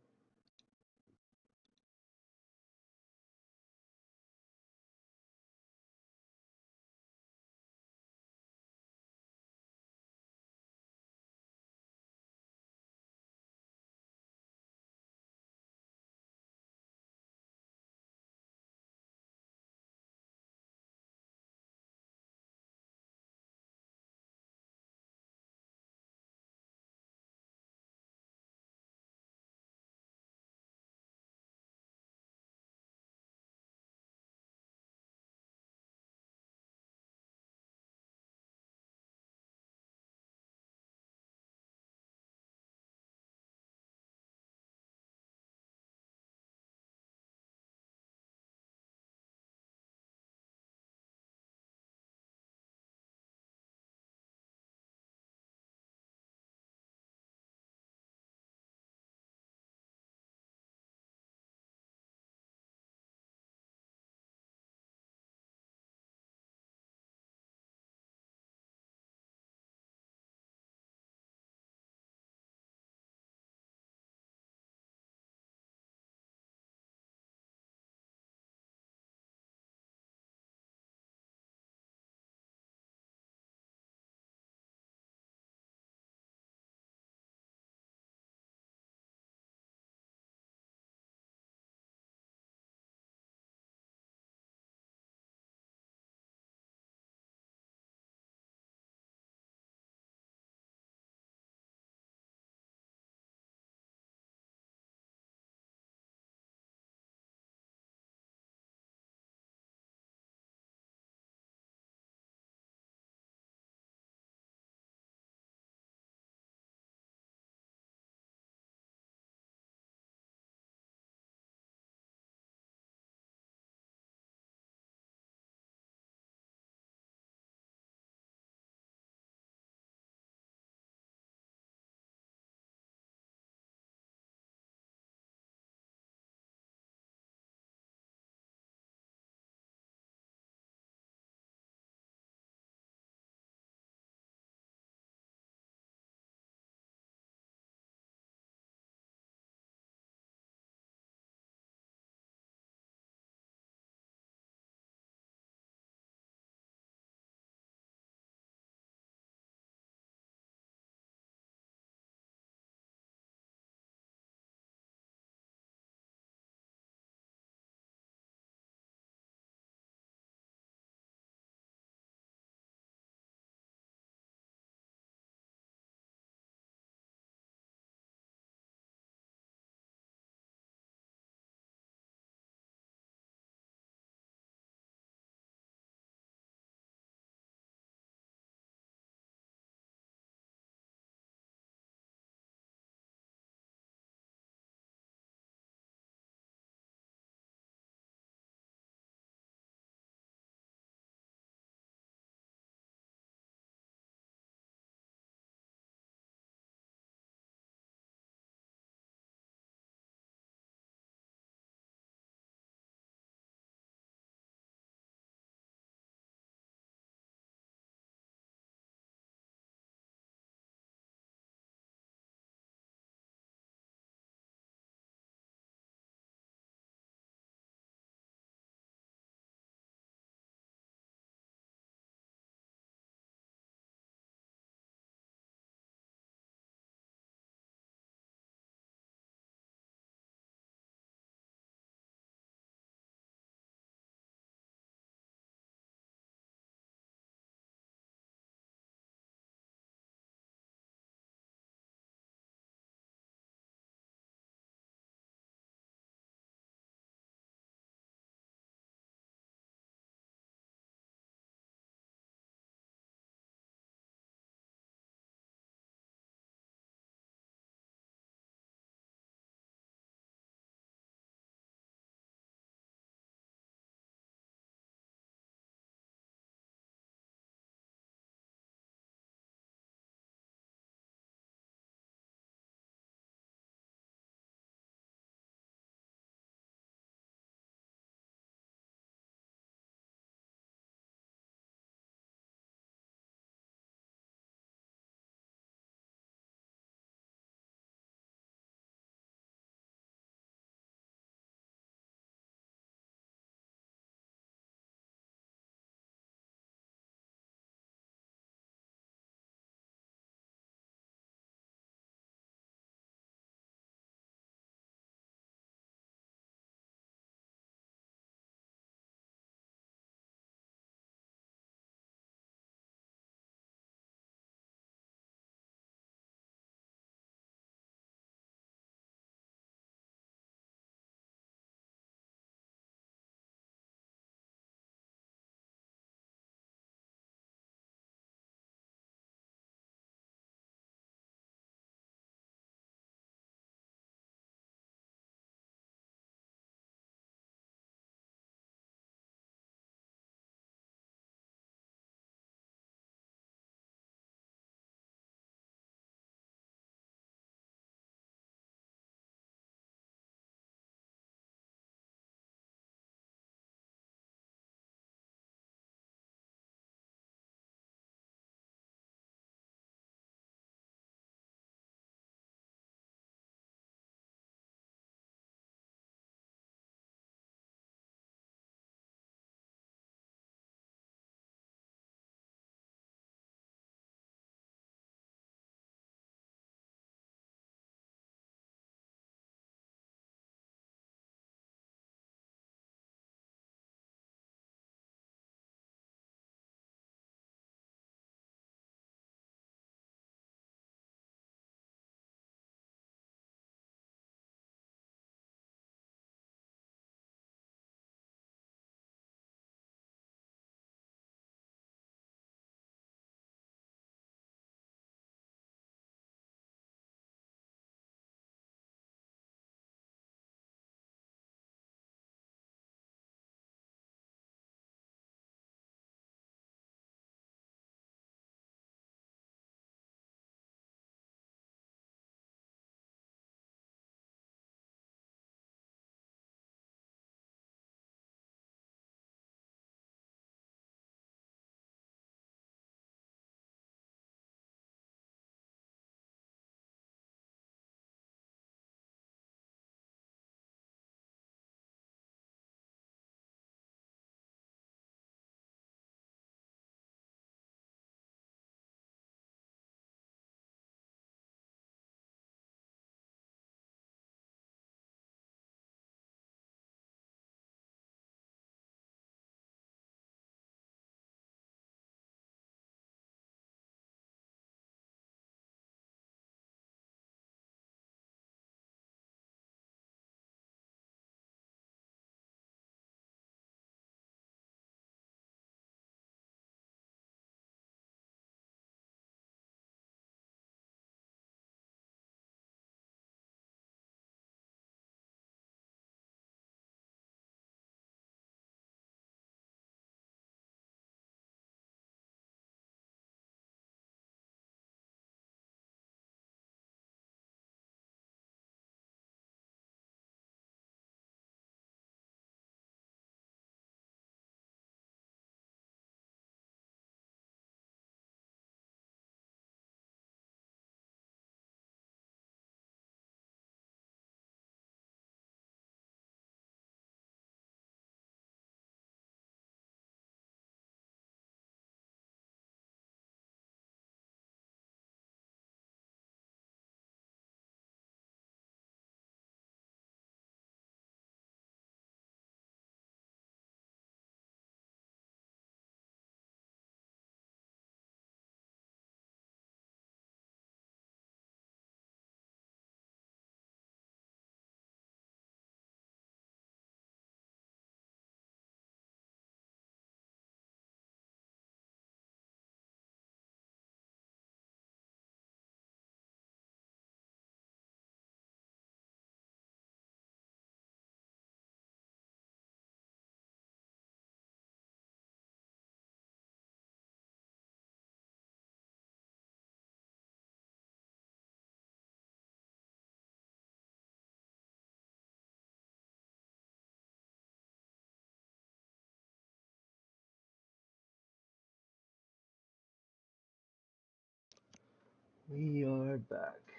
We are back.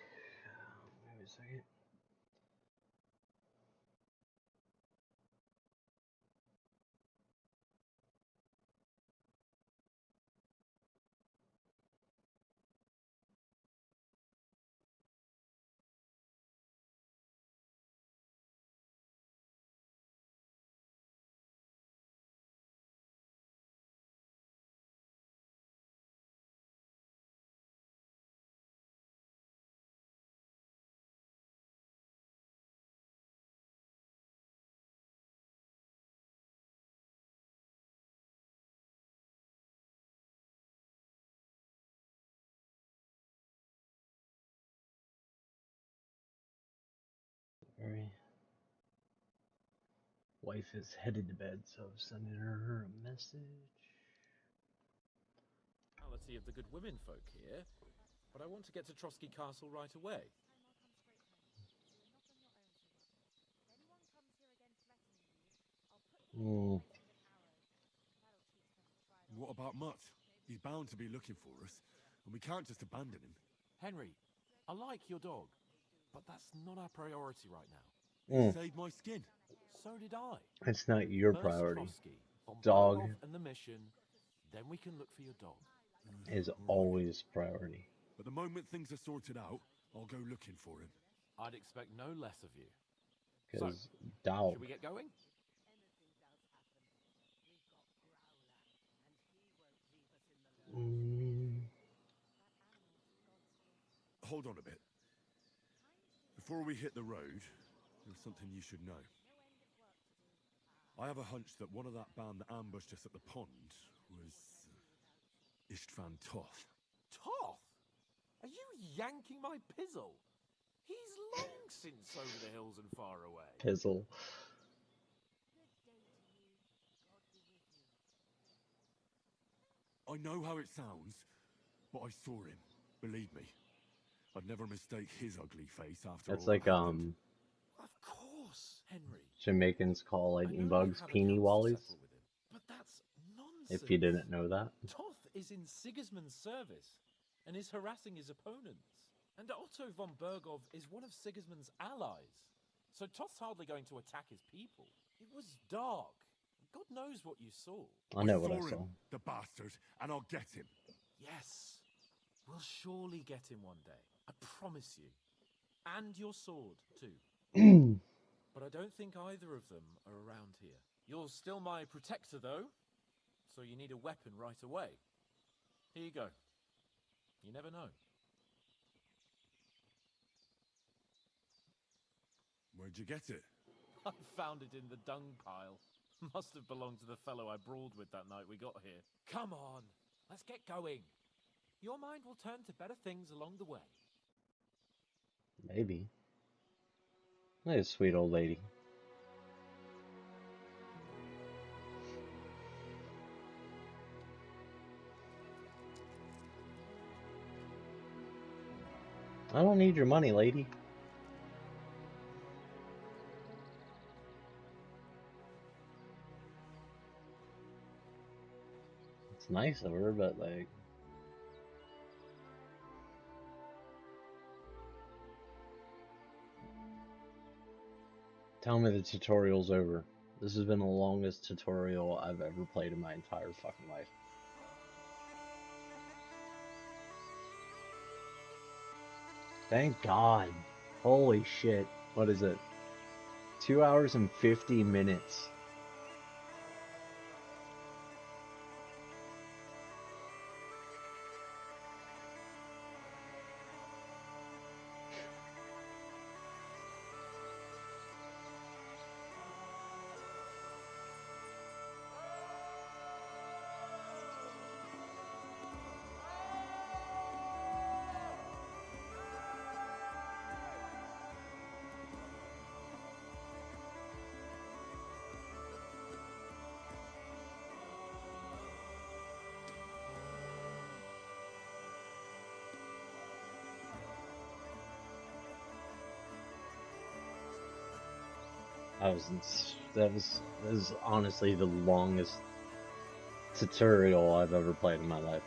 Wait a second. Sorry. Wife is headed to bed, so I'm sending her a message. Of the good women folk here, but I want to get to Trotsky Castle right away. What about Mutt? He's bound to be looking for us, and we can't just abandon him. Henry, I like your dog, but that's not our priority right now. He saved my skin. So did I. It's not your First priority. Trotsky, von Dog Berghoff and the mission, then we can look for your dog. is always priority. But the moment things are sorted out, I'll go looking for him. I'd expect no less of you. Because So, dog. should we get going? Hold on a bit. Before we hit the road, there's something you should know. I have a hunch that one of that band that ambushed us at the pond was Istvan Toth. Toth? Are you yanking my pizzle? He's long since over the hills and far away. Pizzle. I know how it sounds, but I saw him. Believe me. I'd never mistake his ugly face after That's all like that happened. Of course, Henry. Jamaicans call lightning bugs peenie wallies. But that's nonsense. If you didn't know that. Toth is in Sigismund's service and is harassing his opponents. And Otto von Berghoff is one of Sigismund's allies. So Toth's hardly going to attack his people. It was dark. God knows what you saw. I know what I saw. Him, the bastard, and I'll get him. Yes. We'll surely get him one day. I promise you. And your sword, too. But I don't think either of them are around here. You're still my protector, though. So you need a weapon right away. Here you go. You never know. Where'd you get it? I found it in the dung pile. Must have belonged to the fellow I brawled with that night we got here. Come on, let's get going. Your mind will turn to better things along the way. Maybe. Look at this sweet old lady. I don't need your money, lady. It's nice of her, but like... Tell me the tutorial's over. This has been the longest tutorial I've ever played in my entire fucking life. Thank God. Holy shit. What is it? 2 hours and 50 minutes. That was honestly the longest tutorial I've ever played in my life.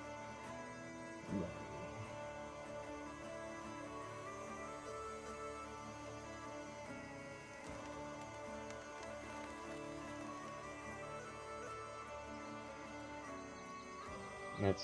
That's...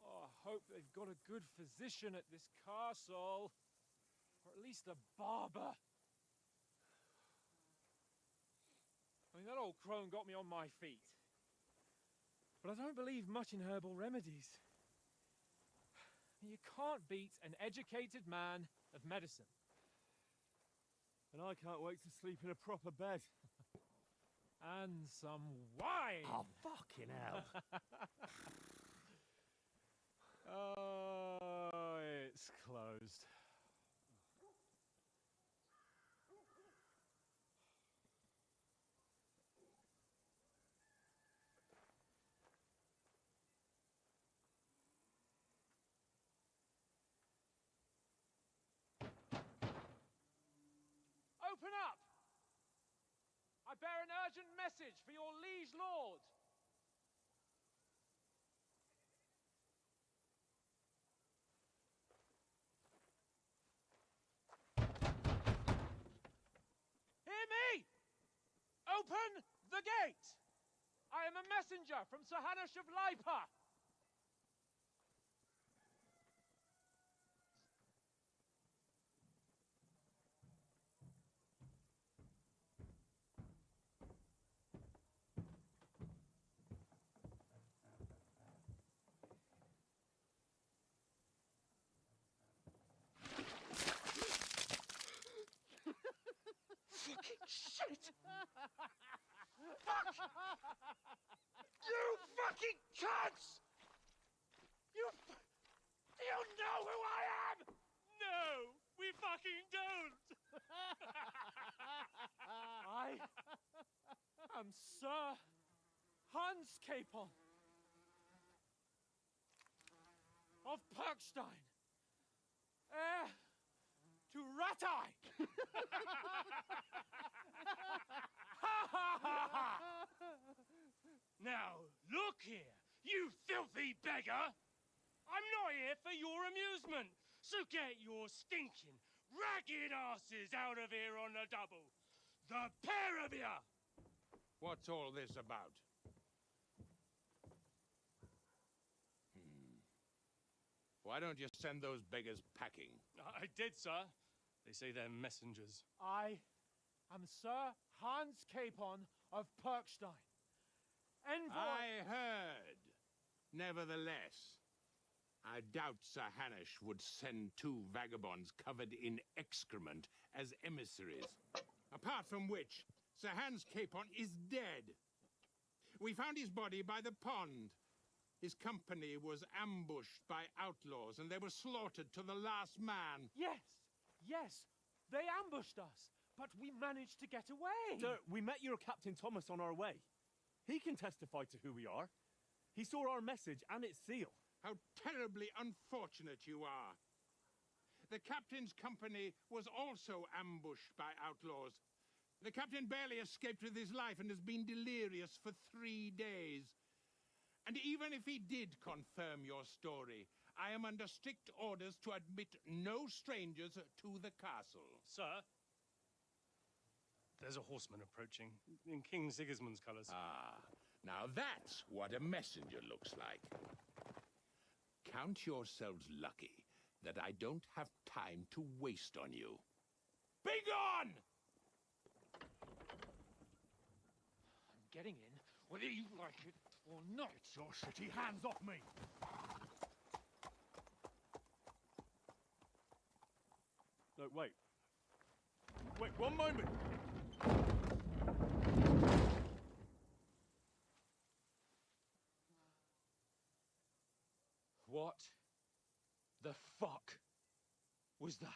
Oh, I hope they've got a good physician at this castle. Or at least a barber. I mean, that old crone got me on my feet. But I don't believe much in herbal remedies. You can't beat an educated man of medicine. And I can't wait to sleep in a proper bed. And some wine! Oh, fucking hell. Oh, it's closed. Open up! I bear an urgent message for your liege lord. Hear me! Open the gate! I am a messenger from Sir Hanush of Lipa. Fucking shit! Fuck! You fucking cunts! Do you know who I am? No, we fucking don't! I am Sir Hans Capon of Perkstein, heir to Ratai! Now, look here, you filthy beggar! I'm not here for your amusement, so get your stinking, ragged asses out of here on the double! The pair of you! What's all this about? Why don't you send those beggars packing? I did, sir. They say they're messengers. I am Sir Hans Capon of Perkstein. Envoy... I heard. Nevertheless, I doubt Sir Hanush would send two vagabonds covered in excrement as emissaries. Apart from which, Sir Hans Capon is dead. We found his body by the pond. His company was ambushed by outlaws, and they were slaughtered to the last man. Yes, they ambushed us, but we managed to get away. Sir, we met your Captain Thomas on our way. He can testify to who we are. He saw our message and its seal. How terribly unfortunate you are. The captain's company was also ambushed by outlaws. The captain barely escaped with his life and has been delirious for 3 days. And even if he did confirm your story, I am under strict orders to admit no strangers to the castle. Sir, there's a horseman approaching, in King Sigismund's colours. Ah, now that's what a messenger looks like. Count yourselves lucky that I don't have time to waste on you. Be gone! getting in, whether you like it or not. Get your shitty hands off me! No, wait. Wait, one moment! What the fuck was that?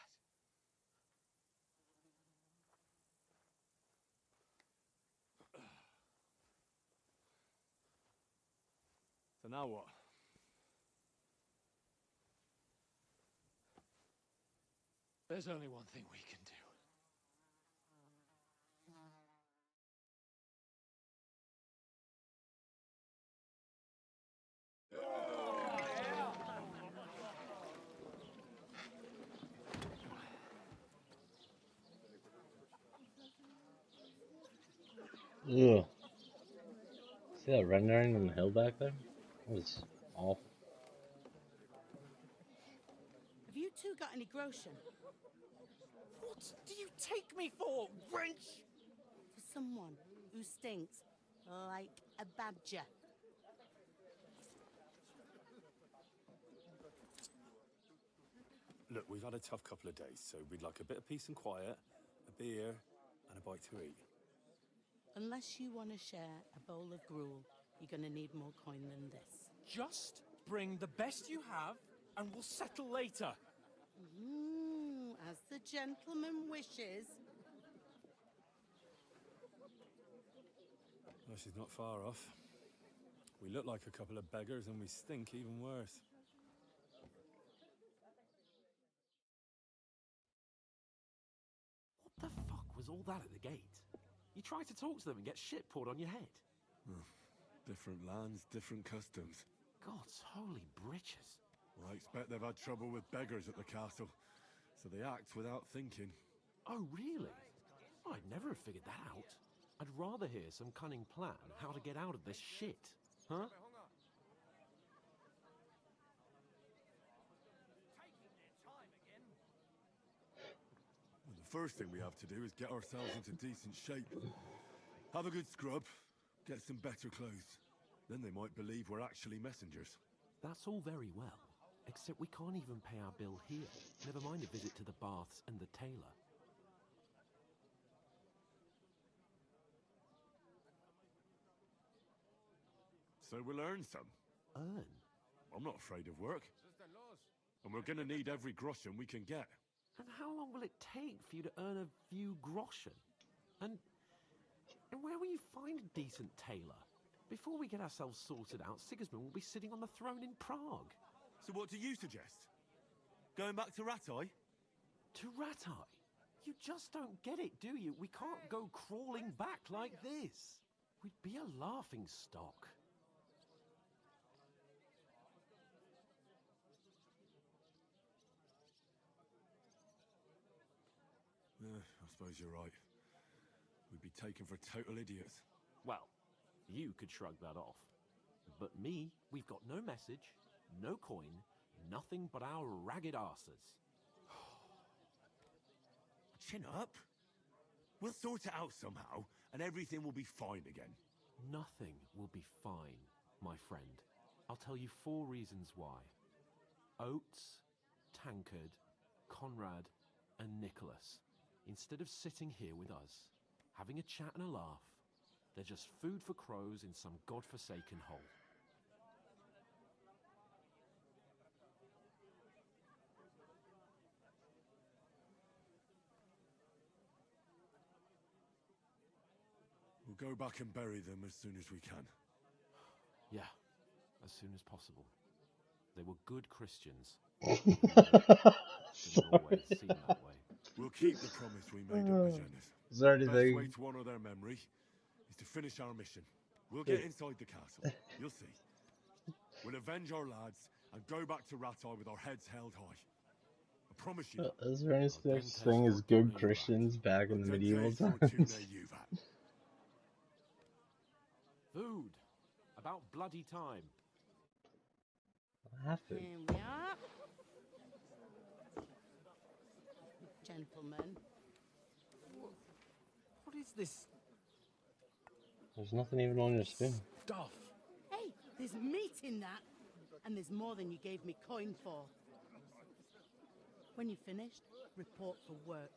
So now what? There's only one thing we can do. Ugh. See that rendering on the hill back there? That was awful. Have you two got any groschen? What do you take me for, wench? For someone who stinks like a badger. Look, we've had a tough couple of days, so we'd like a bit of peace and quiet, a beer, and a bite to eat. Unless you want to share a bowl of gruel, you're going to need more coin than this. Just bring the best you have, and we'll settle later. As the gentleman wishes. Well, she's not far off. We look like a couple of beggars, and we stink even worse. What the fuck was all that at the gate? You try to talk to them and get shit poured on your head. Different lands, different customs. God's holy britches. Well, I expect they've had trouble with beggars at the castle, so they act without thinking. Oh, really? I'd never have figured that out. I'd rather hear some cunning plan how to get out of this shit. Huh? Well, the first thing we have to do is get ourselves into decent shape. Have a good scrub, get some better clothes. Then they might believe we're actually messengers. That's all very well, except we can't even pay our bill here. Never mind a visit to the baths and the tailor. So we'll earn some. Earn? I'm not afraid of work. And we're gonna need every groschen we can get. And how long will it take for you to earn a few groschen? And where will you find a decent tailor? Before we get ourselves sorted out, Sigismund will be sitting on the throne in Prague. So what do you suggest? Going back to Rattay? To Rattay? You just don't get it, do you? We can't go crawling back like this. We'd be a laughing stock. I suppose you're right. We'd be taken for total idiots. Well, you could shrug that off. But me, we've got no message, no coin, nothing but our ragged arses. Chin up. We'll sort it out somehow, and everything will be fine again. Nothing will be fine, my friend. I'll tell you 4 reasons why. Oates, Tankard, Conrad, and Nicholas. Instead of sitting here with us, having a chat and a laugh, they're just food for crows in some godforsaken hole. We'll go back and bury them as soon as we can. Yeah, as soon as possible. They were good Christians. Didn't always seem that way. We'll keep the promise we made at Magennis. Is there The best anything? way to honour their memory is to finish our mission. We'll get inside the castle. You'll see. We'll avenge our lads and go back to Rattay with our heads held high. I promise you. Is there any such thing as good Christians back in the medieval times? Food. About bloody time. What happened? Here we are. Gentlemen. What is this There's nothing even on your spoon. Stuff. Hey, there's meat in that. And there's more than you gave me coin for. When you're finished, report for work.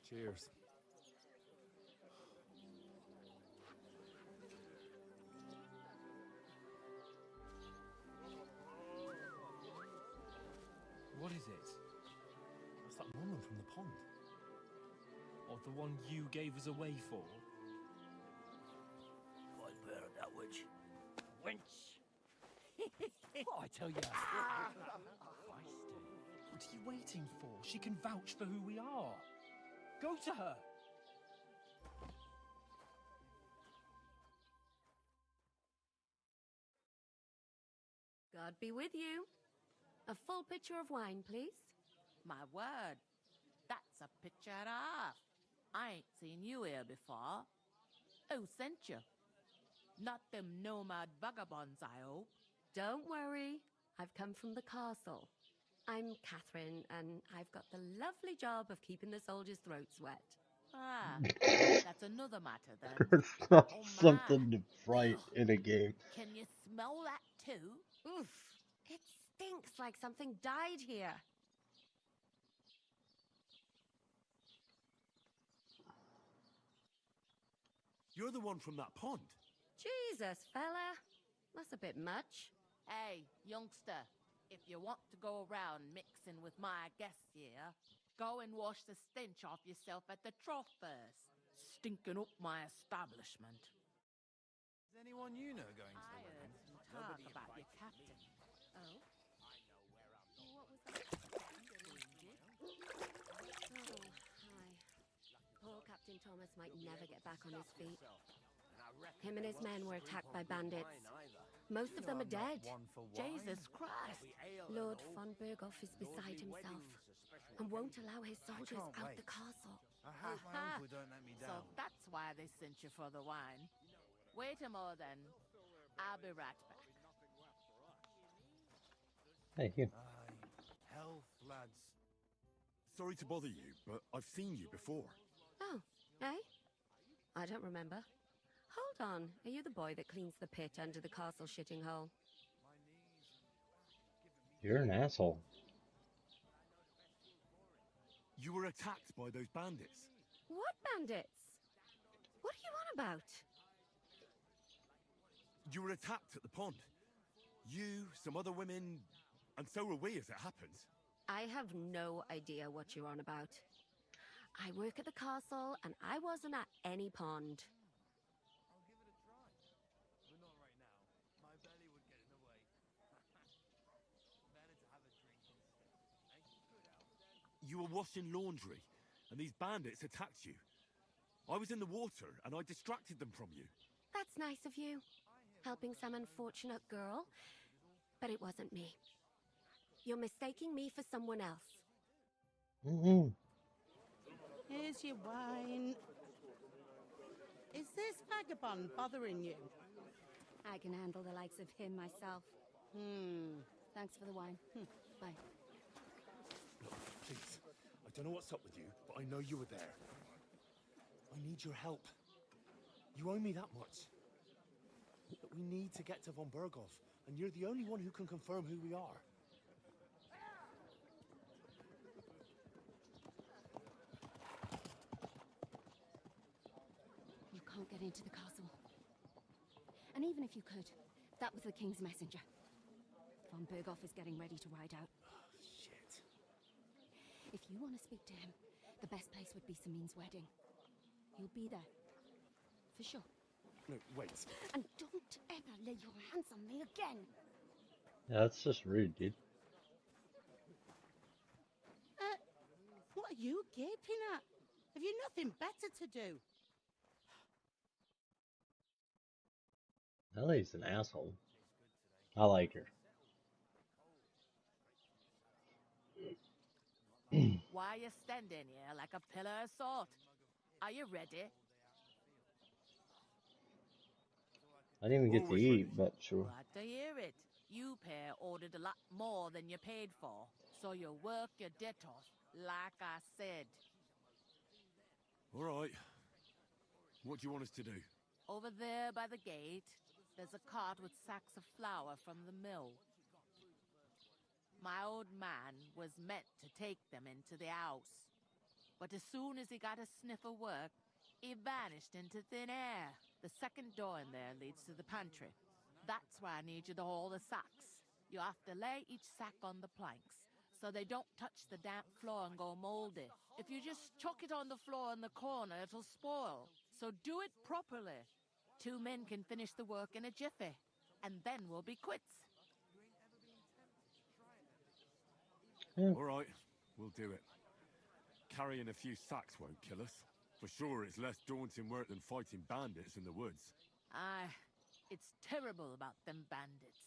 Cheers. What is it? That's that woman from the pond. Or the one you gave us away for? What bear that witch? Wench! What I tell you? What are you waiting for? She can vouch for who we are. Go to her. God be with you. A full pitcher of wine, please. My word, that's a picture and a half. I ain't seen you here before. Who sent you? Not them nomad vagabonds, I hope. Don't worry. I've come from the castle. I'm Catherine, and I've got the lovely job of keeping the soldiers' throats wet. Ah, that's another matter then. It's not Oh, something to write in a game. Can you smell that too? Oof. It stinks like something died here. You're the one from that pond. Jesus, fella. That's a bit much. Hey, youngster, if you want to go around mixing with my guests here, go and wash the stench off yourself at the trough first. Stinking up my establishment. Is anyone you know going to the I heard wedding? some talk about your captain. Oh? What was that? Oh, hi. Poor Captain Thomas might never get back on his feet. Him and his men were attacked by bandits. Most of them are dead. Jesus Christ! Lord von Berghoff is beside himself and won't allow his soldiers out the castle. I hope my uncle don't let me So down. that's why they sent you for the wine. Wait a moment then. I'll be right back. Hey, you. Health, lads. Sorry to bother you, but I've seen you before. Oh, eh? I don't remember. Hold on. Are you the boy that cleans the pit under the castle shitting hole? You're an asshole. You were attacked by those bandits. What bandits? What are you on about? You were attacked at the pond. You, some other women, and so were we as it happens. I have no idea what you're on about. I work at the castle, and I wasn't at any pond. But not right now. My belly would get in the way. Better to have a drink instead. You were washing laundry, and these bandits attacked you. I was in the water, and I distracted them from you. That's nice of you. Helping some unfortunate girl. But it wasn't me. You're mistaking me for someone else. Mm-hmm. Here's your wine. Is this vagabond bothering you? I can handle the likes of him myself. Thanks for the wine. Bye. Please, I don't know what's up with you, but I know you were there. I need your help. You owe me that much. We need to get to von Berghoff, and you're the only one who can confirm who we are. You can't get into the castle. And even if you could, that was the king's messenger. Von Berghoff is getting ready to ride out. Shit. If you want to speak to him, the best place would be Samin's wedding. You'll be there. For sure. No, wait. And don't ever lay your hands on me again. Yeah, that's just rude, dude. What are you gaping at? Have you nothing better to do? Ellie's an asshole. I like her. Why are you standing here like a pillar of salt? Are you ready? I didn't even get to eat, but sure. Glad to hear it. You pair ordered a lot more than you paid for, so you work your debt off, like I said. All right. What do you want us to do? Over there by the gate, there's a cart with sacks of flour from the mill. My old man was meant to take them into the house. But as soon as he got a sniff of work, he vanished into thin air. The second door in there leads to the pantry. That's where I need you to haul the sacks. You have to lay each sack on the planks, so they don't touch the damp floor and go moldy. If you just chuck it on the floor in the corner, it'll spoil. So do it properly. 2 men can finish the work in a jiffy, and then we'll be quits. All right, we'll do it. Carrying a few sacks won't kill us. For sure, it's less daunting work than fighting bandits in the woods. Aye, it's terrible about them bandits.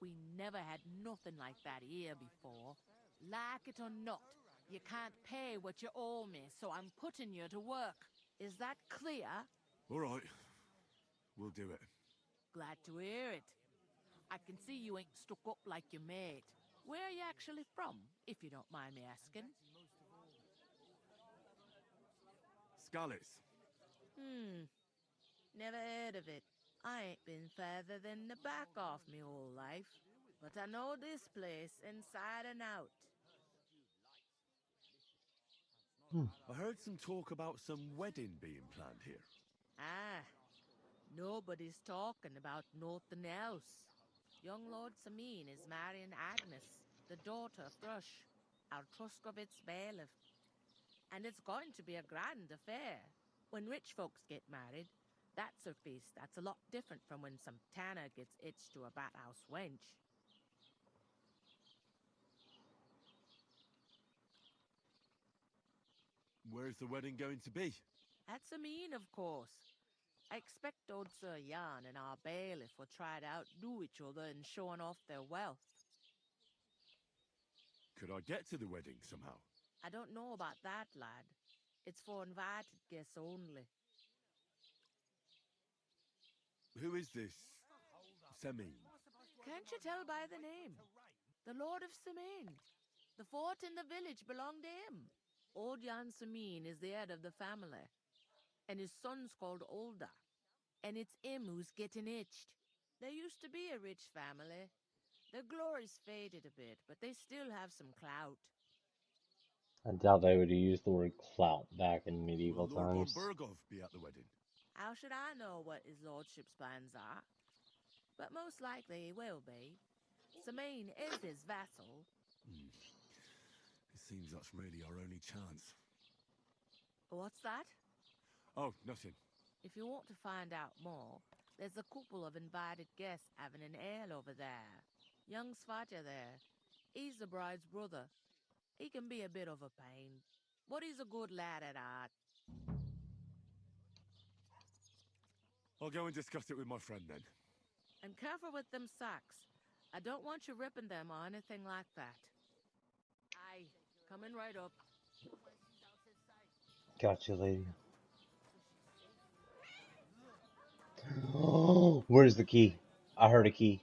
We never had nothing like that here before. Like it or not, you can't pay what you owe me, so I'm putting you to work. Is that clear? All right, we'll do it. Glad to hear it. I can see you ain't stuck up like your mate. Where are you actually from, if you don't mind me asking? Skalitz. Never heard of it. I ain't been further than the back off me whole life, but I know this place inside and out. I heard some talk about some wedding being planned here. Ah, nobody's talking about nothing else. Young Lord Sameen is marrying Agnes, the daughter of Thrush, our Truskovitz bailiff. And it's going to be a grand affair. When rich folks get married, that's a feast that's a lot different from when some tanner gets hitched to a bathouse wench. Where's the wedding going to be? At Sameen, of course. I expect old Sir Jan and our bailiff will try to outdo each other in showing off their wealth. Could I get to the wedding somehow? I don't know about that, lad. It's for invited guests only. Who is this Sameen? Can't you tell by the name? The Lord of Sameen. The fort in the village belonged to him. Old Jan Sameen is the head of the family, and his son's called Olda, and it's him who's getting hitched. There used to be a rich family. Their glory's faded a bit, but they still have some clout. I doubt they would have used the word clout back in medieval Will Lord times. von Bergov be at the wedding? How should I know what his lordship's plans are? But most likely he will be. Sameen is his vassal. It seems that's really our only chance. What's that? Oh, nothing. If you want to find out more, there's a couple of invited guests having an ale over there. Young Svaja there. He's the bride's brother. He can be a bit of a pain, but he's a good lad at heart. I'll go and discuss it with my friend then. And careful with them sacks. I don't want you ripping them or anything like that. Aye, coming right up. Gotcha, lady. Where's the key? I heard a key.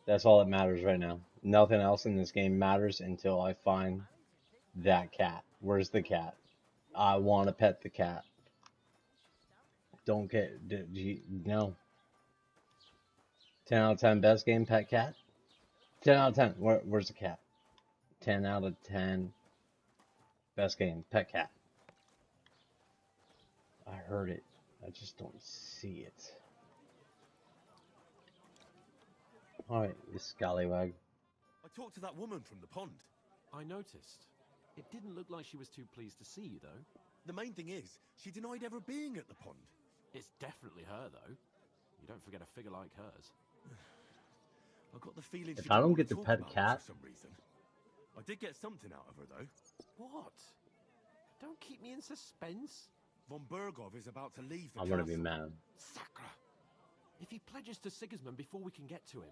That's all that matters right now. Nothing else in this game matters until I find that cat. Where's the cat? I want to pet the cat. Don't get... No. 10 out of 10 best game, pet cat? 10 out of 10. Where's the cat? 10 out of 10 best game, pet cat. I heard it. I just don't see it. Alright, you scallywag. I talked to that woman from the pond. I noticed. It didn't look like she was too pleased to see you, though. The main thing is, she denied ever being at the pond. It's definitely her, though. You don't forget a figure like hers. I got the feeling If she I didn't don't want get to to talk pet about it cat... for some reason. I did get something out of her, though. What? Don't keep me in suspense. Von Bergov is about to leave the I'm castle. gonna be mad. Sacra! If he pledges to Sigismund before we can get to him,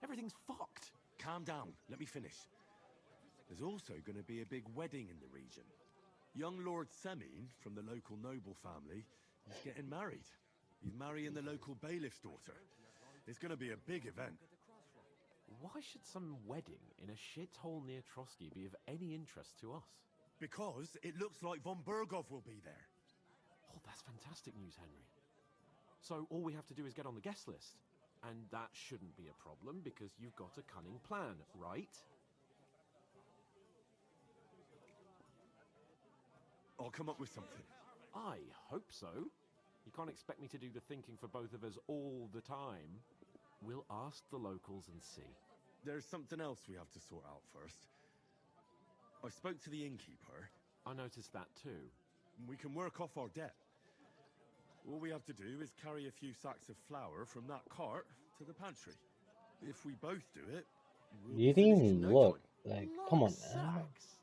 everything's fucked. Calm down. Let me finish. There's also going to be a big wedding in the region. Young Lord Semine, from the local noble family, is getting married. He's marrying the local bailiff's daughter. It's going to be a big event. Why should some wedding in a shithole near Trotsky be of any interest to us? Because it looks like Von Bergov will be there. Oh, that's fantastic news, Henry. So all we have to do is get on the guest list. And that shouldn't be a problem because you've got a cunning plan, right? I'll come up with something. I hope so. You can't expect me to do the thinking for both of us all the time. We'll ask the locals and see. There's something else we have to sort out first. I spoke to the innkeeper. I noticed that too. We can work off our debt. All we have to do is carry a few sacks of flour from that cart to the pantry. If we both do it, we'll You didn't even look. Like, come on, man. Sacks?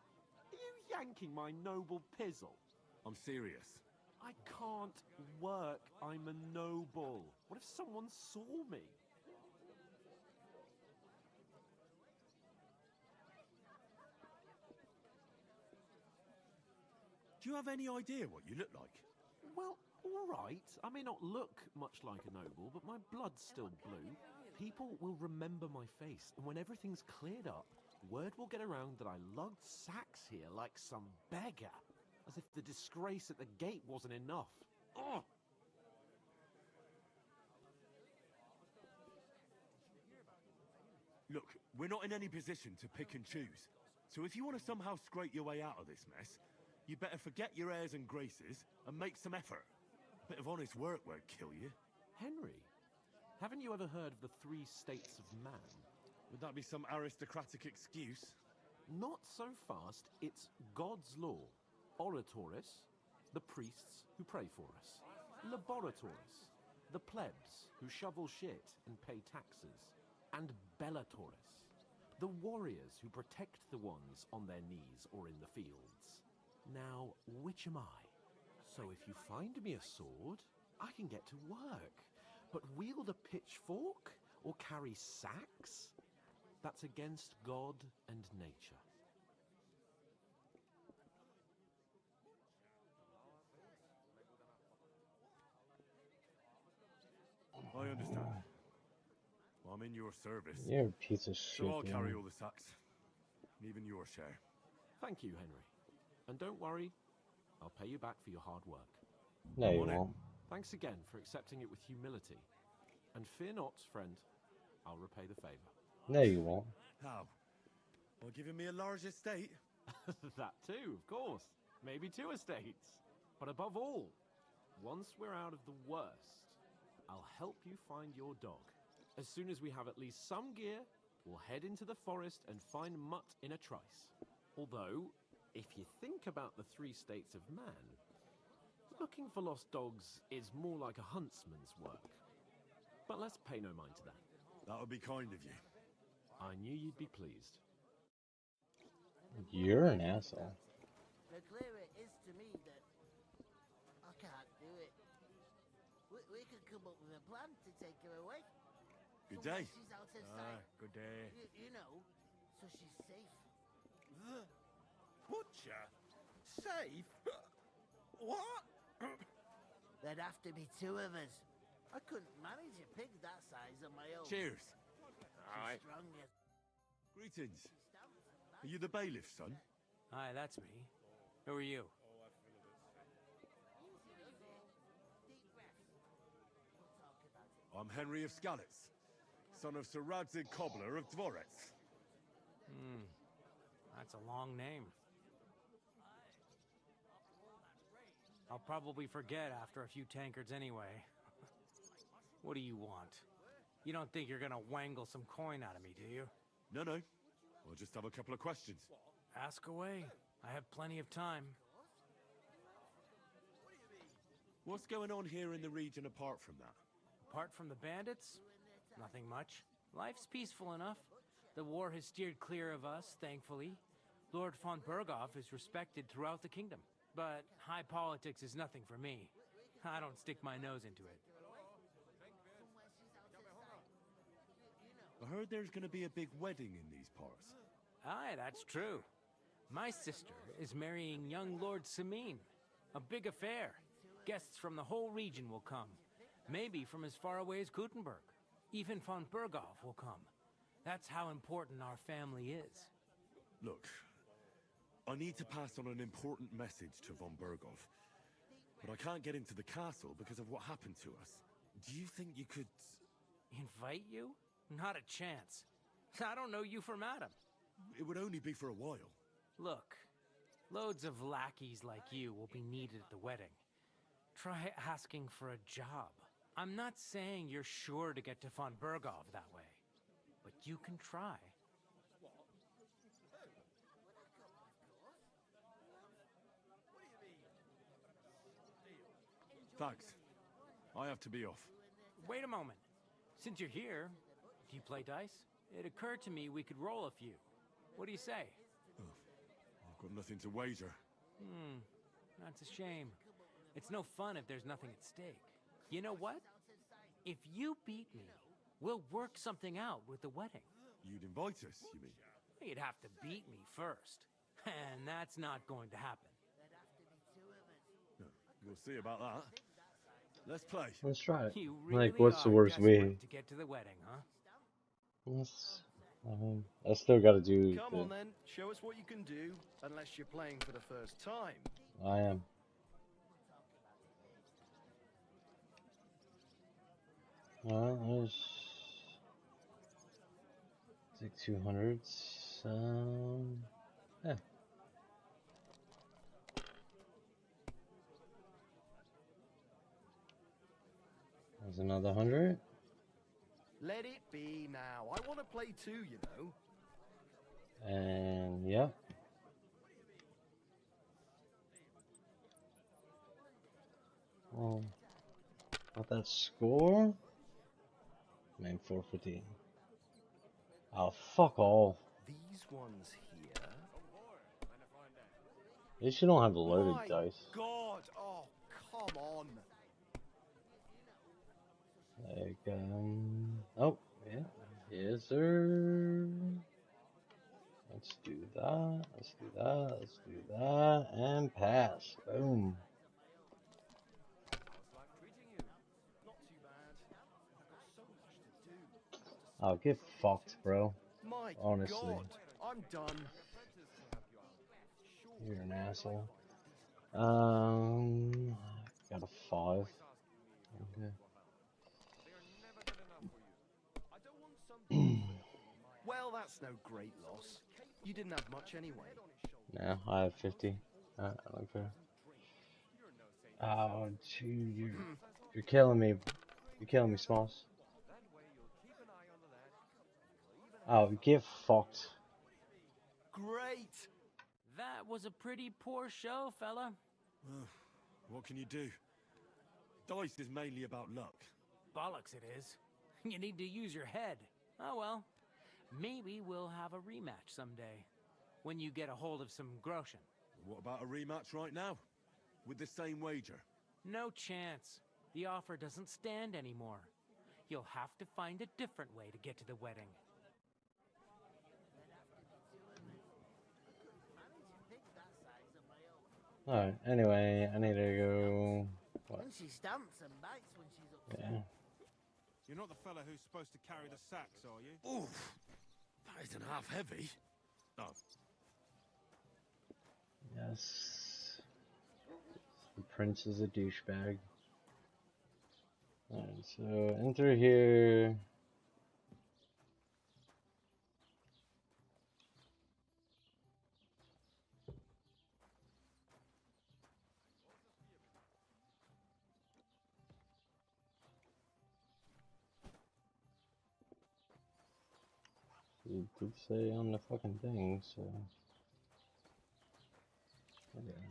Are you yanking my noble pizzle? I'm serious. I can't work. I'm a noble. What if someone saw me? Do you have any idea what you look like? Well, all right. I may not look much like a noble, but my blood's still blue. People will remember my face, and when everything's cleared up, word will get around that I lugged sacks here like some beggar. As if the disgrace at the gate wasn't enough. Ugh! Look, we're not in any position to pick and choose. So if you want to somehow scrape your way out of this mess, you better forget your airs and graces and make some effort. A bit of honest work won't kill you. Henry, haven't you ever heard of the 3 states of man? Would that be some aristocratic excuse? Not so fast. It's God's law. Oratoris, the priests who pray for us. Laboratoris, the plebs who shovel shit and pay taxes. And Bellatoris, the warriors who protect the ones on their knees or in the fields. Now, which am I? So if you find me a sword, I can get to work. But wield a pitchfork or carry sacks? That's against God and nature. I understand. I'm in your service. You're a piece of shit. So I'll carry man. all the sacks. And even your share. Thank you, Henry. And don't worry, I'll pay you back for your hard work. No, you won't. Thanks again for accepting it with humility. And fear not, friend, I'll repay the favor. No, you won't. How? By giving me a large estate? That too, of course. Maybe 2 estates. But above all, once we're out of the worst, I'll help you find your dog. As soon as we have at least some gear, we'll head into the forest and find Mutt in a trice. Although, if you think about the 3 states of man, looking for lost dogs is more like a huntsman's work. But let's pay no mind to that. That would be kind of you. I knew you'd be pleased. You're an asshole. The clearer it is to me that I can't do it. We could come up with a plan to take her away. Good Somewhere day. She's out of sight. Good day. You know, so she's safe. The butcher? Safe? What? There'd have to be 2 of us. I couldn't manage a pig that size on my own. Cheers. She's strong as... Greetings. Are you the bailiff's son? Hi, that's me. Who are you? I'm Henry of Skalitz, son of Sir Radzig Cobbler of Dvorets. That's a long name. I'll probably forget after a few tankards anyway. What do you want? You don't think you're gonna wangle some coin out of me, do you? No, no. I'll just have a couple of questions. Ask away. I have plenty of time. What's going on here in the region apart from that? Apart from the bandits, nothing much. Life's peaceful enough. The war has steered clear of us, thankfully. Lord von Berghoff is respected throughout the kingdom. But high politics is nothing for me. I don't stick my nose into it. I heard there's going to be a big wedding in these parts. Aye, that's true. My sister is marrying young Lord Samine. A big affair. Guests from the whole region will come. Maybe from as far away as Gutenberg. Even von Berghoff will come. That's how important our family is. Look, I need to pass on an important message to von Berghoff. but I can't get into the castle because of what happened to us. Do you think you could... Invite you? Not a chance. I don't know you from Adam. It would only be for a while. Look, loads of lackeys like you will be needed at the wedding. Try asking for a job. I'm not saying you're sure to get to von Bergov that way, but you can try. Thanks. I have to be off. Wait a moment. Since you're here, do you play dice? It occurred to me we could roll a few. What do you say? I've got nothing to wager. That's a shame. It's no fun if there's nothing at stake. You know what? If you beat me, we'll work something out with the wedding. You'd invite us, you mean? You'd have to beat me first. And that's not going to happen. We'll see about that. Let's play. Let's try it. You really Like, what's the are worst way? desperate to get to the wedding, huh? Let's, I still got to do. Come on then, show us what you can do. Unless you're playing for the first time. I am. There's like 200s. Yeah. There's another 100. Let it be now. I want to play too, you know. And yeah. Well, got that score. Main 450. Oh, fuck all. These ones here. At least you don't have the loaded My dice. God! Oh, come on. Like, oh, yeah. Yes, sir. Let's do that. Let's do that. Let's do that. And pass. Boom. Oh, get fucked, bro. My Honestly. God, I'm done. You're an asshole. Got a 5. Okay. Well, that's no great loss. You didn't have much anyway. No, I have 50. I don't care. Oh, dude, you're killing me. You're killing me, Smalls. Oh, get fucked. Great. That was a pretty poor show, fella. What can you do? Dice is mainly about luck. Bollocks it is. You need to use your head. Oh well. Maybe we'll have a rematch someday. When you get a hold of some groschen. What about a rematch right now? With the same wager? No chance. The offer doesn't stand anymore. You'll have to find a different way to get to the wedding. Alright, anyway, I need to go. What? And she stamps and bites when she's upset. Yeah. You're not the fella who's supposed to carry the sacks, are you? Oof. That isn't half heavy. Oh. Yes. The prince is a douchebag. Alright, so enter here. It did say on the fucking thing, so. Okay.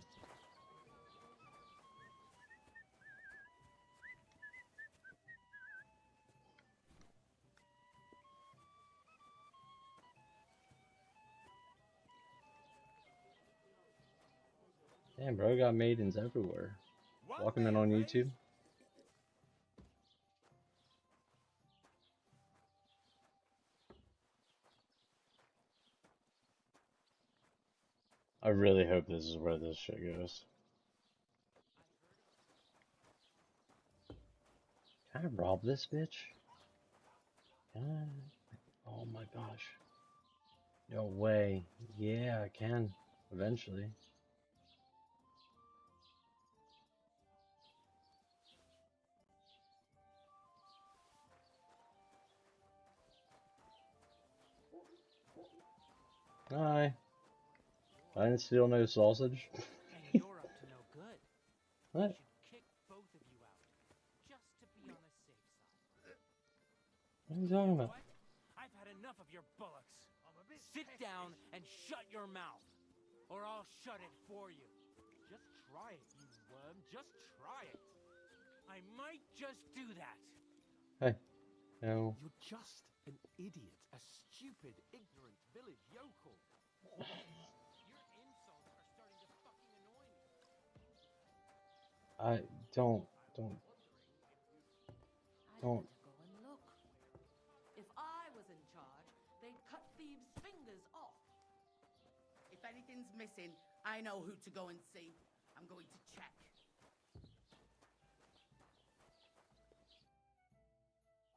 Damn, bro, I got maidens everywhere. Walking in on YouTube. I really hope this is where this shit goes. Can I rob this bitch? Can I? Oh my gosh. No way. Yeah, I can. Eventually. Hi. I didn't steal no sausage. And you're up to no good. What? Should kick both of you out, just to be on the safe side. What are you talking about? What? I've had enough of your bullocks. Sit down and shut your mouth, or I'll shut it for you. Just try it, you worm. Just try it. I might just do that. Hey. No. You're just an idiot. A stupid, ignorant village yokel. Your insults are starting to fucking annoy me. I don't. I'd better go and look. If I was in charge, they'd cut thieves' fingers off. If anything's missing, I know who to go and see. I'm going to check.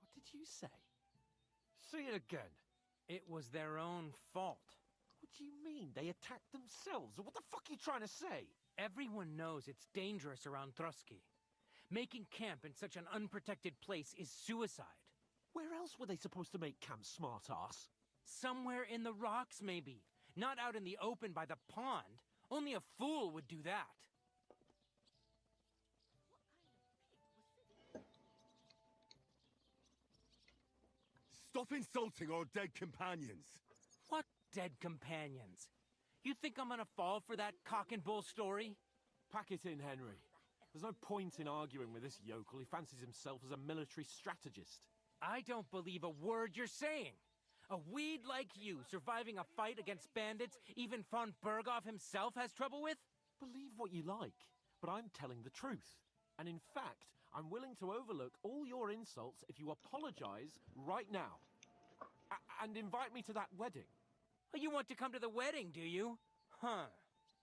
What did you say? Say it again. It was their own fault. What do you mean? They attacked themselves? What the fuck are you trying to say? Everyone knows it's dangerous around Trusky. Making camp in such an unprotected place is suicide. Where else were they supposed to make camp, smart-ass? Somewhere in the rocks, maybe. Not out in the open by the pond. Only a fool would do that. Stop insulting our dead companions. What dead companions? You think I'm gonna fall for that cock and bull story? Pack it in, Henry. There's no point in arguing with this yokel. He fancies himself as a military strategist. I don't believe a word you're saying. A weed like you surviving a fight against bandits even von Berghoff himself has trouble with? Believe what you like, but I'm telling the truth. And in fact, I'm willing to overlook all your insults if you apologize right now. And invite me to that wedding. Oh, you want to come to the wedding, do you? Huh.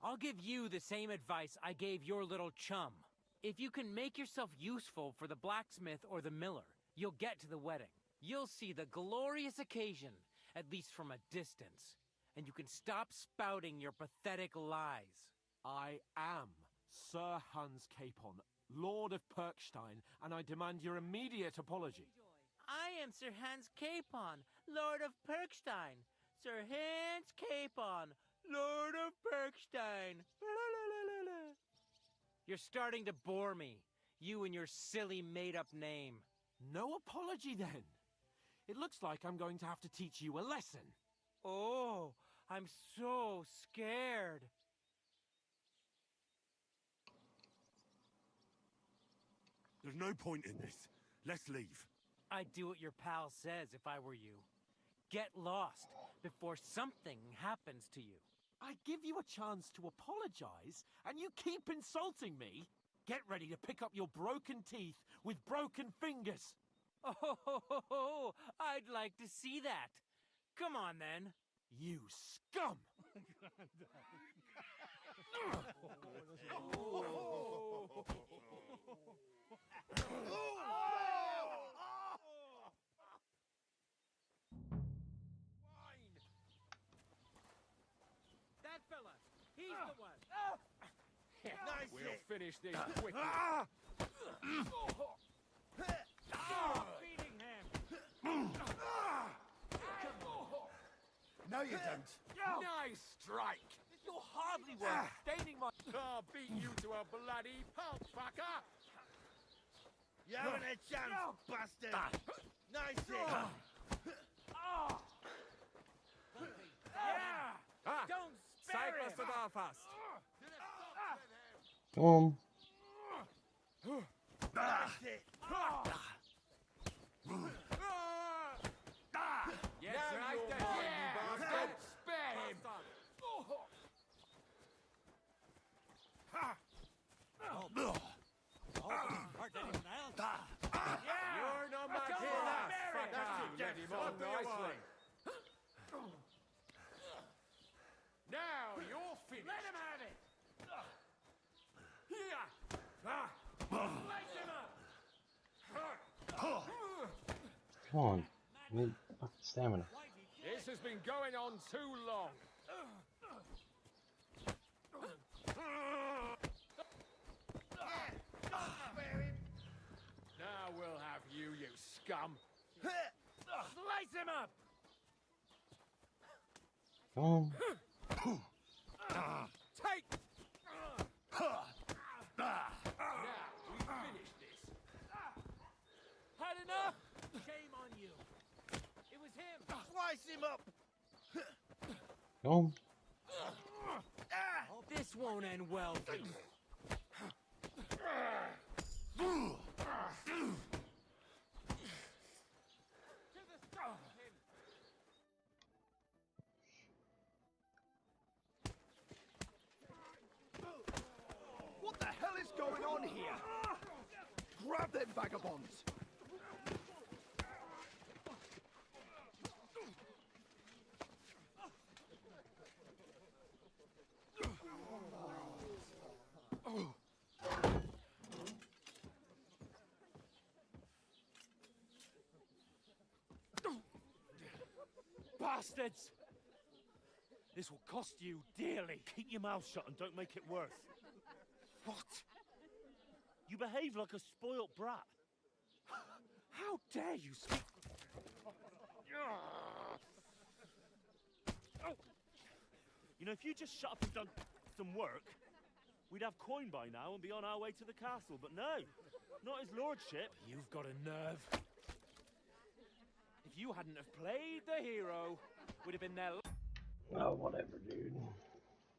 I'll give you the same advice I gave your little chum. If you can make yourself useful for the blacksmith or the miller, you'll get to the wedding. You'll see the glorious occasion, at least from a distance. And you can stop spouting your pathetic lies. I am Sir Hans Capon, Lord of Perkstein, and I demand your immediate apology. I am Sir Hans Capon, Lord of Perkstein. Sir Hans Capon, Lord of Perkstein. You're starting to bore me, you and your silly made-up name. No apology, then. It looks like I'm going to have to teach you a lesson. Oh, I'm so scared. There's no point in this. Let's leave. I'd do what your pal says if I were you. Get lost before something happens to you. I give you a chance to apologize, and you keep insulting me? Get ready to pick up your broken teeth with broken fingers. Oh, I'd like to see that. Come on, then. You scum! That fella, he's the one. Nice We'll hit. finish this quickly. Beating him. No, you don't. Nice strike! You're hardly worth staining my... I'll beat you to a bloody pulp, fucker! You haven't a chance, bastard! Nice hit! Yeah! Don't spare him! Come on. Nice hit! Yes, right there, you bastard! Spare him! You're no match for that, fucker! Let him on nicely. Now you're finished. Let him have it! Here! Slice him up! Come on. I need fucking stamina. This has been going on too long. Now we'll have you, you scum. Slice him up! Come on. Take! Now, we've finished this. Had enough? Shame on you. It was him. Slice him up! Come on. This won't end well for you. What the hell is going on here? Grab them vagabonds! Bastards! This will cost you dearly. Keep your mouth shut and don't make it worse. What? You behave like a spoilt brat. How dare you speak... You know, if you just shut up and done some work, we'd have coin by now and be on our way to the castle. But no, not his lordship. You've got a nerve. If you hadn't have played the hero, we'd have been there. Oh, whatever, dude.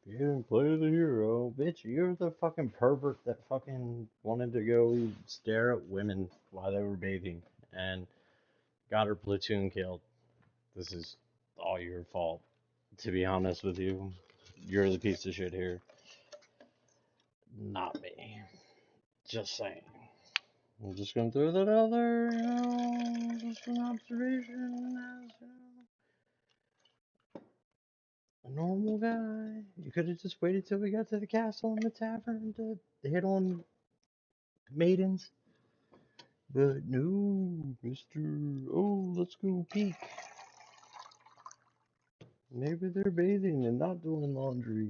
You didn't play the hero. Bitch, you're the fucking pervert that fucking wanted to go stare at women while they were bathing and got her platoon killed. This is all your fault. To be honest with you, you're the piece of shit here. Not me. Just saying. I'm just gonna throw that out there, you know, just an observation as, you know, a normal guy. You could have just waited till we got to the castle and the tavern to hit on maidens. But no, Mr. Oh, let's go peek. Maybe they're bathing and not doing laundry.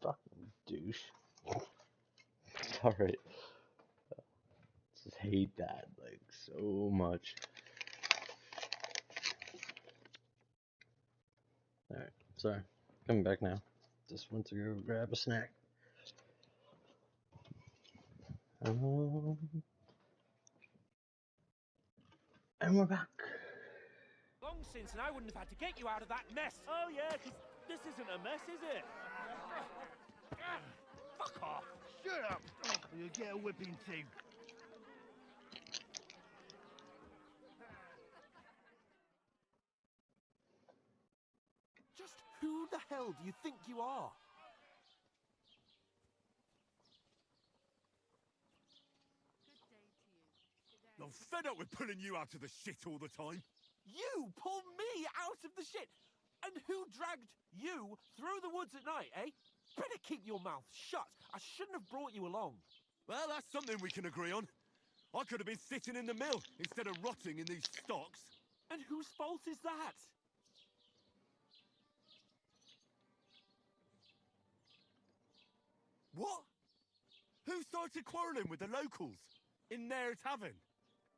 Fucking douche. Alright. Just hate that, like, so much. Alright, sorry. Coming back now. Just went to go grab a snack. And we're back. Long since, and I wouldn't have had to get you out of that mess. Oh yeah, 'cause this isn't a mess, is it? Fuck off. Shut up! Or you'll get a whipping too. Just who the hell do you think you are? I'm fed up with pulling you out of the shit all the time. You pull me out of the shit! And who dragged you through the woods at night, eh? Better keep your mouth shut. I shouldn't have brought you along. Well, that's something we can agree on. I could have been sitting in the mill instead of rotting in these stocks. And whose fault is that? What? Who started quarrelling with the locals in their tavern?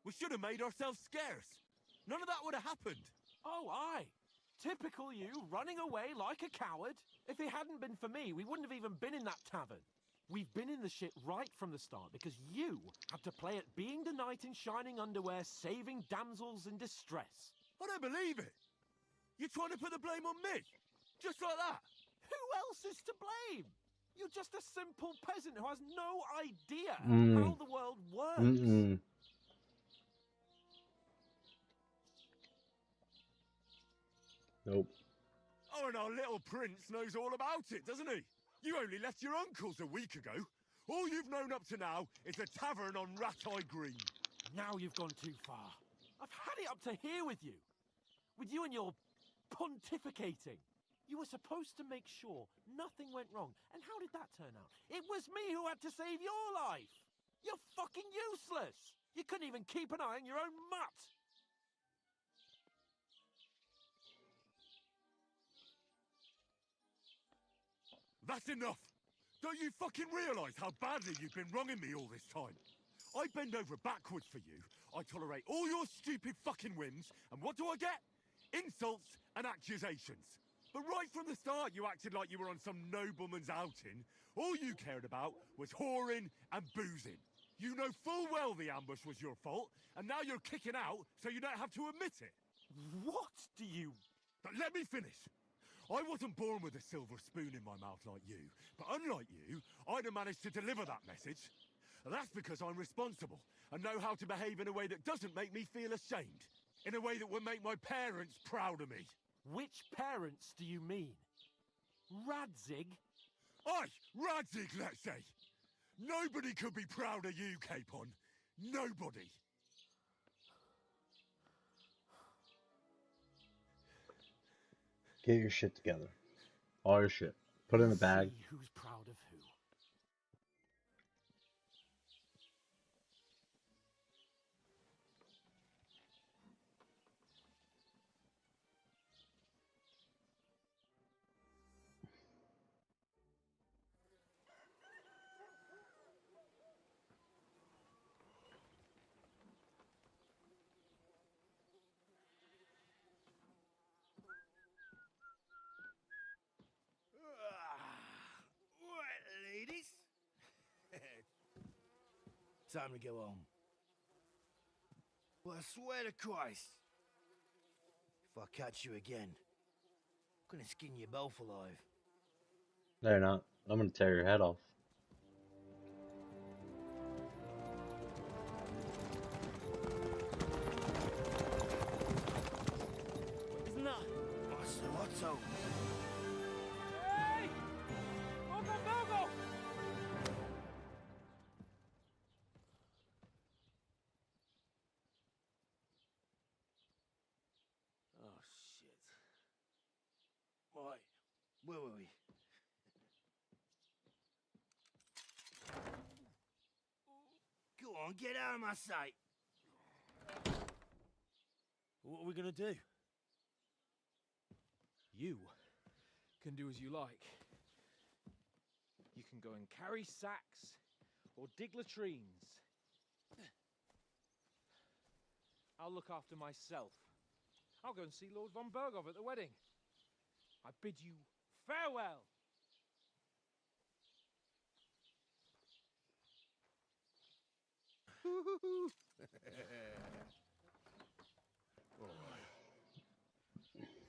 We should have made ourselves scarce. None of that would have happened. Oh, aye. Typical you, running away like a coward. If it hadn't been for me, we wouldn't have even been in that tavern. We've been in the shit right from the start because you had to play at being the knight in shining underwear, saving damsels in distress. I don't believe it. You're trying to put the blame on me? Just like that? Who else is to blame? You're just a simple peasant who has no idea how the world works. Nope. Oh, and our little prince knows all about it, doesn't he? You only left your uncle's a week ago. All you've known up to now is a tavern on Rat-Eye Green. Now you've gone too far. I've had it up to here with you. With you and your pontificating. You were supposed to make sure nothing went wrong. And how did that turn out? It was me who had to save your life. You're fucking useless. You couldn't even keep an eye on your own mutt. That's enough! Don't you fucking realise how badly you've been wronging me all this time? I bend over backwards for you, I tolerate all your stupid fucking whims, and what do I get? insults and accusations. But right from the start, you acted like you were on some nobleman's outing. All you cared about was whoring and boozing. You know full well the ambush was your fault, and now you're kicking out so you don't have to admit it. What do you... But let me finish. I wasn't born with a silver spoon in my mouth like you, but unlike you, I'd have managed to deliver that message. That's because I'm responsible and know how to behave in a way that doesn't make me feel ashamed. In a way that would make my parents proud of me. Which parents do you mean? Radzig? Aye, Radzig, let's say. Nobody could be proud of you, Capon. Nobody. Get your shit together. All your shit. Put it in a bag. See who's proud of who. Right, ladies. Time to go home. But I swear to Christ, if I catch you again, I'm gonna skin you both alive. No, you're not. I'm gonna tear your head off. Isn't that? What's up? Hey! Bogo! Oh, shit. Right, where were we? Go on, get out of my sight. What are we gonna do? You can do as you like. You can go and carry sacks or dig latrines. I'll look after myself. I'll go and see Lord von Bergov at the wedding. I bid you farewell. All right.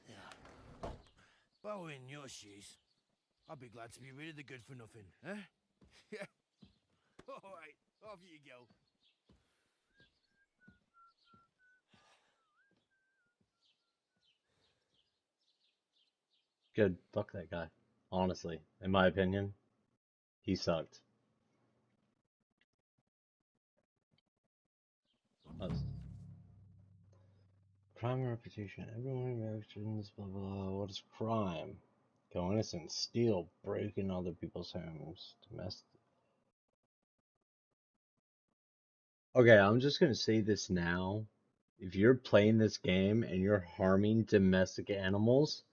Yeah. If I were in your shoes, I'd be glad to be rid of the good for nothing, eh? Yeah. All right, off you go. Good. Fuck that guy. Honestly, in my opinion, he sucked. Crime and reputation. Everyone reactions, blah blah. What is crime? Go innocent, steal, break in other people's homes, domestic. Okay, I'm just gonna say this now. If you're playing this game and you're harming domestic animals,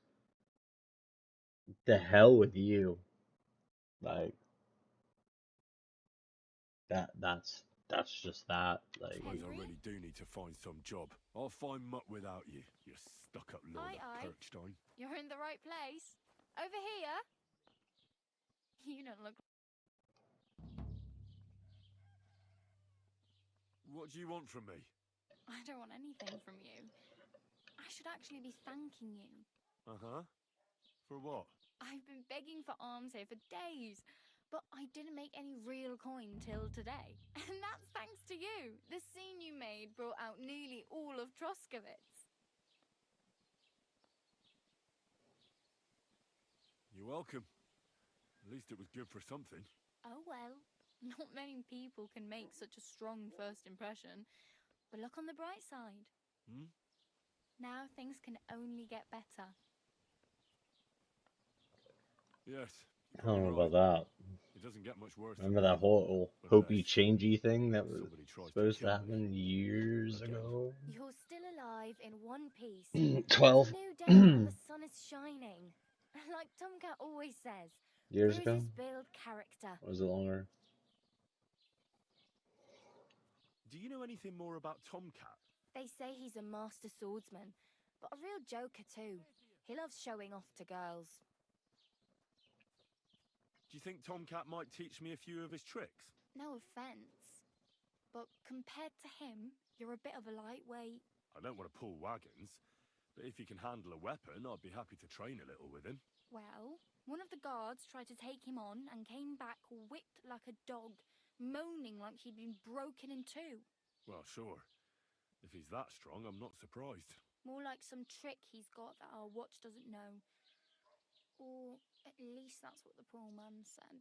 the hell with you. Like that's just that. Like I really do need to find some job. I'll find mutt without you, you stuck-up Lord of Perchstein. You're in the right place. Over here. You don't look... What do you want from me? I don't want anything from you. I should actually be thanking you. Uh-huh. For what? I've been begging for alms here for days, but I didn't make any real coin till today. And that's thanks to you. The scene you made brought out nearly all of Troskowitz. You're welcome. At least it was good for something. Oh well, not many people can make such a strong first impression. But look on the bright side. Hmm? Now things can only get better. Yes. I don't know about that. It doesn't get much worse. Remember that whole hopey changey thing that was supposed to happen years ago? You're still alive in one piece. 12 It's a new day and the sun is shining. Like Tomcat always says. years ago? bruises build character. Or was it longer? Do you know anything more about Tomcat? They say he's a master swordsman, but a real joker too. He loves showing off to girls. Do you think Tomcat might teach me a few of his tricks? No offence, but compared to him, you're a bit of a lightweight. I don't want to pull wagons, but if he can handle a weapon, I'd be happy to train a little with him. Well, one of the guards tried to take him on and came back whipped like a dog, moaning like he'd been broken in two. Well, sure. If he's that strong, I'm not surprised. More like some trick he's got that our watch doesn't know. Or at least that's what the poor man said.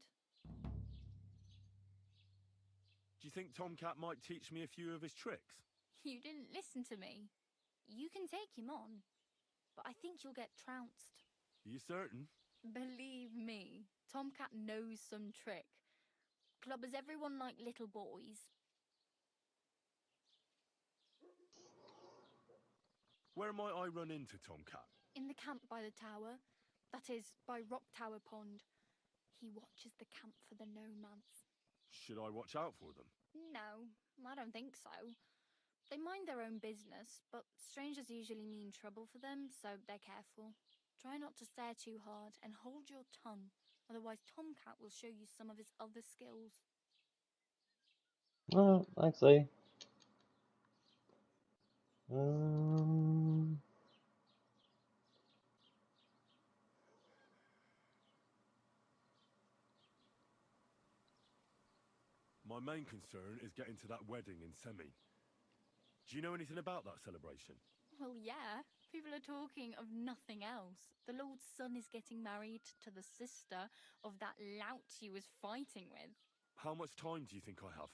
Do you think Tomcat might teach me a few of his tricks? You didn't listen to me. You can take him on, but I think you'll get trounced. Are you certain? Believe me, Tomcat knows some trick. Clubbers everyone like little boys. Where might I run into Tomcat? In the camp by the tower. That is, by Rock Tower Pond. He watches the camp for the nomads. Should I watch out for them? No, I don't think so. They mind their own business, but strangers usually mean trouble for them, so they're careful. Try not to stare too hard and hold your tongue, otherwise Tomcat will show you some of his other skills. Actually. My main concern is getting to that wedding in Semi. Do you know anything about that celebration? Well, yeah. People are talking of nothing else. The Lord's son is getting married to the sister of that lout he was fighting with. How much time do you think I have?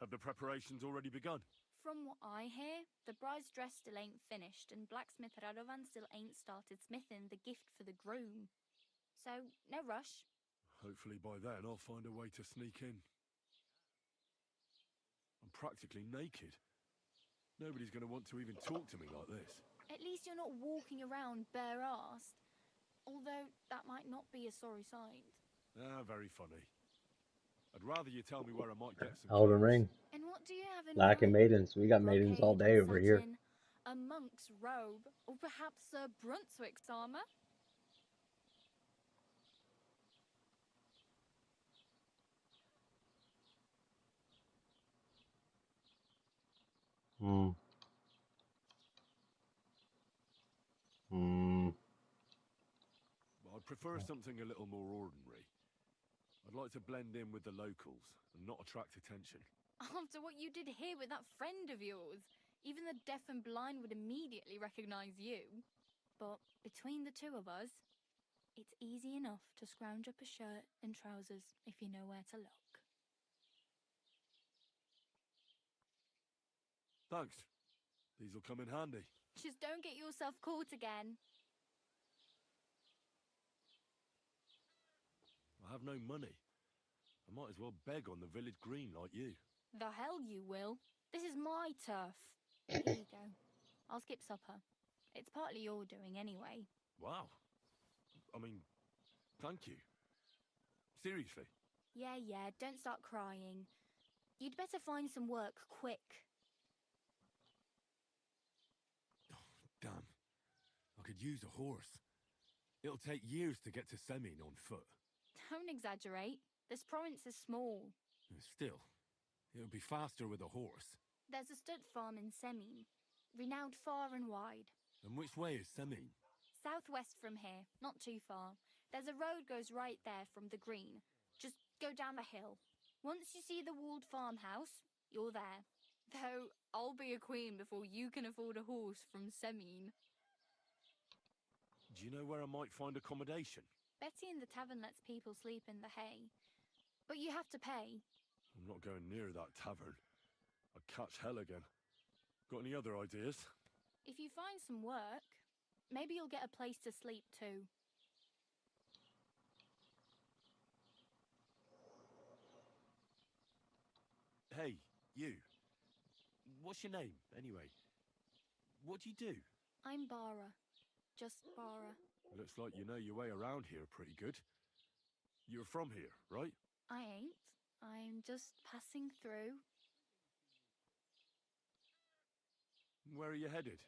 Have the preparations already begun? From what I hear, the bride's dress still ain't finished, and blacksmith Radovan still ain't started smithing the gift for the groom. So, no rush. Hopefully by then I'll find a way to sneak in. I'm practically naked. Nobody's going to want to even talk to me like this. At least you're not walking around bare-assed. Although, that might not be a sorry sight. Ah, very funny. I'd rather you tell me where I might get some Elden clothes. Ring. And what do you have in Lacking mind? maidens. We got maidens all day over here. Satin, a monk's robe, or perhaps Sir Brunswick's armor? I'd prefer something a little more ordinary. I'd like to blend in with the locals and not attract attention. After what you did here with that friend of yours, even the deaf and blind would immediately recognize you. But between the two of us, it's easy enough to scrounge up a shirt and trousers if you know where to look. Thanks. These will come in handy. Just don't get yourself caught again. I have no money. I might as well beg on the village green like you. The hell you will. This is my turf. Here you go. I'll skip supper. It's partly your doing anyway. Wow. I mean, thank you. Seriously. Yeah, don't start crying. You'd better find some work quick. Damn. I could use a horse. It'll take years to get to Semin on foot. Don't exaggerate. This province is small. Still, it'll be faster with a horse. There's a stud farm in Semin, renowned far and wide. And which way is Semin? Southwest from here, not too far. There's a road goes right there from the green. Just go down the hill. Once you see the walled farmhouse, you're there. Though, I'll be a queen before you can afford a horse from Semin. Do you know where I might find accommodation? Betty in the tavern lets people sleep in the hay. But you have to pay. I'm not going near that tavern. I'd catch hell again. Got any other ideas? If you find some work, maybe you'll get a place to sleep too. Hey, you. What's your name, anyway? What do you do? I'm Bara. Just Bara. Looks like you know your way around here pretty good. You're from here, right? I ain't. I'm just passing through. Where are you headed?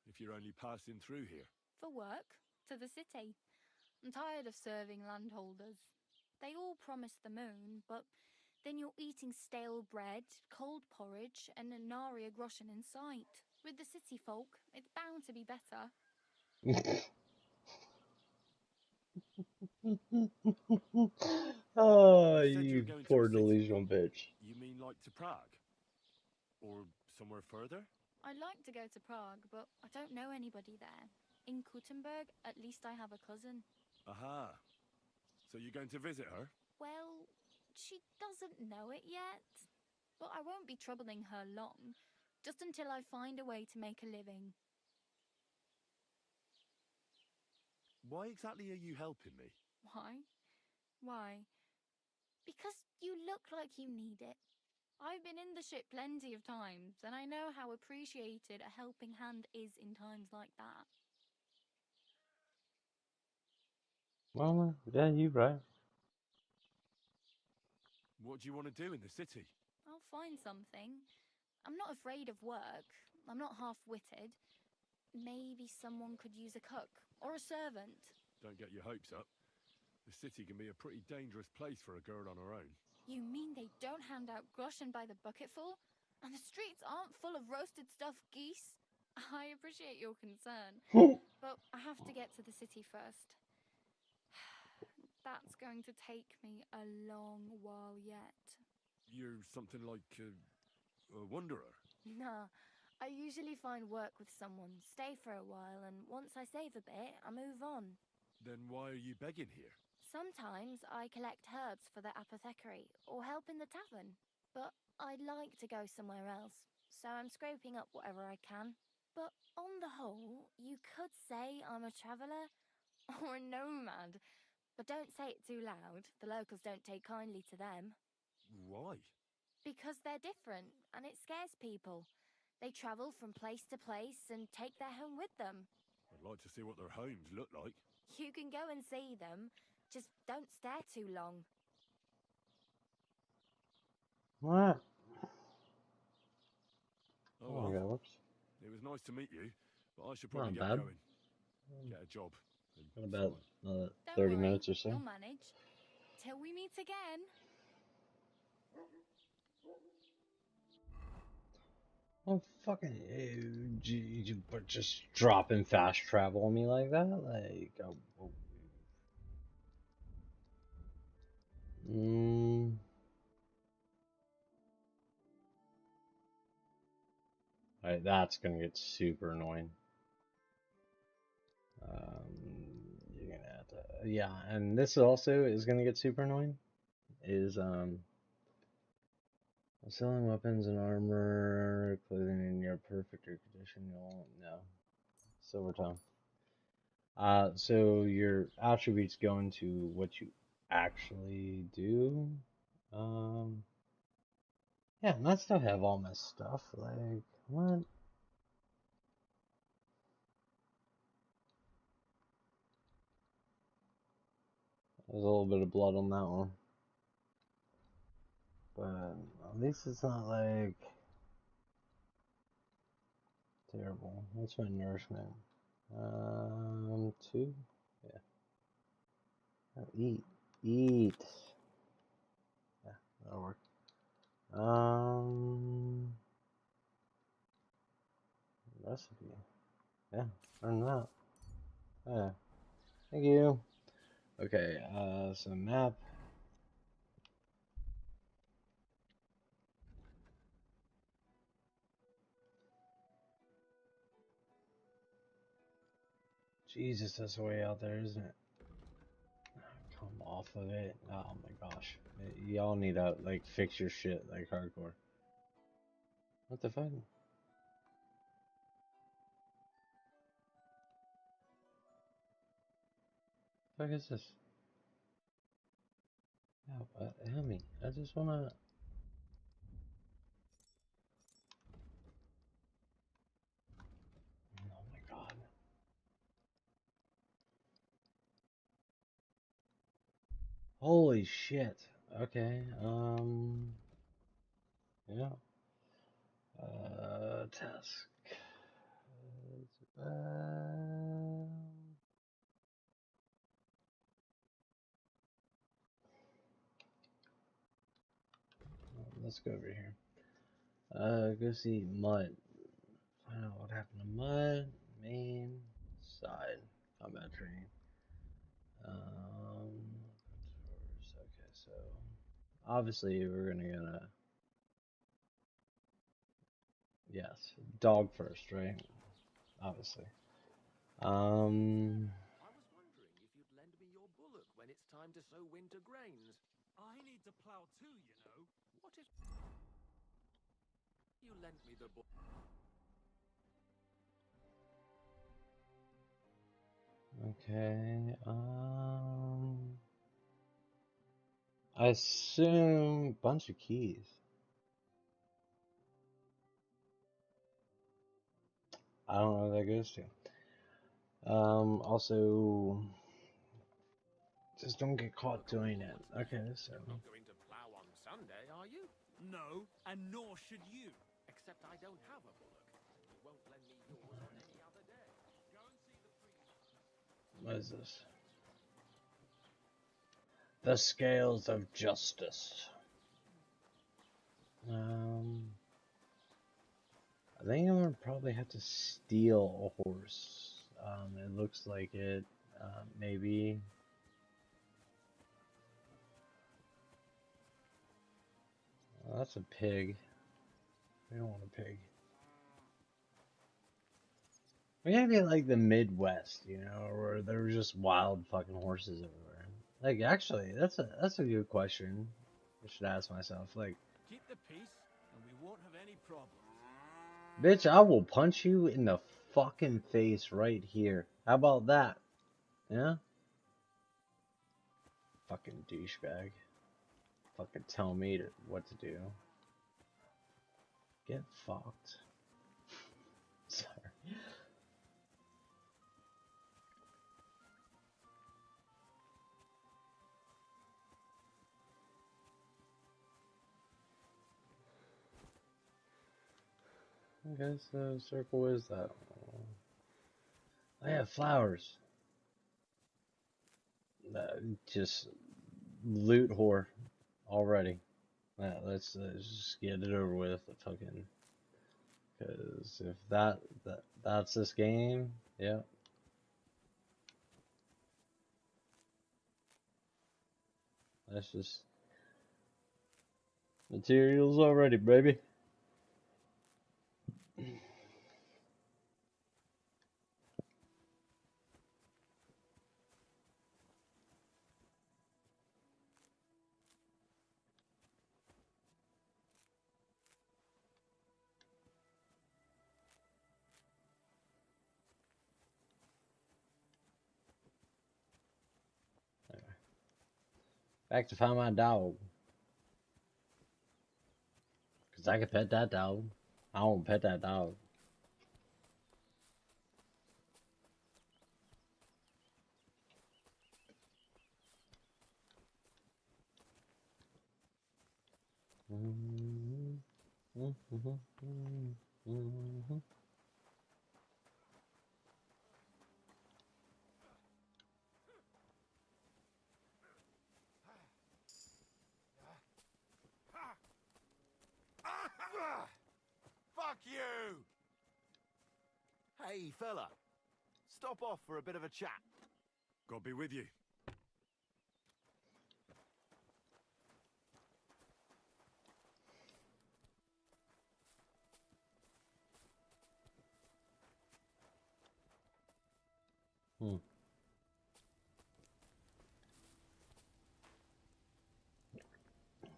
if you're only passing through here? For work, to the city. I'm tired of serving landholders. They all promise the moon, but then you're eating stale bread, cold porridge, and a nary a groschen in sight. With the city folk, it's bound to be better. Oh, You said you you were going to poor a city. delusional bitch. You mean like to Prague? Or somewhere further? I'd like to go to Prague, but I don't know anybody there. In Kuttenberg, at least I have a cousin. Aha. So you're going to visit her? Well, she doesn't know it yet. But I won't be troubling her long, just until I find a way to make a living. Why exactly are you helping me? Why? Why? Because you look like you need it. I've been in the ship plenty of times, and I know how appreciated a helping hand is in times like that. Well, yeah, you're right. What do you want to do in the city? I'll find something. I'm not afraid of work. I'm not half-witted. Maybe someone could use a cook or a servant. Don't get your hopes up. The city can be a pretty dangerous place for a girl on her own. You mean they don't hand out groschen by the bucketful? And the streets aren't full of roasted stuffed geese? I appreciate your concern, but I have to get to the city first. That's going to take me a long while yet. You're something like a wanderer? Nah, I usually find work with someone, stay for a while, and once I save a bit, I move on. Then why are you begging here? Sometimes I collect herbs for the apothecary, or help in the tavern. But I'd like to go somewhere else, so I'm scraping up whatever I can. But on the whole, you could say I'm a traveller, or a nomad. But don't say it too loud, the locals don't take kindly to them. Why? Because they're different, and it scares people. They travel from place to place and take their home with them. I'd like to see what their homes look like. You can go and see them, just don't stare too long. What? Oh, my well. God, whoops. It was nice to meet you, but I should probably Not get bad. going. Get a job. In about Don't 30 worry, minutes or so. you'll manage. Till we meet again. Oh, fucking, but just dropping fast travel on me like that? Like, oh. Alright, that's gonna get super annoying. You're gonna have to, yeah, and this also is gonna get super annoying. Selling weapons and armor, clothing in your perfect condition, you'll, no. Silver tongue. So your attributes go into what you actually do. Yeah, and I still have all my stuff, like, what? There's a little bit of blood on that one. But at least it's not, like, terrible. What's my nourishment? 2? Yeah. Oh, eat. Yeah, that'll work. Recipe. Yeah, learn that. Yeah. Thank you. Okay, so map. Jesus, that's way out there, isn't it? Come off of it. Oh my gosh. Y'all need to, like, fix your shit, like, hardcore. What the fuck? The fuck is this? Yeah, help me. I just wanna... Oh my god. Holy shit. Okay, yeah. Task. let's go over here. Go see Mud. Find out what happened to Mud. Main side combat training. Okay, so obviously we're gonna yes, dog first, right? Obviously. I was wondering if you'd lend me your bullock when it's time to sow winter grains. I need to plough too, you know. What if you lent me the bullock? Okay, I assume bunch of keys. I don't know where that goes to. Also, just don't get caught doing it. Okay, so. You're not going to plough on Sunday, are you? No, and nor should you. Except I don't have a bullock. You won't lend me yours on any other day. Go and see the priest. What is this? The Scales of Justice. I think I'm gonna probably have to steal a horse. It looks like it. Maybe. Oh, that's a pig. We don't want a pig. We gotta be like the Midwest, you know, where there were just wild fucking horses everywhere. Like, actually, that's a good question. I should ask myself. Like, Keep the peace, and we won't have any problems. bitch, I will punch you in the fucking face right here. How about that? Yeah? Fucking douchebag. Fucking tell me what to do. Get fucked. Sorry. Okay, so circle is that? I have flowers. Just loot whore already. Let's just get it over with. Fucking, because if that's this game, yeah. That's just materials already, baby. Back to find my dog. Because I can pet that dog. I won't pet that dog. Fuck you! Hey, fella. Stop off for a bit of a chat. God be with you.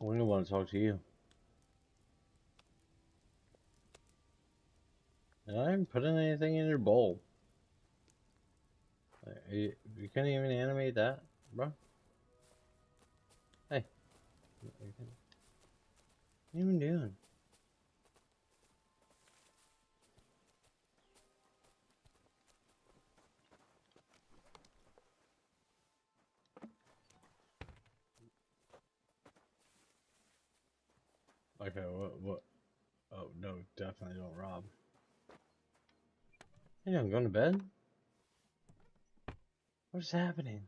We don't want to talk to you. I haven't put in anything in your bowl. You couldn't even animate that, bro? Hey. What are you even doing? Okay, what? Oh, no, definitely don't rob. Hey, I'm going to bed? What's happening?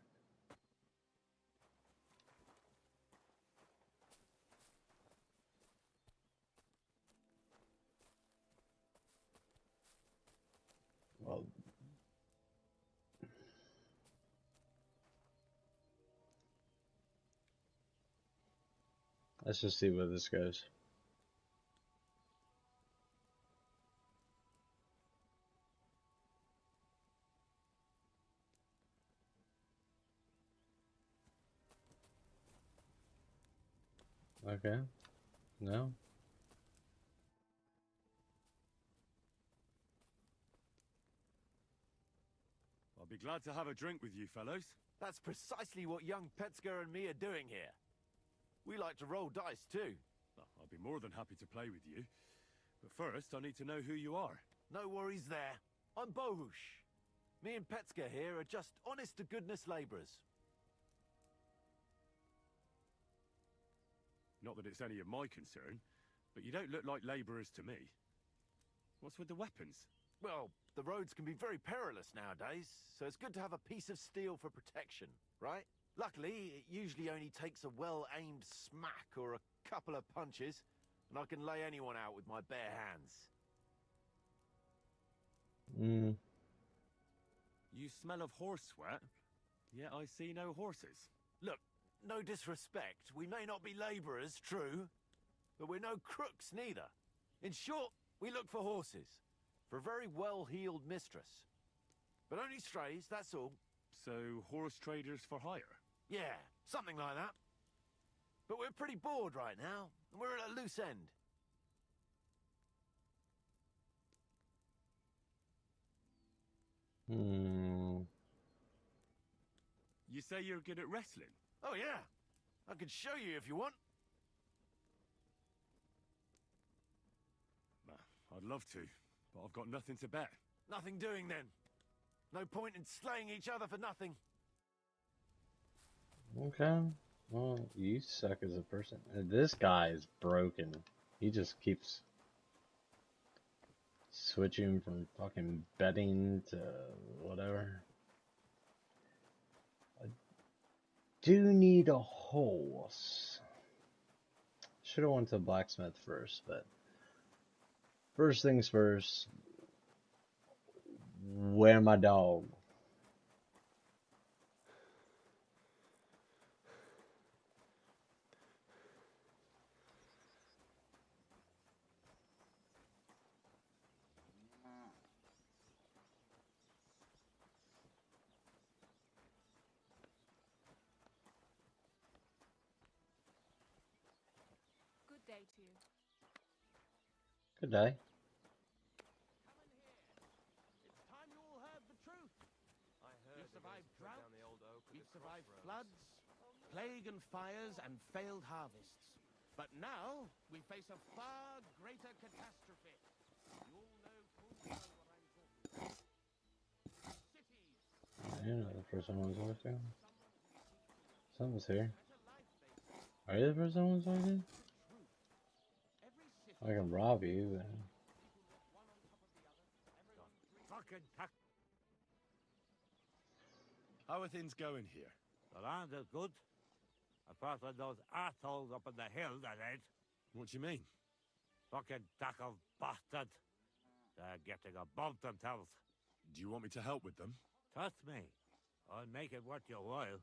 Let's just see where this goes. Okay. No. I'll be glad to have a drink with you fellows. That's precisely what young Petska and me are doing here. We like to roll dice too. Well, I'll be more than happy to play with you. But first, I need to know who you are. No worries there. I'm Bohush. Me and Petska here are just honest-to-goodness labourers. Not that it's any of my concern, but you don't look like labourers to me. What's with the weapons? Well, the roads can be very perilous nowadays, so it's good to have a piece of steel for protection, right? Luckily, it usually only takes a well-aimed smack or a couple of punches, and I can lay anyone out with my bare hands. You smell of horse sweat, yet I see no horses. Look, no disrespect, we may not be labourers, true, but we're no crooks neither. In short, we look for horses, for a very well-heeled mistress. But only strays, that's all. So, horse traders for hire? Yeah, something like that. But we're pretty bored right now, and we're at a loose end. You say you're good at wrestling? Oh yeah, I could show you if you want. I'd love to, but I've got nothing to bet. Nothing doing then. No point in slaying each other for nothing. Okay. Well, you suck as a person. This guy is broken. He just keeps switching from fucking betting to whatever. I do need a horse. Should have went to blacksmith first, but first things first. Where my dog? Good day to you. Good day. We survived drought, we survived floods, plague and fires, and failed harvests. But now, we face a far greater catastrophe. You all know full well what I'm talking about. Cities. You're not the first one I was watching. Someone's here. Are you the first one I was watching? I can rob you, but... Fucking tuck. How are things going here? The land is good. Apart from those assholes up on the hill, that ain't. What do you mean? Fucking tackle bastard. They're getting above themselves. Do you want me to help with them? Trust me. I'll make it worth your while.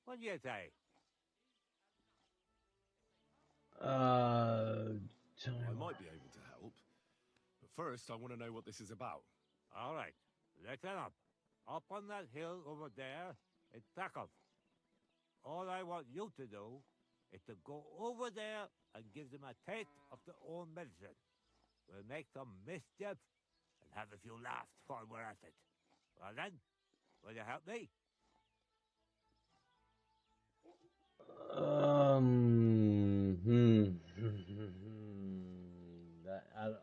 What do you say? I might be able to help. But first, I want to know what this is about. All right. Listen up. Up on that hill over there, it's Takov. All I want you to do is to go over there and give them a taste of their own medicine. We'll make some mischief and have a few laughs while we're at it. Well then, will you help me?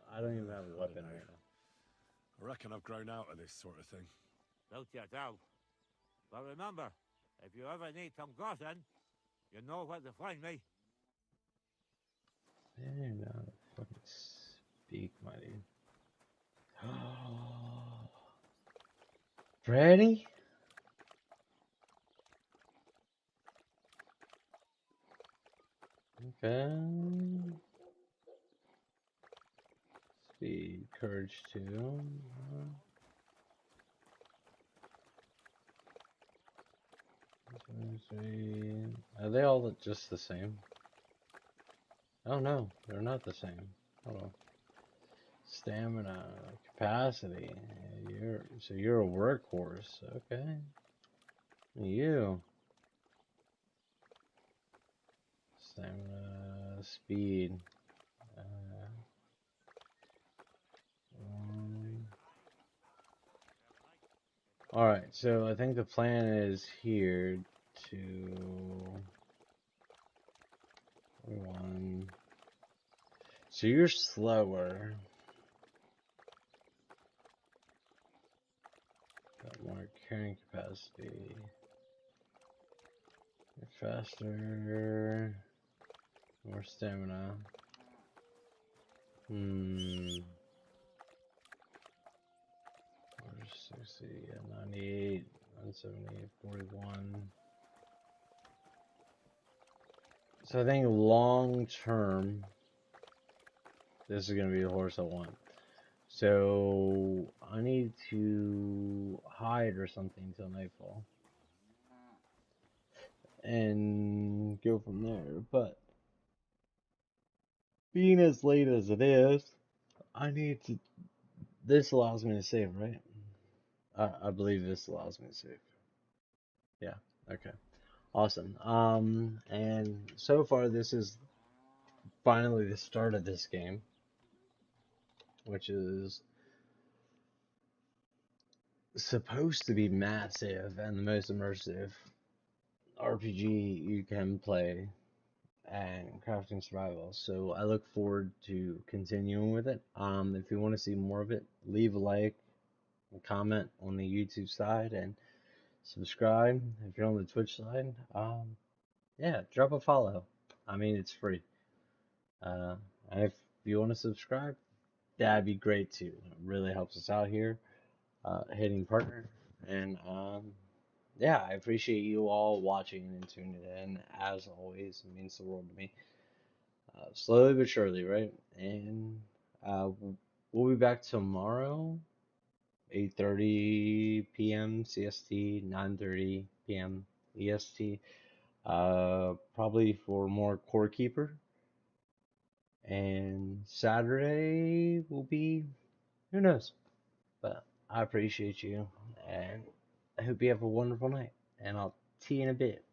I don't even have a weapon right now. I reckon I've grown out of this sort of thing. Don't yourself. But remember, if you ever need some groschen, you know where to find me. I didn't know how to fucking speak, my dude. Freddy? Okay. Speed, courage 2. Are they all just the same? Oh no, they're not the same. Hold on. Stamina, capacity. You're a workhorse. Okay. You. Stamina, speed. Alright, so I think the plan is here to... One. So you're slower. Got more carrying capacity. You're faster. More stamina. 60, yeah, 98, 170, 41. So I think long term, this is going to be the horse I want. So I need to hide or something till nightfall and go from there. But being as late as it is, I need to. This allows me to save, right? I believe this allows me to save. Yeah. Okay. Awesome. And so far this is finally the start of this game, which is supposed to be massive and the most immersive RPG you can play and crafting survival. So I look forward to continuing with it. If you want to see more of it, leave a like, a comment on the YouTube side, and subscribe if you're on the Twitch side. Yeah, drop a follow. I mean, it's free. And if you want to subscribe, that'd be great too. It really helps us out here, hitting partner. And yeah, I appreciate you all watching and tuning in. As always, it means the world to me. Slowly but surely, right? And we'll be back tomorrow, 8:30 p.m. CST, 9:30 p.m. EST. Probably for more Core Keeper. And Saturday will be, who knows? But I appreciate you, and I hope you have a wonderful night. And I'll see you in a bit.